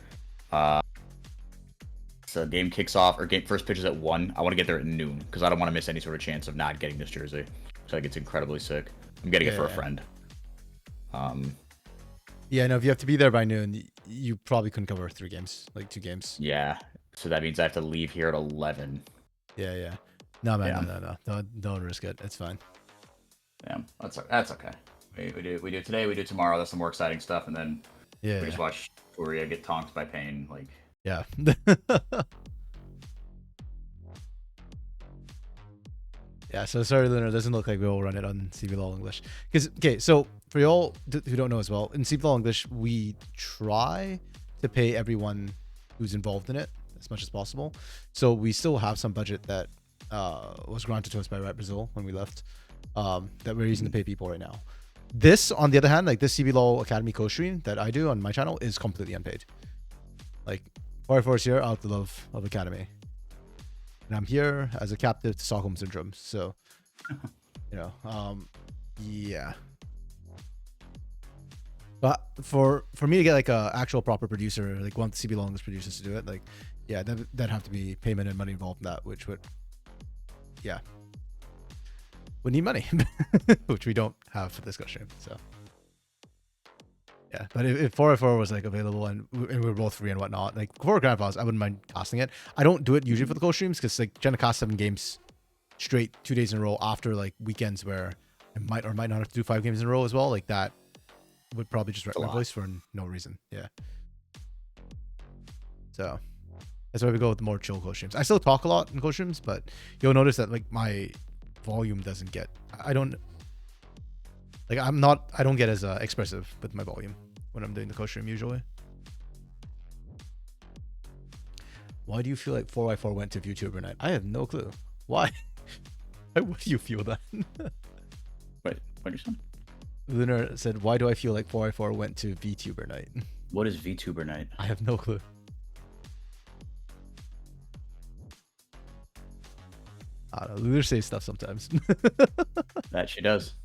game kicks off, or first pitch is at 1. I want to get there at noon because I don't want to miss any sort of chance of not getting this jersey. So like it's incredibly sick. I'm getting it for a friend. Yeah, no, if you have to be there by noon, you probably couldn't cover 2 games. Yeah, so that means I have to leave here at 11. Yeah. No, man, no. Don't risk it. It's fine. Yeah, that's okay. We do today. We do tomorrow. That's the more exciting stuff, and then we just watch Furia get tonked by Pain. Like, yeah. Yeah, so sorry, Lunar, it doesn't look like we'll run it on CBLOL English. Because, okay, so for y'all who don't know as well, in CBLOL English, we try to pay everyone who's involved in it as much as possible. So we still have some budget that was granted to us by Riot Brazil when we left that we're using to pay people right now. This, on the other hand, like this CBLOL Academy co-stream that I do on my channel is completely unpaid. Like, Fire Force here out the love of Academy. And I'm here as a captive to Stockholm Syndrome. So, you know, yeah. But for me to get like a actual proper producer, like one of the CBLOL English producers to do it, like, yeah, that'd have to be payment and money involved in that, which would, yeah, would need money, which we don't have for this stream. So, Yeah, but if 4x4 was like available and we were both free and whatnot, like for Grand Finals, I wouldn't mind casting it. I don't do it usually for the co-streams because like trying to cast 7 games straight 2 days in a row after like weekends where I might or might not have to do 5 games in a row as well. Like that would probably just wreck my voice for no reason. Yeah. So that's why we go with the more chill co-streams. I still talk a lot in co-streams, but you'll notice that like my volume doesn't get. I don't get as expressive with my volume when I'm doing the co-stream usually. Why do you feel like 4x4 went to VTuber night? I have no clue. Why? Why would you feel that? Wait, what did you say? Lunar said, why do I feel like 4x4 went to VTuber night? What is VTuber night? I have no clue. I don't know. Lunar says stuff sometimes. That she does.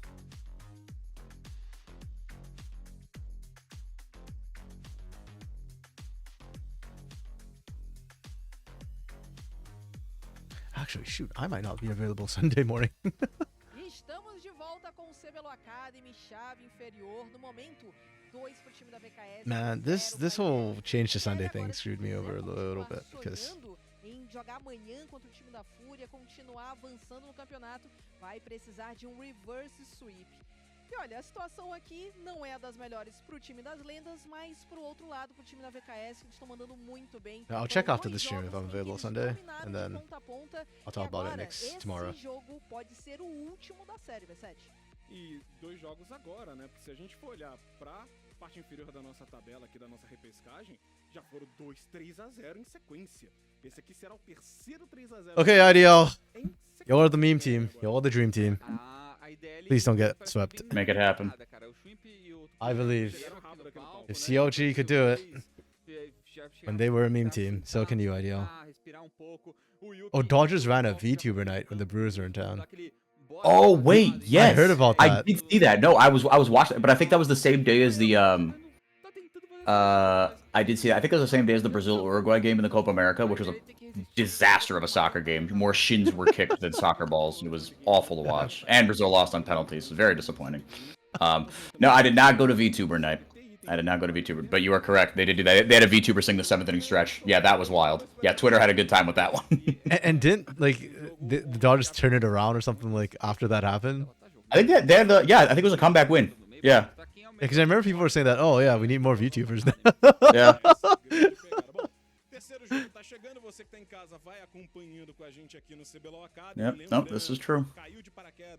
Actually, shoot, I might not be available Sunday morning. Estamos de volta com o CBLOL Academy, chave inferior. No momento, 2 pro time da VKS. Man, this whole change to Sunday thing screwed me over a little bit because em jogar amanhã contra o time da Fúria, continuar avançando no campeonato, vai precisar de um reverse sweep. E olha, a situação aqui não é a das melhores pro time das lendas, mas pro outro lado, pro time da VKS, que eles estão mandando muito bem. I'll check after the stream if I'm available Sunday, and then I'll talk about it tomorrow. Esse jogo pode ser o último da série, V7. E 2 jogos agora, né? Porque se a gente for olhar pra parte inferior da nossa tabela aqui, da nossa repescagem, já foram 2 3-0 em sequência. Esse aqui será o terceiro 3-0. Okay, IDL. You're the meme team. You're the dream team. Please don't get swept. Make it happen. I believe. If CLG could do it when they were a meme team, so can you, IDL. Oh, Dodgers ran a VTuber night when the Brewers were in town. Oh wait, yes. I heard about that. I did see that. No, I was watching it, but I think that was the same day as the I did see that. I think it was the same day as the Brazil-Uruguay game in the Copa America, which was a disaster of a soccer game. More shins were kicked than soccer balls. It was awful to watch. And Brazil lost on penalties. Very disappointing. No, I did not go to VTuber night. I did not go to VTuber, but you are correct. They did do that. They had a VTuber sing the 7th inning stretch. Yeah, that was wild. Yeah, Twitter had a good time with that one. and didn't like the Dodgers turn it around or something like after that happened? I think that they're the I think it was a comeback win. Yeah. Because I remember people were saying that, oh yeah, we need more VTubers now. Yeah. Yep. Nope, this is true.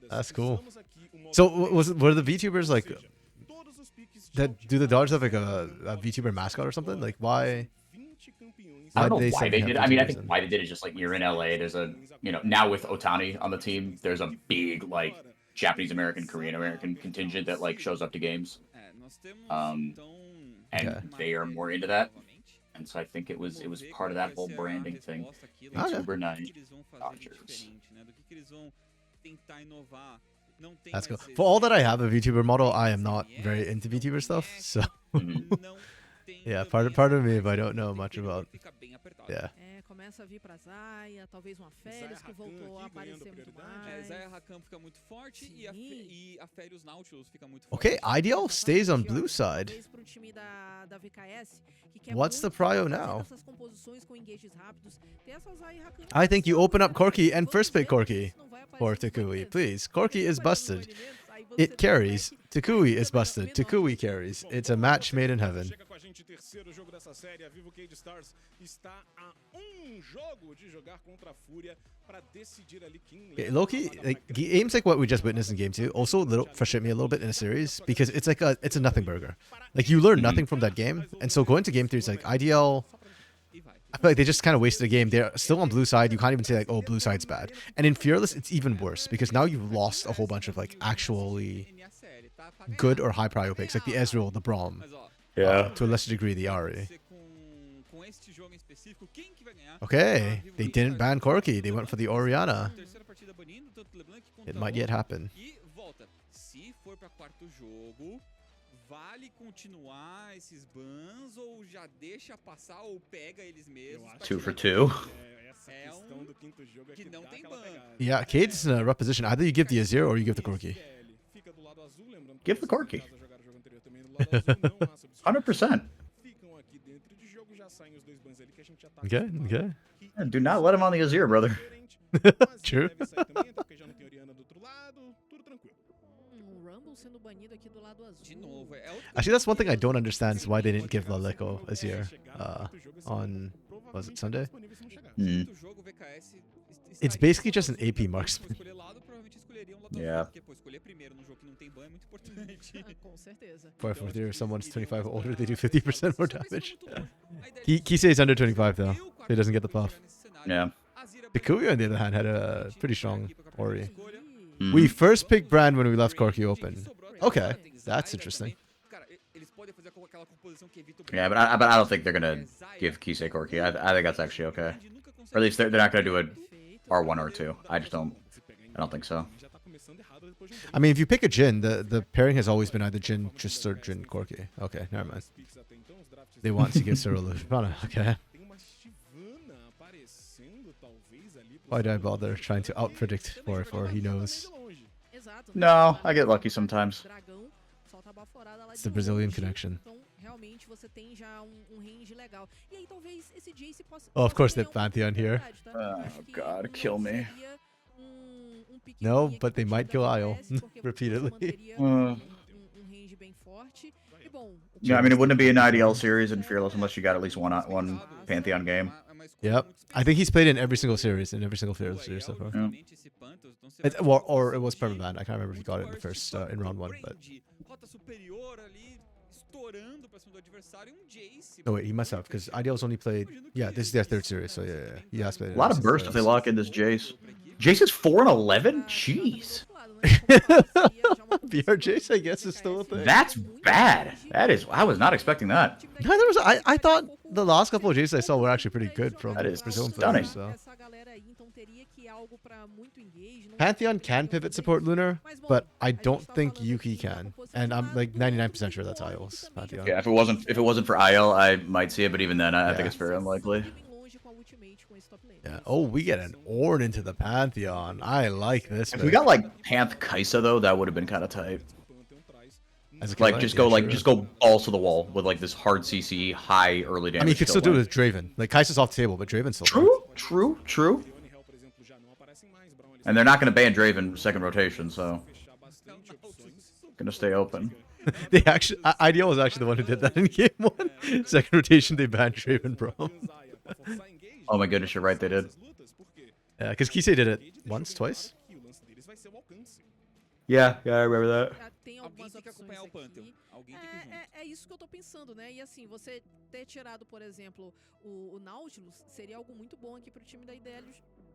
That's cool. So were the VTubers like that? Do the Dodgers have like a VTuber mascot or something? Like why? I don't know why say they have did it. I mean, I VTubers think then? why they did it is just like you're in LA. There's a now with Otani on the team, there's a big like Japanese American, Korean American contingent that like shows up to games. And they are more into that. And so I think it was part of that whole branding thing. VTuber night, Dodgers. That's cool. For all that I have a VTuber model, I am not very into VTuber stuff. So yeah, pardon me if I don't know much about. Yeah. Começa a vir pra Zaya, talvez uma Férias que voltou a aparecer muito mais. Zaya Rakan fica muito forte e a Férias Nautilus fica muito forte. Okay, IDL stays on blue side. What's the prio now? I think you open up Corki and first pick Corki for Takui, please. Corki is busted. It carries. Takui is busted. Takui carries. It's a match made in heaven. Terceiro jogo dessa série, a Vivo Cage Stars está a jogo de jogar contra a Fúria para decidir ali quem. Loki, like games like what we just witnessed in game 2 also frustrate me a little bit in a series because it's like it's a nothing burger. Like you learn nothing from that game, and so going to game 3 is like IDL. I feel like they just kind of wasted a game. They're still on blue side. You can't even say like, oh, blue side's bad. And in Fearless, it's even worse because now you've lost a whole bunch of like actually good or high prio picks, like the Ezreal, the Braum. Yeah. To a lesser degree, the Ari. Okay, they didn't ban Corki. They went for the Orianna. It might yet happen. Vale continuar esses bans ou já deixa passar ou pega eles mesmos? 2 for 2. Que não tem ban. Yeah, Cade's in a rough position. Either you give the Azir or you give the Corki. Give the Corki. também no lado azul, não há substituição. 100%. Ficam aqui dentro de jogo, já saem os dois bans ali que a gente já tá Okay, acostumado. okay. Que Yeah, do not let him on the Azir, brother. diferente, mas True. deve sair também, até porque já não tem Oriana do outro lado, tudo tranquilo. O Rumble sendo banido aqui do lado azul. De novo, é outro Actually, that's one thing I don't understand is why they didn't give Laleko Azir on, was it Sunday? Hmm. quinto jogo, o VKS It's basically just an AP marksman. escolher lado, provavelmente escolheriam lado Yeah. azul, porque pô, escolher primeiro num jogo que não tem ban é muito importante. Ah, com certeza. If there someone's 25 or older, they do 50% more damage. Kisei is under 25 though, so he doesn't get the buff. Yeah. Pikuya, on the other hand, had a pretty strong Ori. Mhm. We first picked Brand when we left Corki open. Okay, that's interesting. Yeah, but I don't think they're gonna give Kisei Corki. I think that's actually okay. Or at least they're not gonna do it R1 or 2. I don't think so. I mean, if you pick a Jin, the pairing has always been either Jin, just or Jin Corki. Okay, never mind. They want to give Cyril Lufana. Okay. Why do I bother trying to out-predict for he knows? No, I get lucky sometimes. It's the Brazilian connection. Realmente você tem já range legal. E aí talvez esse Jace possa Oh, of course, ganhar the Pantheon here. oportunidade, tá? Oh, Acho que God, não kill me. seria pick No, linha but que they might kill da Isle VKS, porque você repeatedly. manteria Uh. range bem forte. E bom, o Yeah, I mean, it wouldn't be an IDL series in Fearless unless you got at least one Pantheon game. Yep. I think he's played in every single series, in every single Fearless series so far. Yeah. Or it was permaban. I can't remember if he got it in the first, in round 1, but... Rota superior ali, estourando pra cima do adversário, Jace. No, wait, he must have, because IDL's only played... Yeah, this is their 3rd series, so yeah. He has played A lot of burst if they lock in this Jace. Jace is 4-11? Jeez. VR Jace, I guess, is still a thing. That's bad. That is. I was not expecting that. Neither was I thought the last couple of Jaces I saw were actually pretty good from That is Brazilian stunning. players, so. Essa galera aí, então teria que algo pra muito engage, não Pantheon can pivot support Lunar, but I don't think Yuki can. And I'm like 99% sure that's Isle's Pantheon. Yeah, if it wasn't for IL, I might see it, but even then, I think Yeah. it's very unlikely. Yeah. Oh, we get an Ornn into the Pantheon. I like this. If we got like Panth Kaisa though, that would have been kind of tight. As a Like killer, just yeah, go sure. just go balls to the wall with like this hard CC, high early damage. I mean, you could still do it win. with Draven. Like Kaisa's off the table, but Draven's still True. And they're not going to ban Draven second rotation, so gonna stay open. They actually, IDL was actually the one who did that in game 1. Second rotation, they banned Draven, bro. Oh my goodness, you're right, they did. Yeah, because Kisei did it once, twice. Yeah, I remember that. Tem algumas Alguém tem que acompanhar o opções Pantheon. aqui. Alguém tem que ir junto. É isso que eu tô pensando, né? E assim, você ter tirado, por exemplo, o Nautilus seria algo muito bom aqui pro time da IDL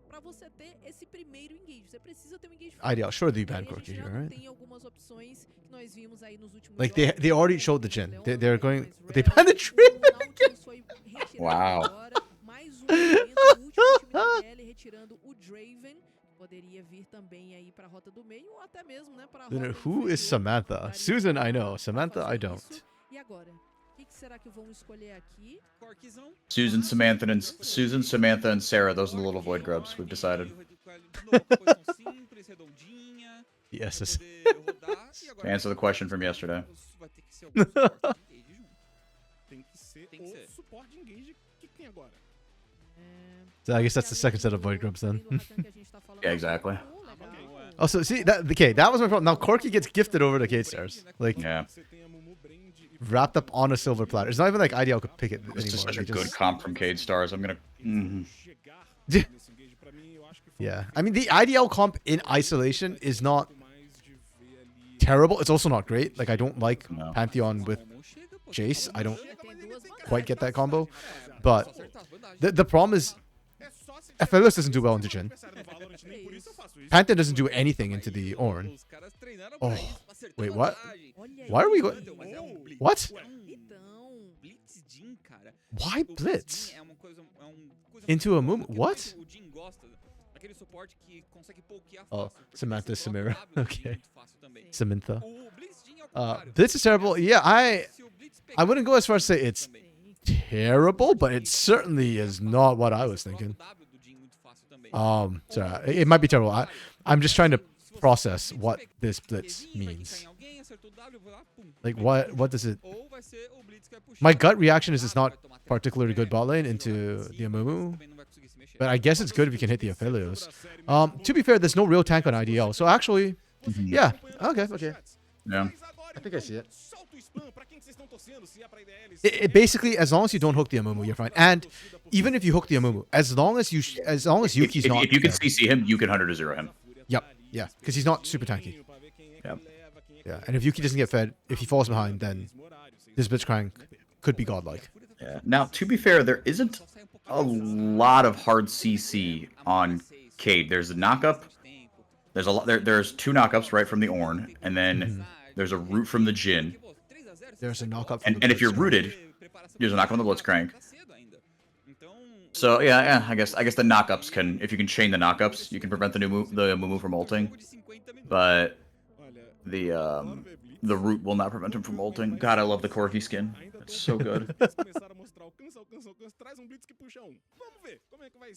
pra você ter esse primeiro engage. Você precisa ter um engage forte. IDL, sure they E aí banned a gente Corki já here, não right? tem algumas opções que nós vimos aí nos últimos Like jogos. they already showed the Jin. They're going. Mais They Rel, banned the Draven. o Nautilus foi retirado Wow. agora. Mais um elemento do último time da IDL retirando o Draven. Poderia vir também aí pra rota do meio ou até mesmo, né, pra rota Lunar, do who is inferior. Samantha? Daria Susan, I pra know. Samantha, I fazer don't. isso. E agora? O que será que vão escolher aqui? Corkzão. Susan, Samantha, and Sarah. Those are the little void grubs. We've decided. Posição simples, redondinha. Yes. Pra poder rodar. E agora Answer the question from yesterday. vai ter que ser algum suporte de engage junto. Tem que ser Tem que ser. o suporte de engage que tem agora. So I guess that's the second set of void grubs then. Yeah, exactly. Also, see that that was my problem. Now Corki gets gifted over to Gate Stars, like Yeah, Você tem a Mumu, Brand e wrapped up on a silver platter. It's not even like IDL could pick it this is anymore. such a They good just- comp from Cade Stars. I'm gonna. chegar Yeah. nesse engage pra mim, eu acho que foi Yeah, I mean the IDL comp in isolation is not mais de ver ali terrible. It's also not great. Like I don't like No. Pantheon with Como chega, pô, Jace. só I don't Tem duas quite get that combo, só but acertar as bandagens. the problem is FLS doesn't do well into Jin. no Valorant, nem por isso eu faço isso. Pantheon doesn't do anything into the Ornn. Os caras treinaram Oh, pra isso, pra acertar wait, a what? bandagem. Olha Why are we aí. going? Mas é um blitz. What? É um Então, Blitz Jin, cara. Why O blitz? Jin é uma coisa Into a muito Mumu? boa, What? que o Jin gosta. Aquele suporte que consegue pokear Oh, fácil, porque Samantha você bloca Samira. o W do Jin Okay. muito fácil também. Samantha. O Blitz Jin é o contrário. Blitz is terrible. Yeah, Se o Blitz I wouldn't go as far as to say it's também. terrible, but it certainly is not what I was thinking. Bloca o W do Jin muito fácil também. Sorry, it might be terrible. I'm just trying to process what this blitz means. Like, what does it... My gut reaction is it's not particularly good bot lane into the Amumu, but I guess it's good if you can hit the Aphelios. To be fair, there's no real tank on IDL, so actually, yeah, okay. Yeah. I think I see it. It basically, as long as you don't hook the Amumu, you're fine. And even if you hook the Amumu, as long as Yuki's not... If you can CC him, you can 100-0 him. Yep, yeah, because he's not super tanky. Yep. Yeah, and if Yuki doesn't get fed, if he falls behind, then this Blitzcrank could be godlike. Yeah. Now, to be fair, there isn't a lot of hard CC on Cade. There's a knockup. There's a lot. There's 2 knockups right from the Ornn, and then there's a root from the Jhin. There's a knockup. And if you're rooted, there's a knockup on the Blitzcrank. So yeah, I guess the knockups can, if you can chain the knockups, you can prevent the Mumu from ulting. But the root will not prevent him from ulting. God, I love the Corgi skin. It's so good.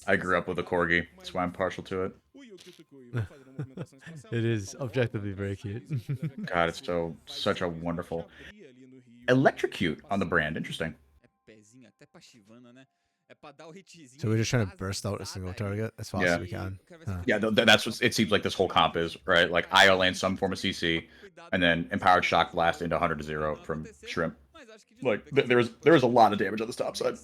I grew up with a Corgi. That's why I'm partial to it. It is objectively very cute. God, it's such a wonderful electrocute on the brand. Interesting. So we're just trying to burst out a single target as fast as we can. Huh. Yeah, that's what it seems like this whole comp is, right? Like IO lands some form of CC, and then Empowered Shock Blast into 100-0 from Shrimp. Like there was a lot of damage on the top side.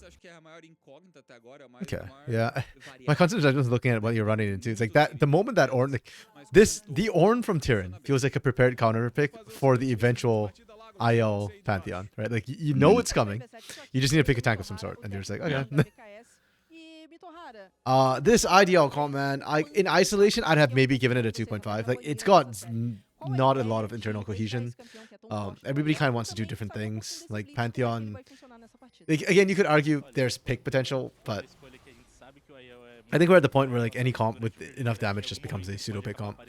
Okay, yeah. My concept is just looking at what you're running into. It's like that the moment that Ornn, like the Ornn from Tyrion feels like a prepared counter pick for the eventual IL Pantheon, right? Like you know it's coming. You just need to pick a tank of some sort, and you're just like, okay. This IDL comp, man. In isolation, I'd have maybe given it a 2.5. Like it's got not a lot of internal cohesion. Everybody kind of wants to do different things. Like Pantheon, like, again, you could argue there's pick potential, but I think we're at the point where like any comp with enough damage just becomes a pseudo pick comp.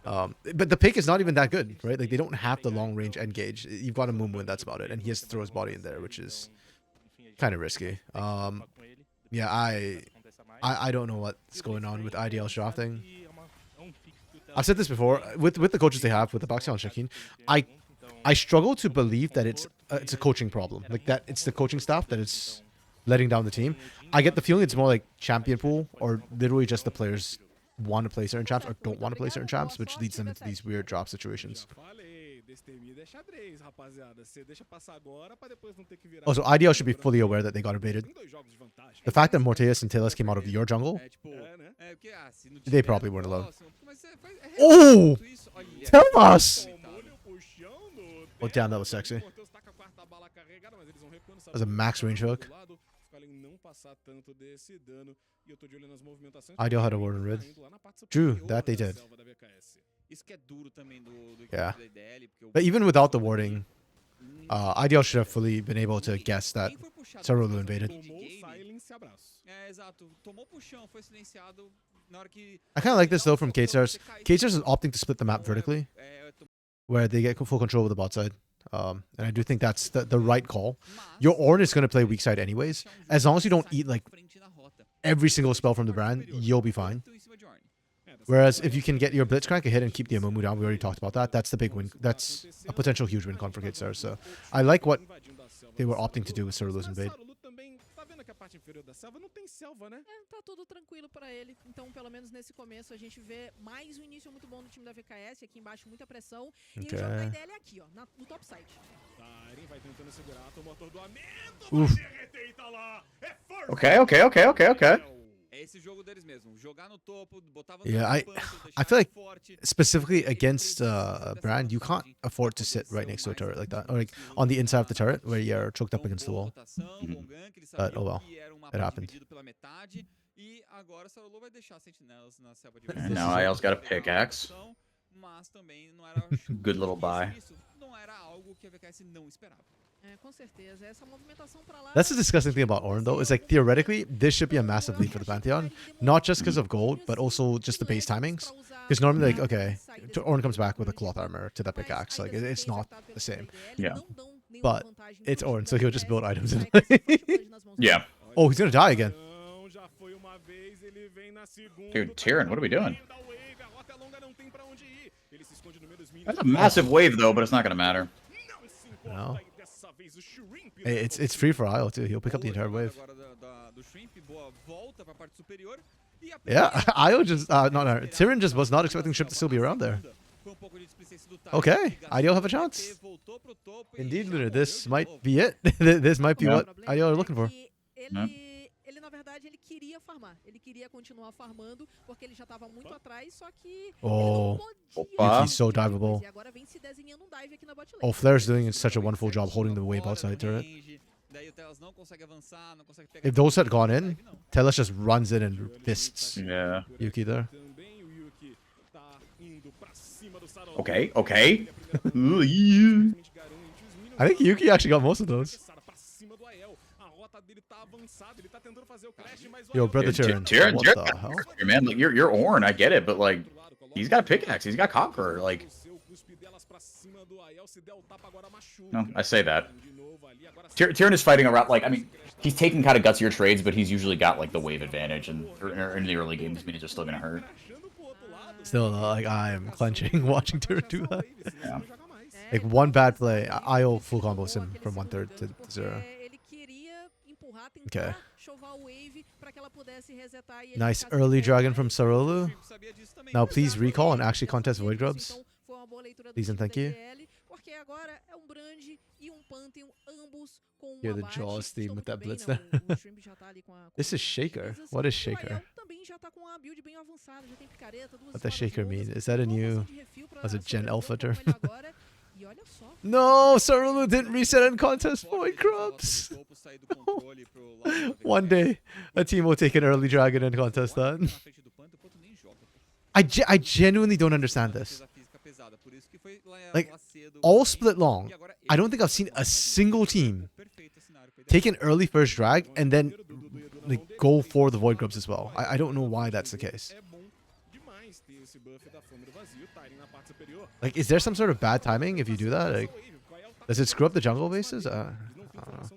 But the pick is not even that good, right? Like they don't have the long range engage. You've got a Mumu and that's about it. And he has to throw his body in there, which is kind of risky. Yeah, I don't know what's going on with IDL drafting. I've said this before with the coaches they have with the Baxia and Shakeen. I struggle to believe that it's a coaching problem, like that it's the coaching staff that is letting down the team. I get the feeling it's more like champion pool or literally just the players want to play certain champs or don't want to play certain champs, which leads them into these weird drop situations. Also, IDL should be fully aware that they got invaded. The fact that Morteus and Taylor came out of your jungle, they probably weren't alone. Oh! Tell us! Oh, damn, that was sexy. That was a max range hook. IDL had a word in red. True, that they did. Yeah. But even without the warding, IDL should have fully been able to guess that Sarulu invaded. I kind of like this though from K-Stars. K-Stars is opting to split the map vertically, where they get full control of the bot side. And I do think that's the right call. Your Ornn is going to play weak side anyways. As long as you don't eat like every single spell from the brand, you'll be fine. Whereas if you can get your Blitzcrank a hit and keep the Amumu down, we already talked about that. That's the big win. That's a potential huge win con for K-Stars. So I like what they were opting to do with Sarulu's invade. Tá tudo tranquilo para ele. Então, pelo menos nesse começo, a gente vê mais um início muito bom do time da VKS. Aqui embaixo, muita pressão. E o jogo da IDL é aqui, ó, no top side. Okay. Esse jogo deles mesmo, jogar no topo, botar Yeah, I feel like specifically against Brand, you can't afford to sit right next to a turret like that, or like on the inside of the turret where you're choked up against the wall. But oh well, it happened. And now IL's got a pickaxe. Good little buy. That's the disgusting thing about Ornn though, is like theoretically this should be a massive lead for the Pantheon, not just because of gold, but also just the base timings. Because normally like, okay, Ornn comes back with a cloth armor to that pickaxe, like it's not the same. Yeah. But it's Ornn, so he'll just build items in. Yeah. Oh, he's gonna die again. Dude, Tyrion, what are we doing? That's a massive wave though, but it's not gonna matter. No. Hey, it's free for Isle too. He'll pick up the entire wave. Yeah, Io just Tyrion just was not expecting Shrimp to still be around there. Okay, Ideal have a chance. Indeed, Lunar, this might be it. This might be what Ideal are looking for. Ele na verdade ele queria farmar. Ele queria continuar farmando porque ele já estava muito atrás, só que Yuki's so diveable. e agora vem se desenhando dive aqui na bot lane. Oh, Flair's doing such a wonderful job holding the wave outside turret. If those had gone in, Telas just runs in and fists Yuki there. Okay, okay. I think Yuki actually got most of those. Yo, brother Tyrion. What the hell? Man, like, you're Ornn, I get it, but like, he's got a pickaxe, he's got Conqueror, like. No, I say that. Tyrion is fighting around, like, I mean, he's taking kind of gutsier trades, but he's usually got like the wave advantage, and in the early games, minions are still gonna hurt. Still, like, I am clenching watching Tyrion do that. Yeah. Like, one bad play, Io full combos him from 1/3 to 0. Okay. Nice early dragon from Sarolu. Now please recall and actually contest Void Grubs. Please and thank you. Hear the Jaws theme with that blitz there. This is Shaker. What is Shaker? What does Shaker mean? Is that a new... Was it Gen Alpha term? No, Sarulu didn't reset and contest Void Grubs. One day, a team will take an early dragon and contest that. I genuinely don't understand this. Like, all split long, I don't think I've seen a single team take an early first drag and then like go for the Void Grubs as well. I don't know why that's the case. Like, is there some sort of bad timing if you do that? Like, does it screw up the jungle bases? I don't know.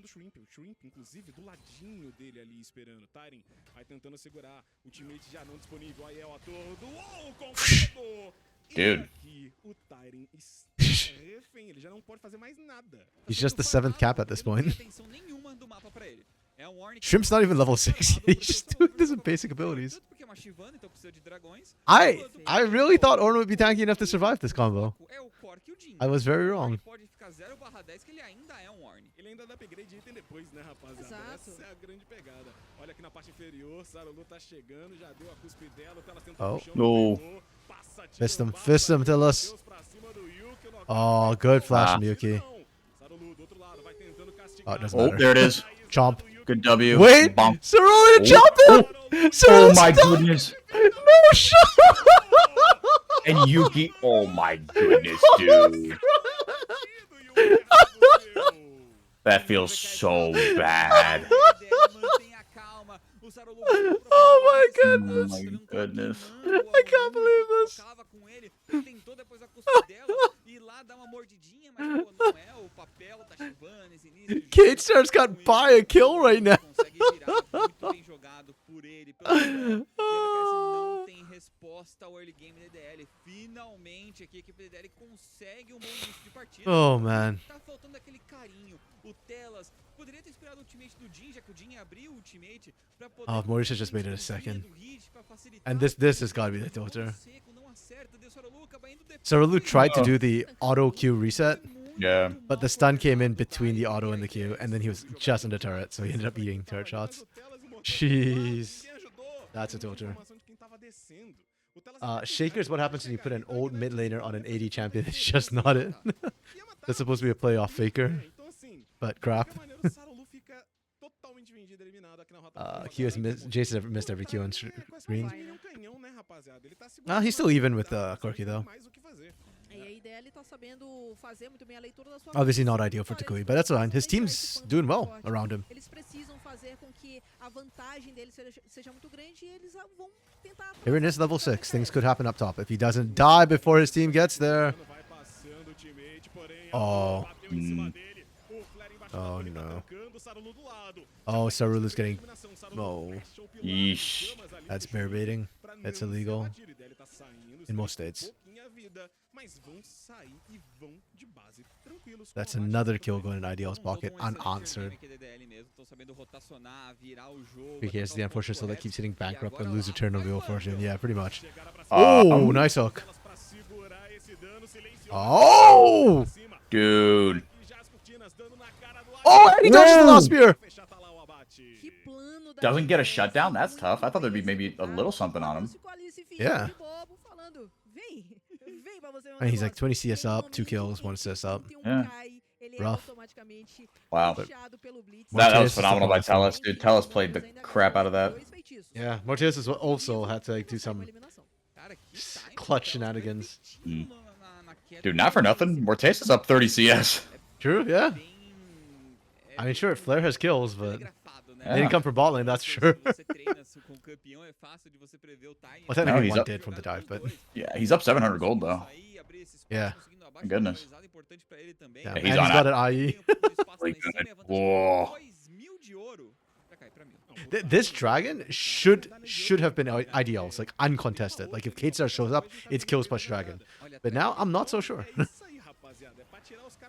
Dude. He's just the 7th cap at this point. Shrimp's not even level 6 yet. He's just doing this with basic abilities. I really thought Ornn would be tanky enough to survive this combo. I was very wrong. Oh. No. Fist him, Tillus. Oh, good flash from Yuki. Oh, it doesn't matter. There it is. Chomp. Good W. Wait! Bonk. Saruli to chomp him! Oh my goodness. No shot! And Yuki. Oh my goodness, dude. That feels so bad. Oh my goodness. Oh my goodness. I can't believe this. Kate Star's got by a kill right now. Oh man. Oh, Maurice just made it a second. And this has got to be the tilter. Sarulu tried to do the auto Q reset. Yeah. But the stun came in between the auto and the Q, and then he was just in the turret, so he ended up eating turret shots. Jeez. That's a tilter. Shakers, what happens when you put an old mid laner on an AD champion? It's just not it. That's supposed to be a playoff faker. But crap. Q has missed, Jason missed every Q on screen. He's still even with Corki though. Obviously not ideal for Takui, but that's fine. His team's doing well around him. Aaron is level 6. Things could happen up top if he doesn't die before his team gets there. Oh. Oh no. Oh, Sarulu's getting... Oh. Yeesh. That's bear baiting. That's illegal. In most states. That's another kill going in IDL's pocket, unanswered. VKS.A, unfortunate, so that keeps hitting bankrupt and lose a turn on Wheel of Fortune. Yeah, pretty much. Oh, nice hook. Oh! Dude. Oh, and he dodges the last spear! Doesn't get a shutdown? That's tough. I thought there'd be maybe a little something on him. Yeah. And he's like 20 CS up, 2 kills, 1 assist up. Yeah. Rough. Wow. But That was phenomenal by Tellus, dude. Tellus played the crap out of that. Yeah, Mortius also had to like do some clutch shenanigans. Mm. Dude, not for nothing. Mortius is up 30 CS. True, yeah. I mean, sure, Flare has kills, but they didn't come from bot lane, that's sure. Well, technically one did from the dive, but... Yeah, he's up 700 gold, though. Yeah. My goodness. Yeah, he's and on he's got an IE. Whoa. This dragon should have been IDLs, like uncontested. Like if K-Star shows up, it's kills plus dragon. But now I'm not so sure.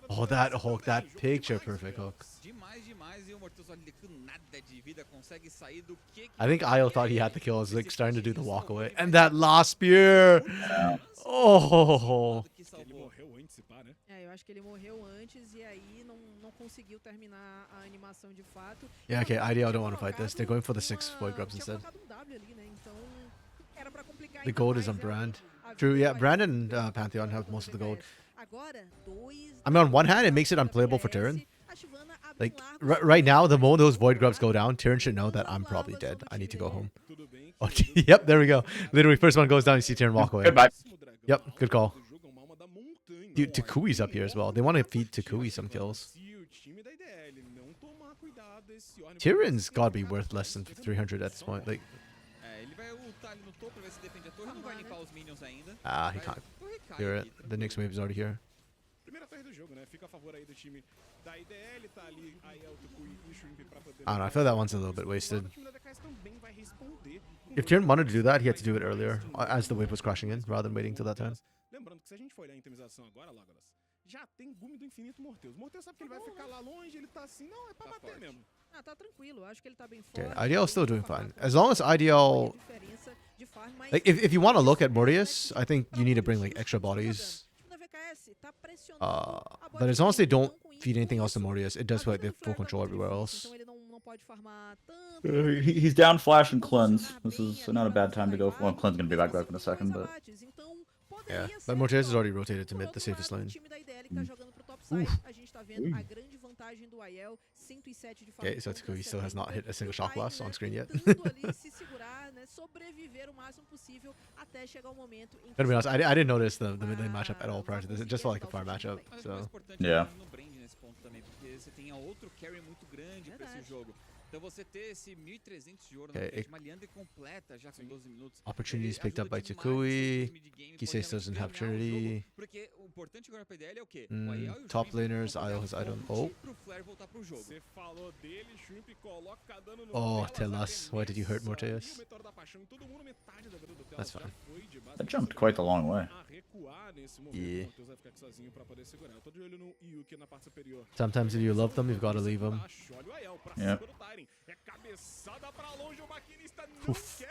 Oh, that hook, that picture perfect hook. I think Io thought he had the kill. I was like starting to do the walk away. And that last spear! Oh! Yeah, okay, IDL don't want to fight this. They're going for the 6 void grubs instead. The gold is on Brand. True, yeah, Brand and Pantheon have most of the gold. I mean, on one hand, it makes it unplayable for Tyrion. Like, right now, the moment those void grubs go down, Tyrion should know that I'm probably dead. I need to go home. Oh, yep, there we go. Literally, first one goes down, you see Tyrion walk away. Goodbye. Yep, good call. Dude, Takui's up here as well. They want to feed Takui some kills. Tyrion's got to be worth less than 300 at this point. Like, he can't clear it. The next wave is already here. I don't know, I feel that one's a little bit wasted. If Tyrion wanted to do that, he had to do it earlier, as the wave was crashing in, rather than waiting till that time. Já tem gume do infinito Morteus. Morteus sabe que ele vai ficar lá longe, ele tá assim, não, é pra bater mesmo. Ah, tá tranquilo. Acho que ele tá bem forte. Okay, IDL is still doing fine. As long as IDL... Like, if you want to look at Mortius, I think you need to bring, like, extra bodies. But as long as they don't feed anything else to Mortius, it does feel like they have full control everywhere else. He's down Flash and Cleanse. This is not a bad time to go. Well, Cleanse is going to be back in a second, but... Yeah, but Mortius is already rotated to mid, the safest lane. Okay, so Takui still has not hit a single shock blast on screen yet. Gotta be honest, I didn't notice the mid lane matchup at all prior to this. It just felt like a far matchup, so... Yeah. Okay, opportunities picked up by Takui. Kisei doesn't have Trinity. Top laners, Io has item. Oh. Oh, tell us. Why did you hurt Mortius? That's fine. That jumped quite a long way. Yeah. Sometimes if you love them, you've got to leave them. Yeah. Oof.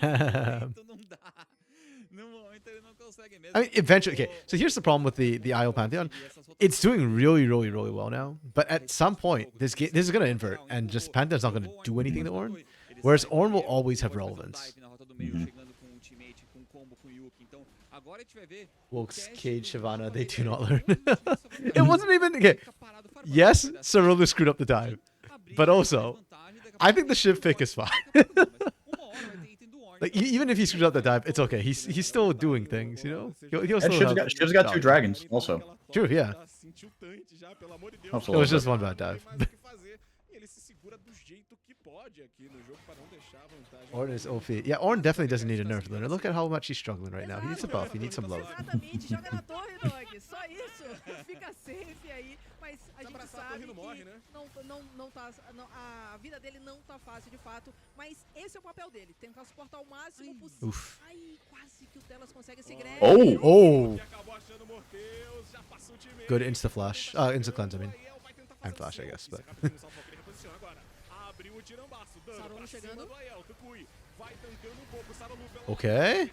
Damn. I mean, eventually, okay, so here's the problem with the IO Pantheon. It's doing really, really, really well now. But at some point, this is going to invert, and just Pantheon's not going to do anything to Ornn. Whereas Ornn will always have relevance. Wilkes, Cage, Shyvana, they do not learn. It wasn't even... Okay, yes, Sarulu screwed up the dive. But also, I think the Shiv pick is fine. Like, even if he screws up the dive, it's okay. He's still doing things, you know? He'll And Shiv's got 2 dragons, also. True, yeah. Absolutely. It was just one bad dive. pode aqui no jogo para não deixar a vantagem. Ornn is OP. Yeah, Ornn definitely doesn't need a nerf, Luna. Look at how much he's struggling right now. He needs a buff. He needs some love. Exatamente, joga na torre, Dog. Só isso. Fica safe aí. Mas a gente abraçar a sabe torre não morre, que né? a vida dele não tá fácil de fato. Mas esse é o papel dele. Tentar suportar o máximo possível. Uf. Ai, quase que o Telas consegue esse grab. Oh! E acabou achando Morpheus, já passou o time. Good insta flash. Insta cleanse, I mean. And flash, I guess, but. Abriu o tirambaço, dando Sarolo pra chegando. cima do Aiel, Tukui. Vai tancando um pouco, Sarolo pela Okay.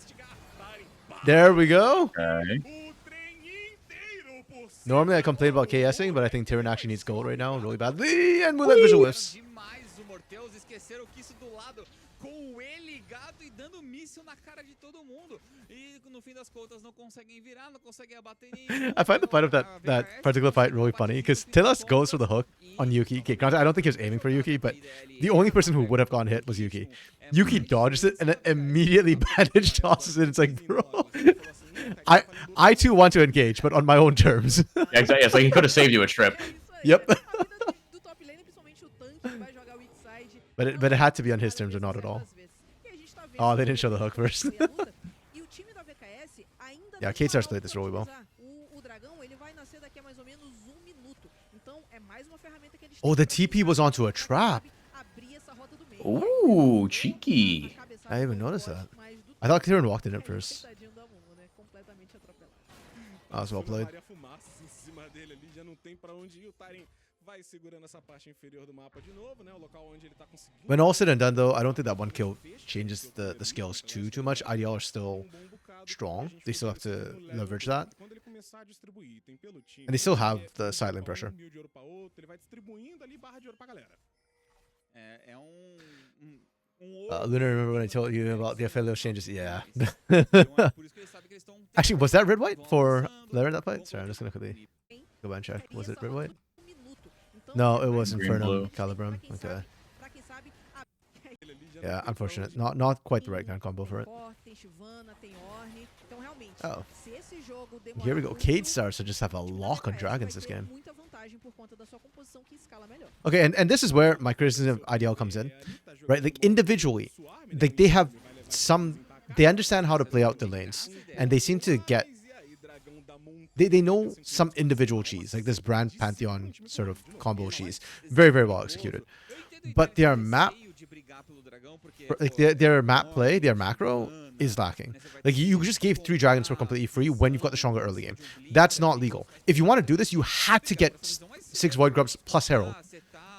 There we go. Okay. O trem inteiro por cima. Normally I complain about KSing, but I think Tyrion actually needs gold right now really badly. And with that visual whiffs. Demais o Morteus, esqueceram que isso do lado com o E ligado e dando míssil na cara de todo mundo. E no fim das contas não conseguem virar, não conseguem abater nenhum. I find the fight of that particular fight really funny because Telas goes for the hook on Yuki. Okay, granted, I don't think he was aiming for Yuki, but the only person who would have gotten hit was Yuki. Yuki dodges it and then immediately bandage tosses it. It's like, bro, I too want to engage, but on my own terms. Yeah, exactly. It's like he could have saved you a trip. Yep. A vida do top lane, principalmente o tanque que vai jogar o weak side. But it had to be on his terms or not at all. Oh, they didn't show the hook first. Yeah, K-Stars played this really well. Oh, the TP was onto a trap. Ooh, cheeky. I didn't even noticed that. I thought Tyrion walked in it first. That was well played. Vai segurando essa parte inferior do mapa de novo, né? O local onde ele tá conseguindo. When all said and done, though, I don't think that one kill changes the skills too much. IDL are still strong. They still have to leverage that. Quando ele começar a distribuir, tem pelo time. And they still have the silent pressure. De ouro pra outro, ele vai distribuindo ali barra de ouro pra galera. É Luna, remember when I told you about the affiliate changes? Yeah. por isso que eles sabem que eles estão Actually, was that red white for Lara in that fight? Sorry, I'm just gonna quickly go back and check. Was it red white? No, it was Green, blue. Infernum Calibrum. Okay. Yeah, unfortunate. Not quite the right kind of combo for it. Oh. Here we go. Cade starts to just have a lock on dragons this game. Okay, and this is where my criticism of IDL comes in, right? Like individually, like they have they understand how to play out the lanes, and they seem to get. They know some individual cheese, like this brand Pantheon sort of combo cheese, very very well executed, but their map, like their map play, their macro is lacking. Like you just gave 3 dragons for completely free when you've got the stronger early game. That's not legal. If you want to do this, you had to get 6 Void Grubs plus Herald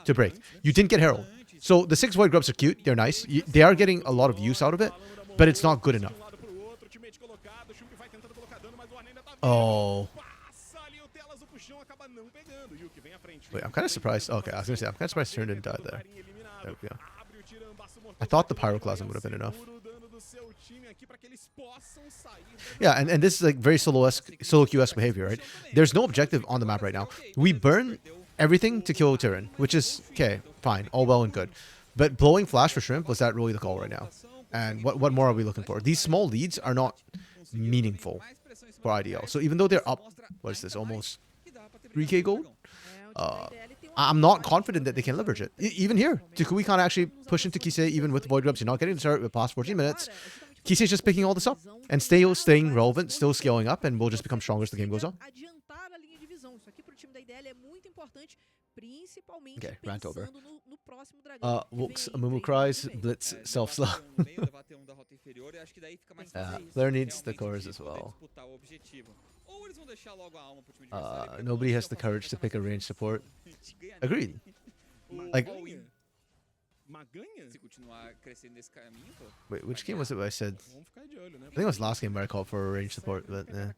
to break. You didn't get Herald. So the 6 Void Grubs are cute, they're nice. They are getting a lot of use out of it, but it's not good enough. Oh. Wait, I'm kind of surprised. Okay, I was going to say, I'm kind of surprised Tyrion didn't die there. There we go. I thought the Pyroclasm would have been enough. Yeah, and this is like very solo Q-esque behavior, right? There's no objective on the map right now. We burn everything to kill Tyrion, which is, okay, fine, all well and good. But blowing Flash for Shrimp, was that really the call right now? And what more are we looking for? These small leads are not meaningful for IDL. So even though they're up, what is this, almost 3k gold? I'm not confident that they can leverage it. Even here, Tukui can't actually push into Kisei even with the Void Grubs. You're not getting to start with past 14 minutes. Kisei's just picking all this up and staying relevant, still scaling up, and will just become stronger as the game goes on. Okay, rant over. Wooks, Amumu cries, Blitz, self-slow. Blair needs the cores as well. Nobody has the courage to pick a range support. Agreed. Like, wait, which game was it where I said? I think it was last game where I called for a range support, but yeah.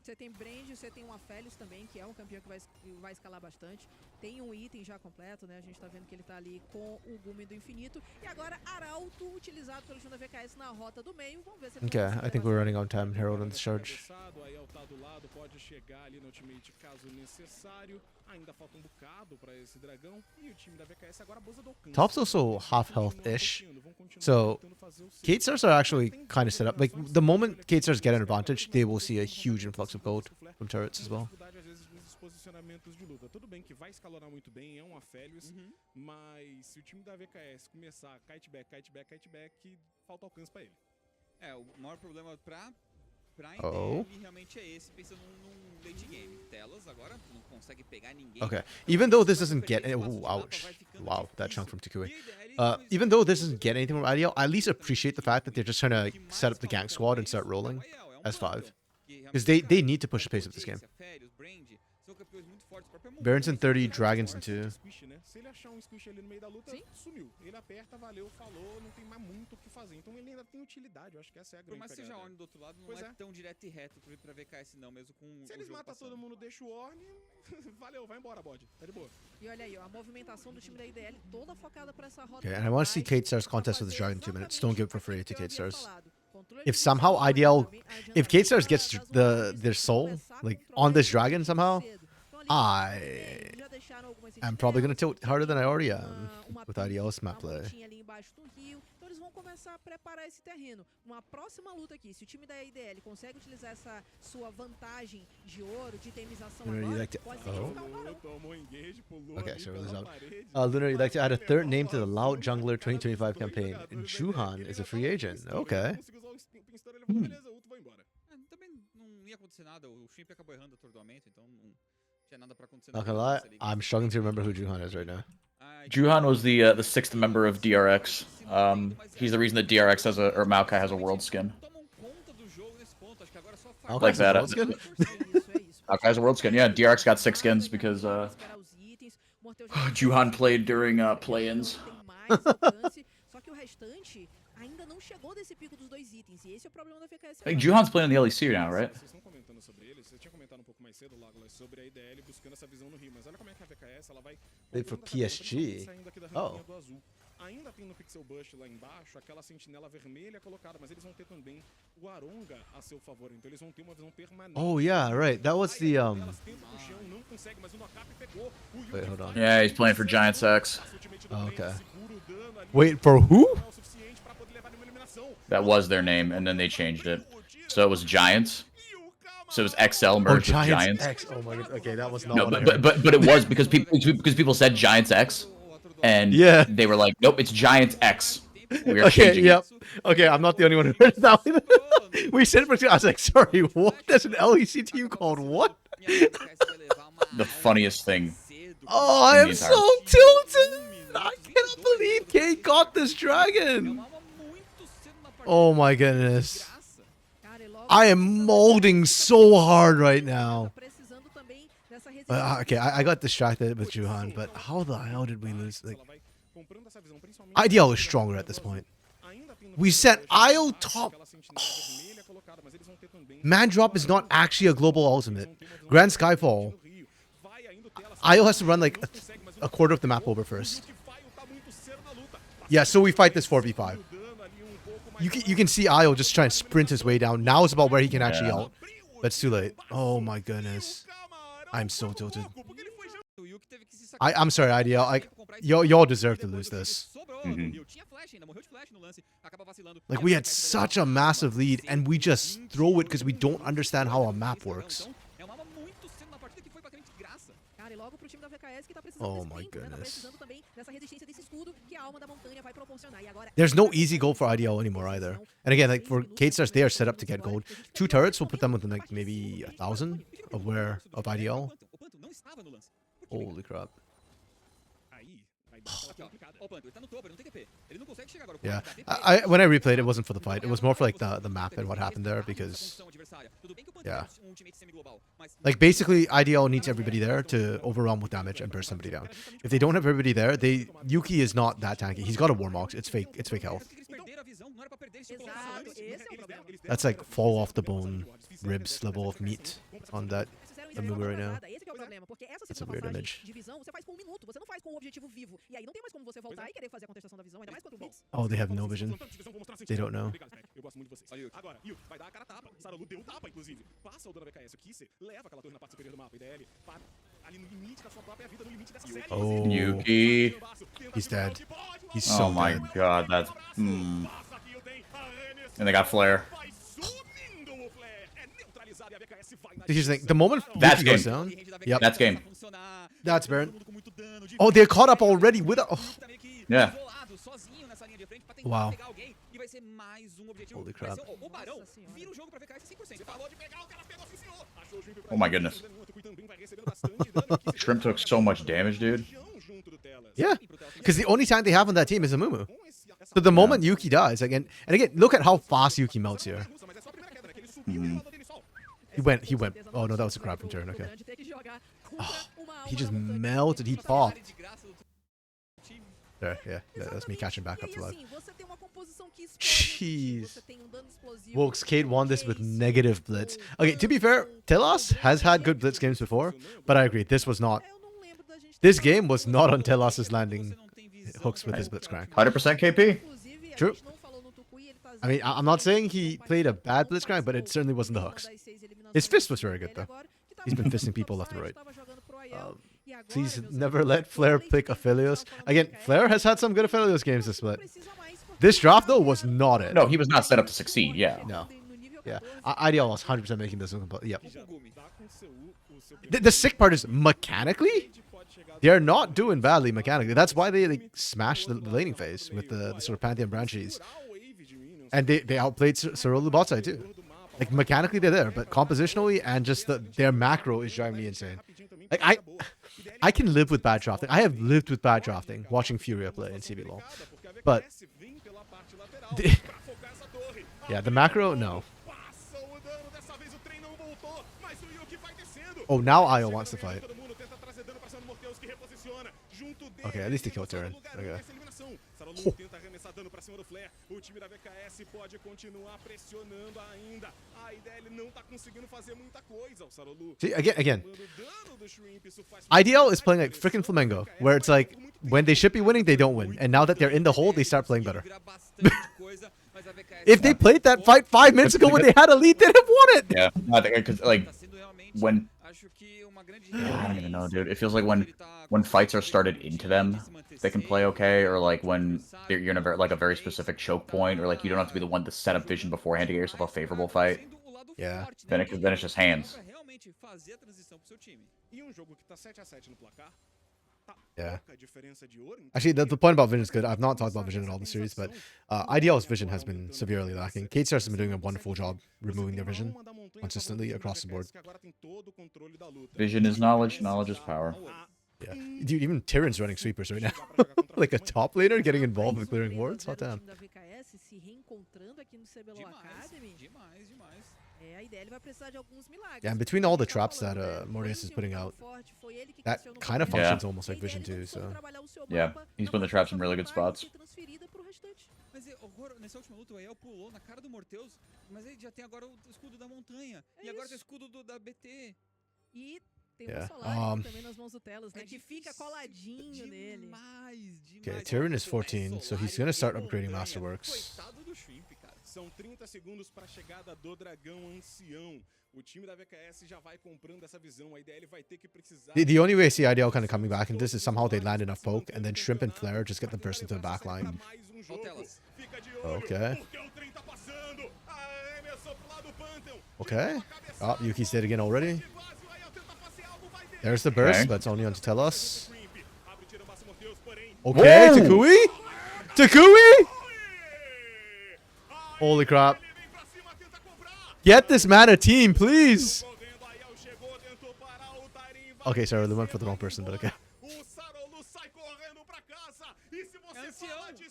Você tem Brand, você tem um Aphelios também, que é um campeão que vai escalar bastante. Tem um item já completo, né? A gente tá vendo que ele tá ali com o Gume do Infinito. E agora Arauto, utilizado pelo time da VKS na rota do meio. Vamos ver se ele Okay, I think we're running out of time. Herald on the charge. Top's also half health-ish. So, Cade Stars are actually kind of set up. Like, the moment Cade Stars get an advantage, they will see a huge influx of gold from turrets as well. posicionamentos de luta. Tudo bem que vai escalonar muito bem, é um Aphelios, mas se o time da VKS começar kite back, falta alcance pra ele. O maior problema pra Oh. ele realmente é esse, pensando num late game. Telas agora não consegue pegar ninguém. Okay. Even though this doesn't get... Oh, ouch. Wow, that chunk from Tikui. Even though this doesn't get anything from IDL, I at least appreciate the fact that they're just trying to set up the gank squad and start rolling as 5. Because they need to push the pace of this game. Barons in 30, Dragons in 2. Se ele achar squish ali no meio da luta, sumiu. Ele aperta, valeu, falou, não tem mais muito o que fazer. Então ele ainda tem utilidade, eu acho que essa é a grande Por mais que seja Ornn do outro lado, não é tão direto e reto pra VKS não, mesmo com se eles matam todo mundo, deixa o Ornn, valeu, vai embora, bode. Tá de boa. E olha aí, ó, a movimentação do time da IDL toda focada pra essa rota. Okay, and I want to see KateStar's contest with the Dragon in 2 minutes. Don't give it for free to KateStars. If somehow IDL... If KateStars gets their soul, like, on this Dragon somehow, I'm probably going to tilt harder than I already am with IDL's map play. Então eles vão começar a preparar esse terreno. Uma próxima luta aqui, se o time da IDL consegue utilizar essa sua vantagem de ouro, de itemização agora, pode significar um barão. Okay, so release out. Lunar, you'd like to add a third name to the Loud Jungler 2025 campaign. Juhan is a free agent. Okay. Também não ia acontecer nada, o Shrimp acabou errando o atordoamento, então não tinha nada pra acontecer. Not gonna lie, I'm struggling to remember who Juhan is right now. Juhan was the 6th member of DRX. He's the reason that DRX has or Maokai has a world skin. Like that. Maokai has a world skin. Yeah, DRX got 6 skins because Juhan played during play-ins. Ainda não chegou desse pico dos dois itens, e esse é o problema da VKS. I think Juhan's playing in the LEC now, right? Vocês estão comentando sobre ele, você tinha comentado um pouco mais cedo, Laglas, sobre a IDL buscando essa visão no Rio, mas olha como é que a VKS, ela vai Played for PSG. Oh. Ainda tem no Pixel Bush lá embaixo aquela sentinela vermelha colocada, mas eles vão ter também o Aronga a seu favor, então eles vão ter uma visão permanente. Oh yeah, right. That was the Wait, hold on. Yeah, he's playing for Giants.X. Oh, okay. Wait, for who? That was their name, and then they changed it. So it was Giants. So it was XL merged with Giants. X. Oh my god. Okay, that was not. No, what I heard. but it was because people said Giants.X, and Yeah. they were like, nope, it's Giants.X. We are Okay, changing yep. it. Okay, I'm not the only one who heard that one. We said it for two. I was like, sorry, what? There's an LEC team called what? The funniest thing. Oh, I am so tilted. I cannot believe Kate got this dragon. Oh my goodness. I am molding so hard right now. Okay, I got distracted with Juhan, but how the hell did we lose? Like, IDL is stronger at this point. We set IO top. Man Drop is not actually a global ultimate. Grand Skyfall. IO has to run like a quarter of the map over first. Yeah, so we fight this 4v5. You can see IO just trying to sprint his way down. Now it's about where he can actually ult. But it's too late. Oh my goodness. I'm so tilted. I'm sorry, IDL. Like, y'all deserve to lose this. Like, we had such a massive lead, and we just throw it because we don't understand how a map works. Oh my goodness. There's no easy gold for IDL anymore either. And again, like for KateStars, they are set up to get gold. 2 turrets will put them within like maybe 1,000 of IDL. Holy crap. Yeah, when I replayed, it wasn't for the fight. It was more for like the map and what happened there because, yeah. Like basically, IDL needs everybody there to overwhelm with damage and burst somebody down. If they don't have everybody there, Yuki is not that tanky. He's got a Warmox. It's fake health. That's like fall off the bone ribs level of meat on that Amuga right now. That's a weird image. Oh, they have no vision. They don't know. Oh, Yuki. He's dead. He's so Oh my dead. god, that's... And they got Flare. Here's the thing. The moment That's Yuki goes game. down, yep, That's game. that's Baron. Oh, they're caught up already with a. Oh. Yeah. Wow. Holy crap. Oh my goodness. Shrimp took so much damage, dude. Yeah, because the only tank they have on that team is a Mumu. So the moment Yuki dies, again, and again, look at how fast Yuki melts here. He went. Oh no, that was a crab from turn. Okay. Oh, he just melted. He popped. There, yeah, that's me catching back up to life. Jeez. Wilkes, Kate won this with negative blitz. Okay, to be fair, Telas has had good blitz games before, but I agree, this was not. This game was not on Telas's landing hooks with his blitzcrank. 100% KP. True. I mean, I'm not saying he played a bad blitzcrank, but it certainly wasn't the hooks. His fist was very good, though. He's been fisting people left and right. Please never let Flair pick Aphelios. Again, Flair has had some good Aphelios games this split. This draft, though, was not it. No, he was not set up to succeed, yeah. No. Yeah. IDL was 100% making this one. Yep. The sick part is, mechanically, they're not doing badly mechanically. That's why they smashed the laning phase with the sort of Pantheon branches. And they outplayed Cerulu bot side, too. Like, mechanically, they're there, but compositionally and just their macro is driving me insane. Like, I can live with bad drafting. I have lived with bad drafting, watching Furia play in CBLOL. But, yeah, the macro, no. Oh, now Io wants to fight. Okay, at least he killed Turin. Okay. Oh. O time da VKS pode continuar pressionando ainda. A IDL não tá conseguindo fazer muita coisa. O Sarolu. See, again. IDL is playing like freaking Flamengo, where it's like when they should be winning, they don't win, and now that they're in the hole, they start playing better. If they played that fight 5 minutes ago when they had a lead, they'd have won it. Yeah, I think because like when I don't even know, dude. It feels like when fights are started into them, they can play okay, or like when you're in a very specific choke point, or like you don't have to be the one to set up vision beforehand to get yourself a favorable fight. Yeah. Then it's just hands. Yeah. Actually, the point about Vision is good. I've not talked about Vision in all the series, but IDL's Vision has been severely lacking. Kate Stars has been doing a wonderful job removing their Vision consistently across the board. Vision is knowledge, knowledge is power. Yeah. Dude, even Tyran's running sweepers right now. Like a top laner getting involved with clearing wards? Hot damn. Yeah, and between all the traps that Mordeus is putting out, that kind of functions almost like Vision too, so... Yeah, he's putting the traps in really good spots. Mas agora, nessa última luta, o Aiel pulou na cara do Morteus, mas ele já tem agora o escudo da montanha. E agora tem o escudo da BT. E tem o Solar também nas mãos do Telas, né? Que fica coladinho nele. Okay, Tyran is 14, so he's gonna start upgrading Masterworks. São 30 segundos para a chegada do dragão ancião. O time da VKS já vai comprando essa visão. A IDL vai ter que precisar. The only way I see IDL kind of coming back in this is somehow they land enough poke, and then Shrimp and Flare just get them burst into the back line. Okay. Okay. Oh, Yuki's dead again already. There's the burst, but it's only on to tell us. Okay, Takui? Takui? Holy crap. Get this man a team, please. Okay, sorry, they went for the wrong person, but okay.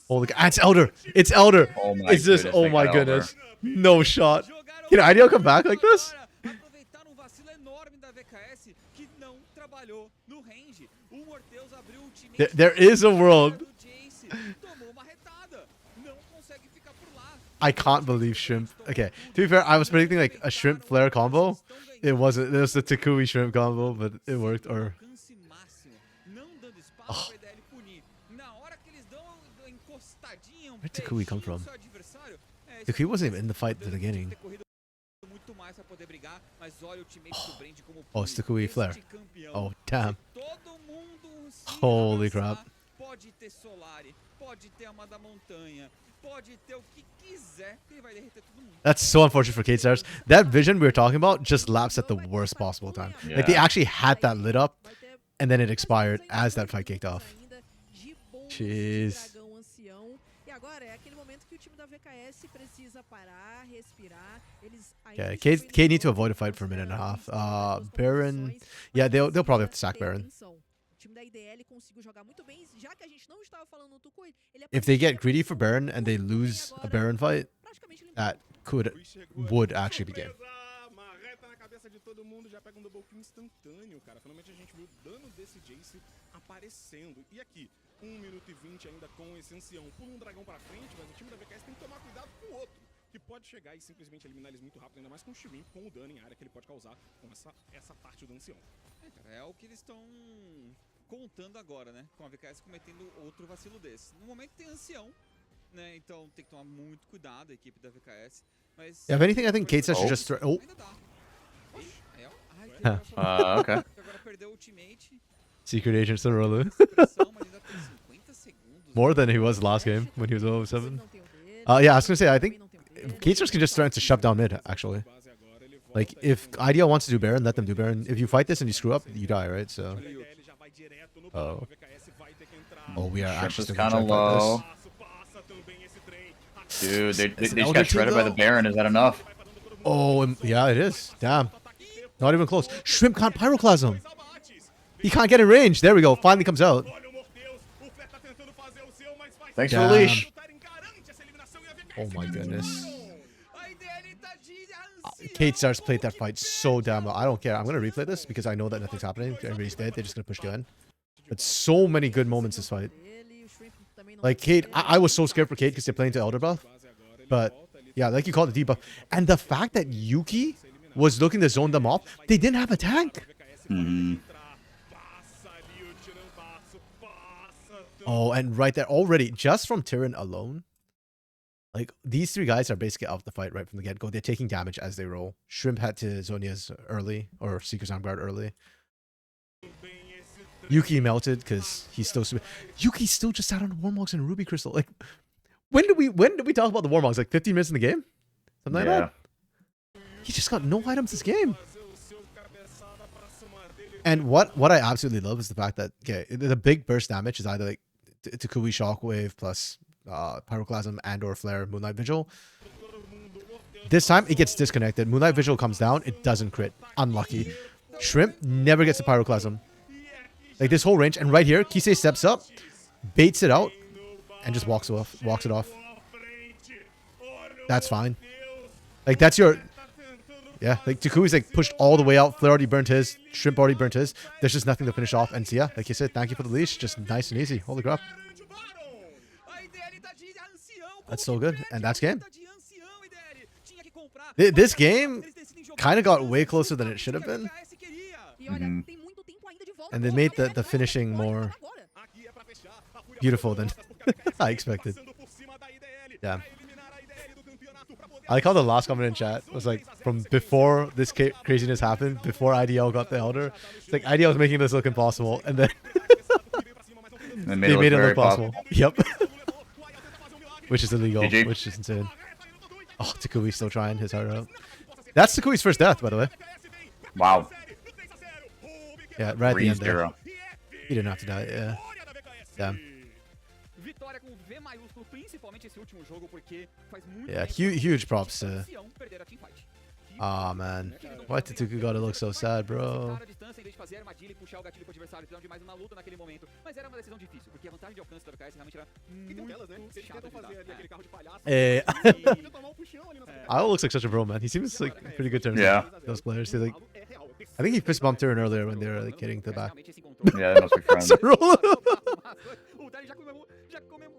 Holy god, it's Elder. It's Elder. Oh my Is this? goodness, Oh they my got goodness. Elder. No shot. Can IDL come back like this? There is a world. I can't believe Shrimp. Okay, to be fair, I was predicting like a Shrimp Flare combo. It wasn't. It was the Takui Shrimp combo, but it worked. Or oh. Where'd Takui come from? Takui wasn't even in the fight at the beginning. Oh, it's Takui Flare. Oh, damn. Holy crap. pode ter Solari, pode ter uma da montanha, pode ter o que quiser, que ele vai derreter todo mundo. That's so unfortunate for K-Stars. That vision we were talking about just lapsed at the worst possible time. Like, they Yeah. actually had that lit up, and then it expired as that fight kicked off. Jeez. E agora é aquele momento que o time da VKS precisa parar, respirar. Eles Yeah, K need to avoid a fight for a minute and a half. Baron, yeah, they'll probably have to sack Baron. O time da IDL conseguiu jogar muito bem, já que a gente não estava falando no Tukui, ele If they get greedy for Baron and they lose a Baron fight, that would actually be game. Marreta na cabeça de todo mundo, já pega um double kill instantâneo, cara. Finalmente a gente viu o dano desse Jace aparecendo. E aqui, 1 minuto e 20 ainda com esse ancião. Pula um dragão pra frente, mas o time da VKS tem que tomar cuidado com o outro, que pode chegar e simplesmente eliminar eles muito rápido, ainda mais com o Shrimp, com o dano em área que ele pode causar com essa parte do ancião. Cara, é o que eles estão contando agora, né? Com a VKS cometendo outro vacilo desse. No momento tem ancião, né? Então tem que tomar muito cuidado a equipe da VKS. Mas... Yeah, if anything, I think K-Stars should just throw... Oh. Ainda dá. Aí, ó. Ai, Okay. agora perdeu o ultimate. Secret Agent Sorolu. Pressão, mas ainda tem 50 segundos. More than he was last game when he was 0-7. Yeah, I was gonna say, I think K-Stars can just start to shut down mid, actually. Like, if IDL wants to do Baron, let them do Baron. If you fight this and you screw up, you die, right? So... Oh. Oh, we are Shrimp actually is still kind gonna of try to low. fight Dude, they It's an just Elder got shredded by the though. Baron. Is that enough? this. Oh, yeah, it is. Damn. Not even close. Shrimp can't Pyroclasm. He can't get in range. There we go. Finally comes out. Thanks for Damn. the leash. Oh my goodness. A IDL tá de ancião. K-Stars played that fight so damn well. I don't care. I'm going to replay this because I know that nothing's happening. Everybody's dead. They're just going to push in. But so many good moments this fight. Like, Kate, I was so scared for Kate because they're playing to Elder buff. But, yeah, like you called the debuff. And the fact that Yuki was looking to zone them off, they didn't have a tank. Oh, and right there, already, just from Tyrion alone, like, these three guys are basically out of the fight right from the get-go. They're taking damage as they roll. Shrimp had to Zonia's early, or Seeker's Arm Guard early. Yuki melted because he's still super. Yuki still just sat on Warmogs and Ruby Crystal. Like, when did we talk about the Warmogs? Like 15 minutes in the game? Something like that? He just got no items this game. And what I absolutely love is the fact that, okay, the big burst damage is either like Takui Shockwave plus Pyroclasm and or Flare Moonlight Vigil. This time it gets disconnected. Moonlight Vigil comes down, it doesn't crit. Unlucky. Shrimp never gets the Pyroclasm. Like this whole range, and right here, Kisei steps up, baits it out, and just walks it off. That's fine. Like that's your... Yeah, like Takui's like pushed all the way out. Flare already burnt his. Shrimp already burnt his. There's just nothing to finish off. And so, yeah, like you said, thank you for the leash. Just nice and easy. Holy crap. That's so good. And that's game. This game kind of got way closer than it should have been. And they made the finishing more beautiful than I expected. Yeah. I like how the last comment in chat was like from before this craziness happened, before IDL got the Elder. It's like IDL was making this look impossible, and then they made it look possible. Yep. Which is illegal, GG. which is insane. Oh, Takui's still trying his heart out. That's Takui's first death, by the way. Wow. Yeah, right at the end there. 3-0. He didn't have to die, yeah. Damn. Vitória com V maiúsculo, principalmente esse último jogo, porque faz muito Yeah, tempo huge props que to... ancião perderam a teamfight. Aw, man. Why did Taku gotta look so sad, bro? Cara a distância, em vez de fazer a armadilha e puxar o gatilho pro adversário, precisam de mais uma luta naquele momento. Mas era uma decisão difícil, porque a vantagem de alcance da VKS realmente era muito chata de lidar. Eh, Podia tomar um puxão ali na Io looks like such a bro, man. He seems like pretty good terms Yeah. with those players. He, like, I think he fist bumped Tyrion earlier when they were like getting to the back. Realmente esse encontrou. Yeah, they must be friends. O Dani já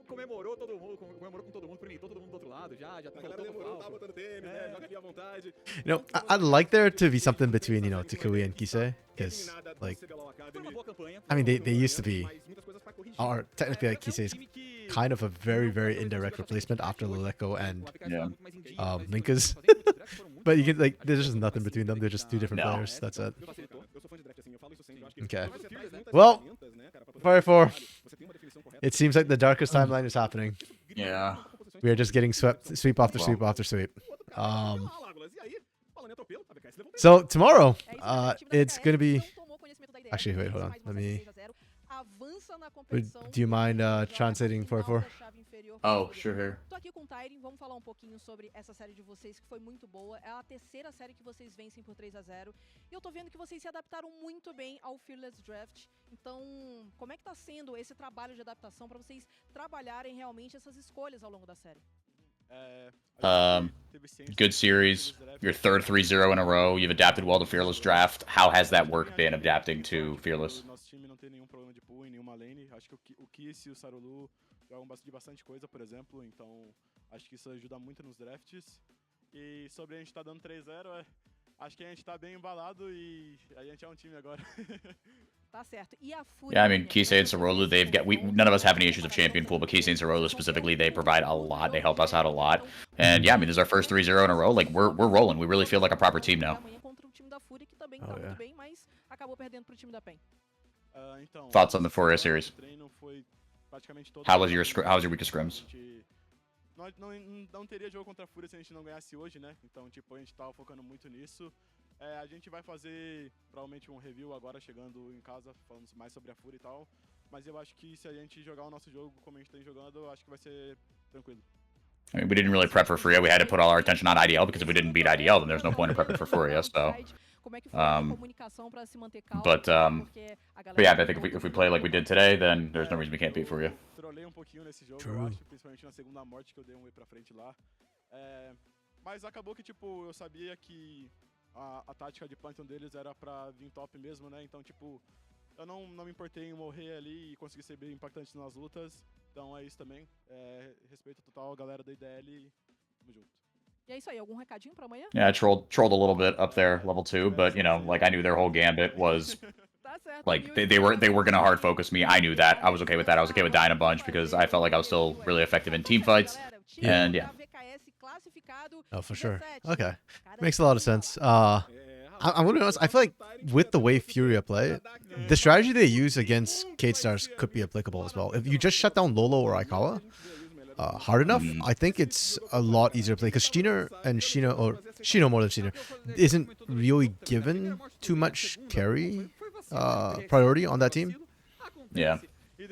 comemorou todo mundo, comemorou com todo mundo, primitou todo mundo do outro lado, já A galera demorou, tá botando tênis, né? Joga ali à vontade. You know, I'd like there to be something between, you know, Takui and Kisei. Because, like, CBLOL Foi uma Academy. boa campanha. I mean, they used to be, Mas muitas coisas pra corrigir. or technically, like, Kisei's kind of a very, very indirect replacement after Leleko and Yeah. Linkas. But you can, like, there's just nothing between them. They're just two different No. players. That's it. Eu sou fã de draft assim, eu falo isso sempre. Eu acho que Okay. você traz muitas Well, ferramentas, né, cara, pra poder Fire 4. Você tem uma definição correta It seems like the darkest timeline is happening. Yeah. We are just getting sweep after sweep after sweep. So tomorrow, it's gonna be. Actually, wait, hold on. Let me. Do you mind translating for? Oh, sure. Tô aqui com o Tyrion, vamos falar um pouquinho sobre essa série de vocês que foi muito boa. É a terceira série que vocês vencem por 3-0. E eu tô vendo que vocês se adaptaram muito bem ao Fearless Draft. Então, como é que tá sendo esse trabalho de adaptação para vocês trabalharem realmente essas escolhas ao longo da série? Good series. Your third 3-0 in a row. You've adapted well to Fearless Draft. How has that work been adapting to Fearless? Nosso time não tem nenhum problema de pull em nenhuma lane. Acho que o Kiss e o Sarulu jogam bastante coisa, por exemplo. Então, acho que isso ajuda muito nos drafts. E sobre a gente tá dando 3-0, acho que a gente tá bem embalado e a gente é um time agora. Tá certo. E a Fúria? Yeah, I mean, Kisei and Sarolu, none of us have any issues with champion pool, but Kisei and Sarolu specifically, they provide a lot. They help us out a lot. And yeah, I mean, this is our first 3-0 in a row. Like, we're rolling. We really feel like a proper team now. Thoughts on the 4A series? How was your week of scrims? Não teria jogo contra a Fúria se a gente não ganhasse hoje, né? Então, tipo, a gente tava focando muito nisso. A gente vai fazer, provavelmente, um review agora, chegando em casa, falando mais sobre a Fúria e tal. Mas eu acho que se a gente jogar o nosso jogo como a gente tem jogando, eu acho que vai ser tranquilo. I mean, we didn't really prep for Furia. We had to put all our attention on IDL because if we didn't beat IDL, then there's no point in prepping for Furia. So, but yeah, I think if we play like we did today, then there's no reason we can't beat Furia. Trolei um pouquinho nesse jogo, eu acho, principalmente na segunda morte que eu dei um E pra frente lá. Mas acabou que, tipo, eu sabia que a tática de Pantheon deles era pra vir top mesmo, né? Então, tipo, eu não me importei em morrer ali e conseguir ser bem impactante nas lutas. Então é isso também. Respeito total a galera da IDL e tamo junto. E é isso aí, algum recadinho pra amanhã? Yeah, I trolled a little bit up there, level 2, but you know, like I knew their whole gambit was like they were gonna hard focus me. I knew that. I was okay with that. I was okay with dying a bunch because I felt like I was still really effective in team fights. And yeah. Oh, for sure. Okay, makes a lot of sense. I'm gonna be honest. I feel like with the way Furia play, the strategy they use against Kate Stars could be applicable as well. If you just shut down Lolo or Aikawa hard enough, I think it's a lot easier to play because Shino and Shino, or Shino more than Shino, isn't really given too much carry priority on that team. Yeah.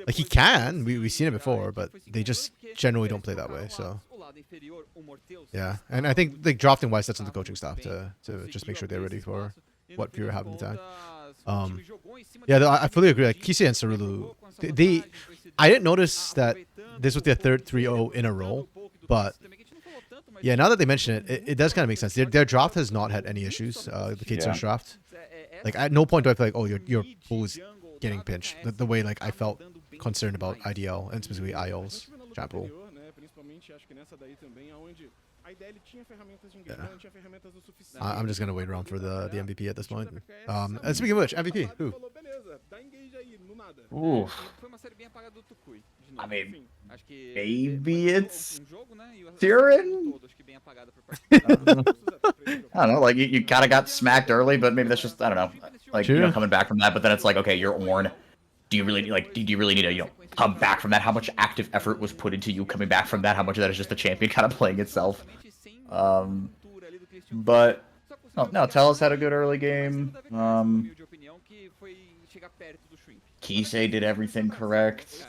Like he can, we've seen it before, but they just generally don't play that way. So yeah, and I think like drafting wise, that's on the coaching staff to just make sure they're ready for what Fury have in the time. Yeah, I fully agree. Like Kisei and Sarulu, I didn't notice that this was their third 3-0 in a row, but yeah, now that they mention it, it does kind of make sense. Their draft has not had any issues. The Kate Stars draft, like at no point do I feel like, oh, your pool is getting pinched. The way like I felt concerned about IDL and specifically IO's chat pool. Yeah. I'm just gonna wait around for the MVP at this point. And speaking of which, MVP, who? Ooh. I mean, maybe it's Tyrion? I don't know, like, you kind of got smacked early, but maybe that's just, I don't know, like, you know, coming back from that, but then it's like, okay, you're Ornn. Do you really need to, you know, come back from that? How much active effort was put into you coming back from that? How much of that is just the champion kind of playing itself? But, no, Tellus had a good early game. Kisei did everything correct.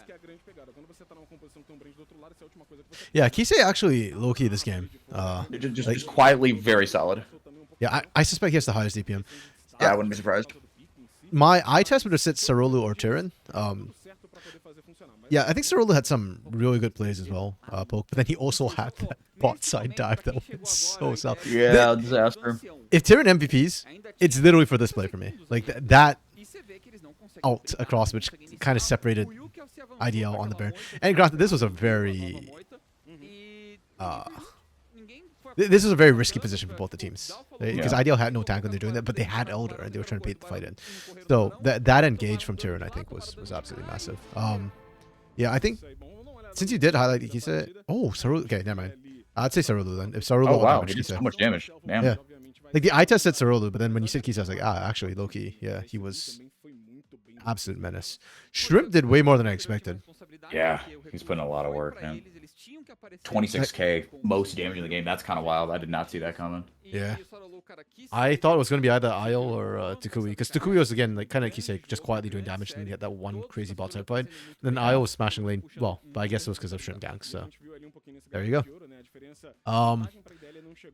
Yeah, Kisei actually low-key this game. Just quietly very solid. Yeah, I suspect he has the highest DPM. Yeah, I wouldn't be surprised. My eye test would have said Sarolu or Tyrion. Yeah, I think Sarolu had some really good plays as well, Poke, but then he also had that bot side dive that was so south. Yeah, disaster. If Tyrion MVPs, it's literally for this play for me. Like that ult across, which kind of separated IDL on the Baron. And granted, this was a very this was a very risky position for both the teams, because IDL had no tank when they're doing that, but they had Elder and they were trying to bait the fight in. So that engage from Tyrion, I think, was absolutely massive. Yeah, I think since you did highlight Kisei, oh, Sarulu, okay, never mind. I'd say Sarulu then. If Sarulu, oh wow, he did so much damage. Damn. Yeah, like the eye test said Sarulu, but then when you said Kisei, I was like, actually, low key, yeah, he was absolute menace. Shrimp did way more than I expected. Yeah, he's putting a lot of work, man. 26k, most damage in the game. That's kind of wild. I did not see that coming. Yeah. I thought it was going to be either Isle or Takui, because Takui was, again, like kind of like you say, just quietly doing damage, and then you had that one crazy bot side fight. Then Isle was smashing lane, well, but I guess it was because of Shrimp ganks, so there you go.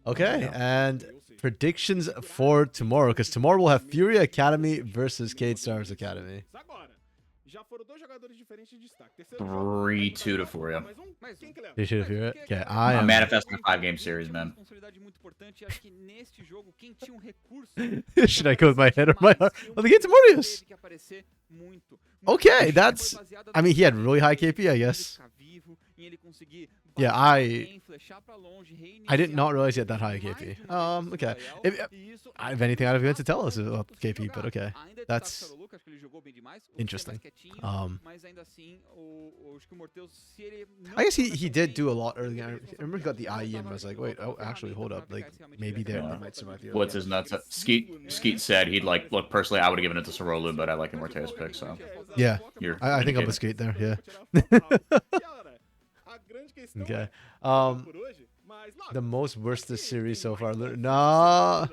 Okay, and predictions for tomorrow, because tomorrow we'll have Fury Academy versus Cade Stars Academy. 3-2 to Furia. You should hear it. Okay, I'm manifesting a 5-game series, man. Should I go with my head or my heart? Well, the game's Morbius. Okay, that's... I mean, he had really high KP, I guess. Yeah, I did not realize he had that high KP. Okay. If anything, I'd have been to tell us about KP, but okay. That's interesting. I guess he did do a lot earlier. I remember he got the IE and was like, wait, oh, actually, hold up. Like, maybe they might survive the What's his nuts? Skeet said he'd like, look, personally, I would have given it to Sorolu, but I like Immorteo's pick, so. Yeah, I think I'm a Skate there, yeah. Okay. The most worst series so far. Nah.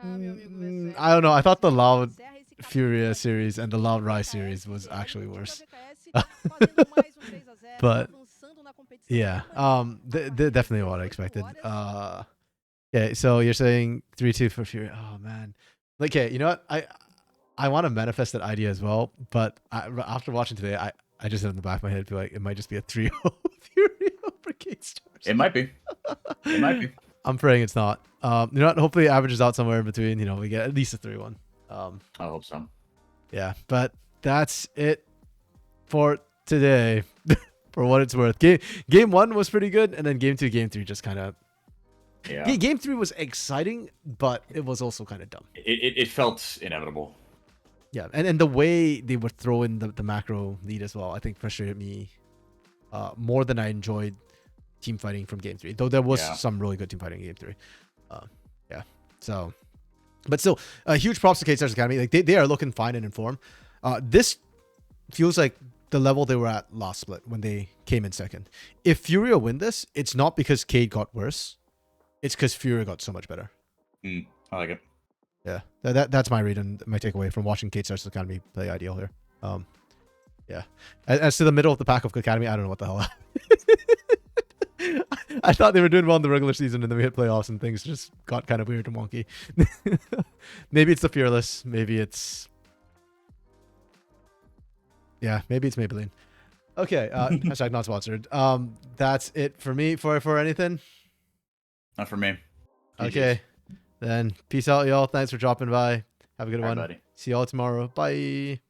I don't know. I thought the Loud Furia series and the Loud Rise series was actually worse. But yeah, definitely what I expected. Okay, so you're saying 3-2 for Furia. Oh man. Okay, you know what? I want to manifest that idea as well, but after watching today, I just had in the back of my head feel like it might just be a 3-0 Fury over Cade Stars. It might be. It might be. I'm praying it's not. You know what? Hopefully it averages out somewhere in between. You know, we get at least a 3-1. I hope so. Yeah, but that's it for today. For what it's worth. Game 1 was pretty good, and then game 2, game 3 just kind of... Yeah. Game 3 was exciting, but it was also kind of dumb. It felt inevitable. Yeah, and the way they were throwing the macro lead as well, I think frustrated me more than I enjoyed team fighting from game 3. Though there was some really good team fighting in game 3. Yeah, so... But still, huge props to Cade Stars Academy. Like they are looking fine and in form. This feels like the level they were at last split when they came in second. If Furia win this, it's not because Cade got worse. It's because Furia got so much better. I like it. Yeah, that's my read and my takeaway from watching Cade Stars Academy play Ideal here. Yeah. As to the middle of the pack of Academy, I don't know what the hell happened. I thought they were doing well in the regular season, and then we hit playoffs and things just got kind of weird and wonky. Maybe it's the Fearless. Maybe it's... Yeah, maybe it's Maybelline. Okay, hashtag not sponsored. That's it for me. For anything? Not for me. Okay, then peace out, y'all. Thanks for dropping by. Have a good one. Buddy. See y'all tomorrow. Bye.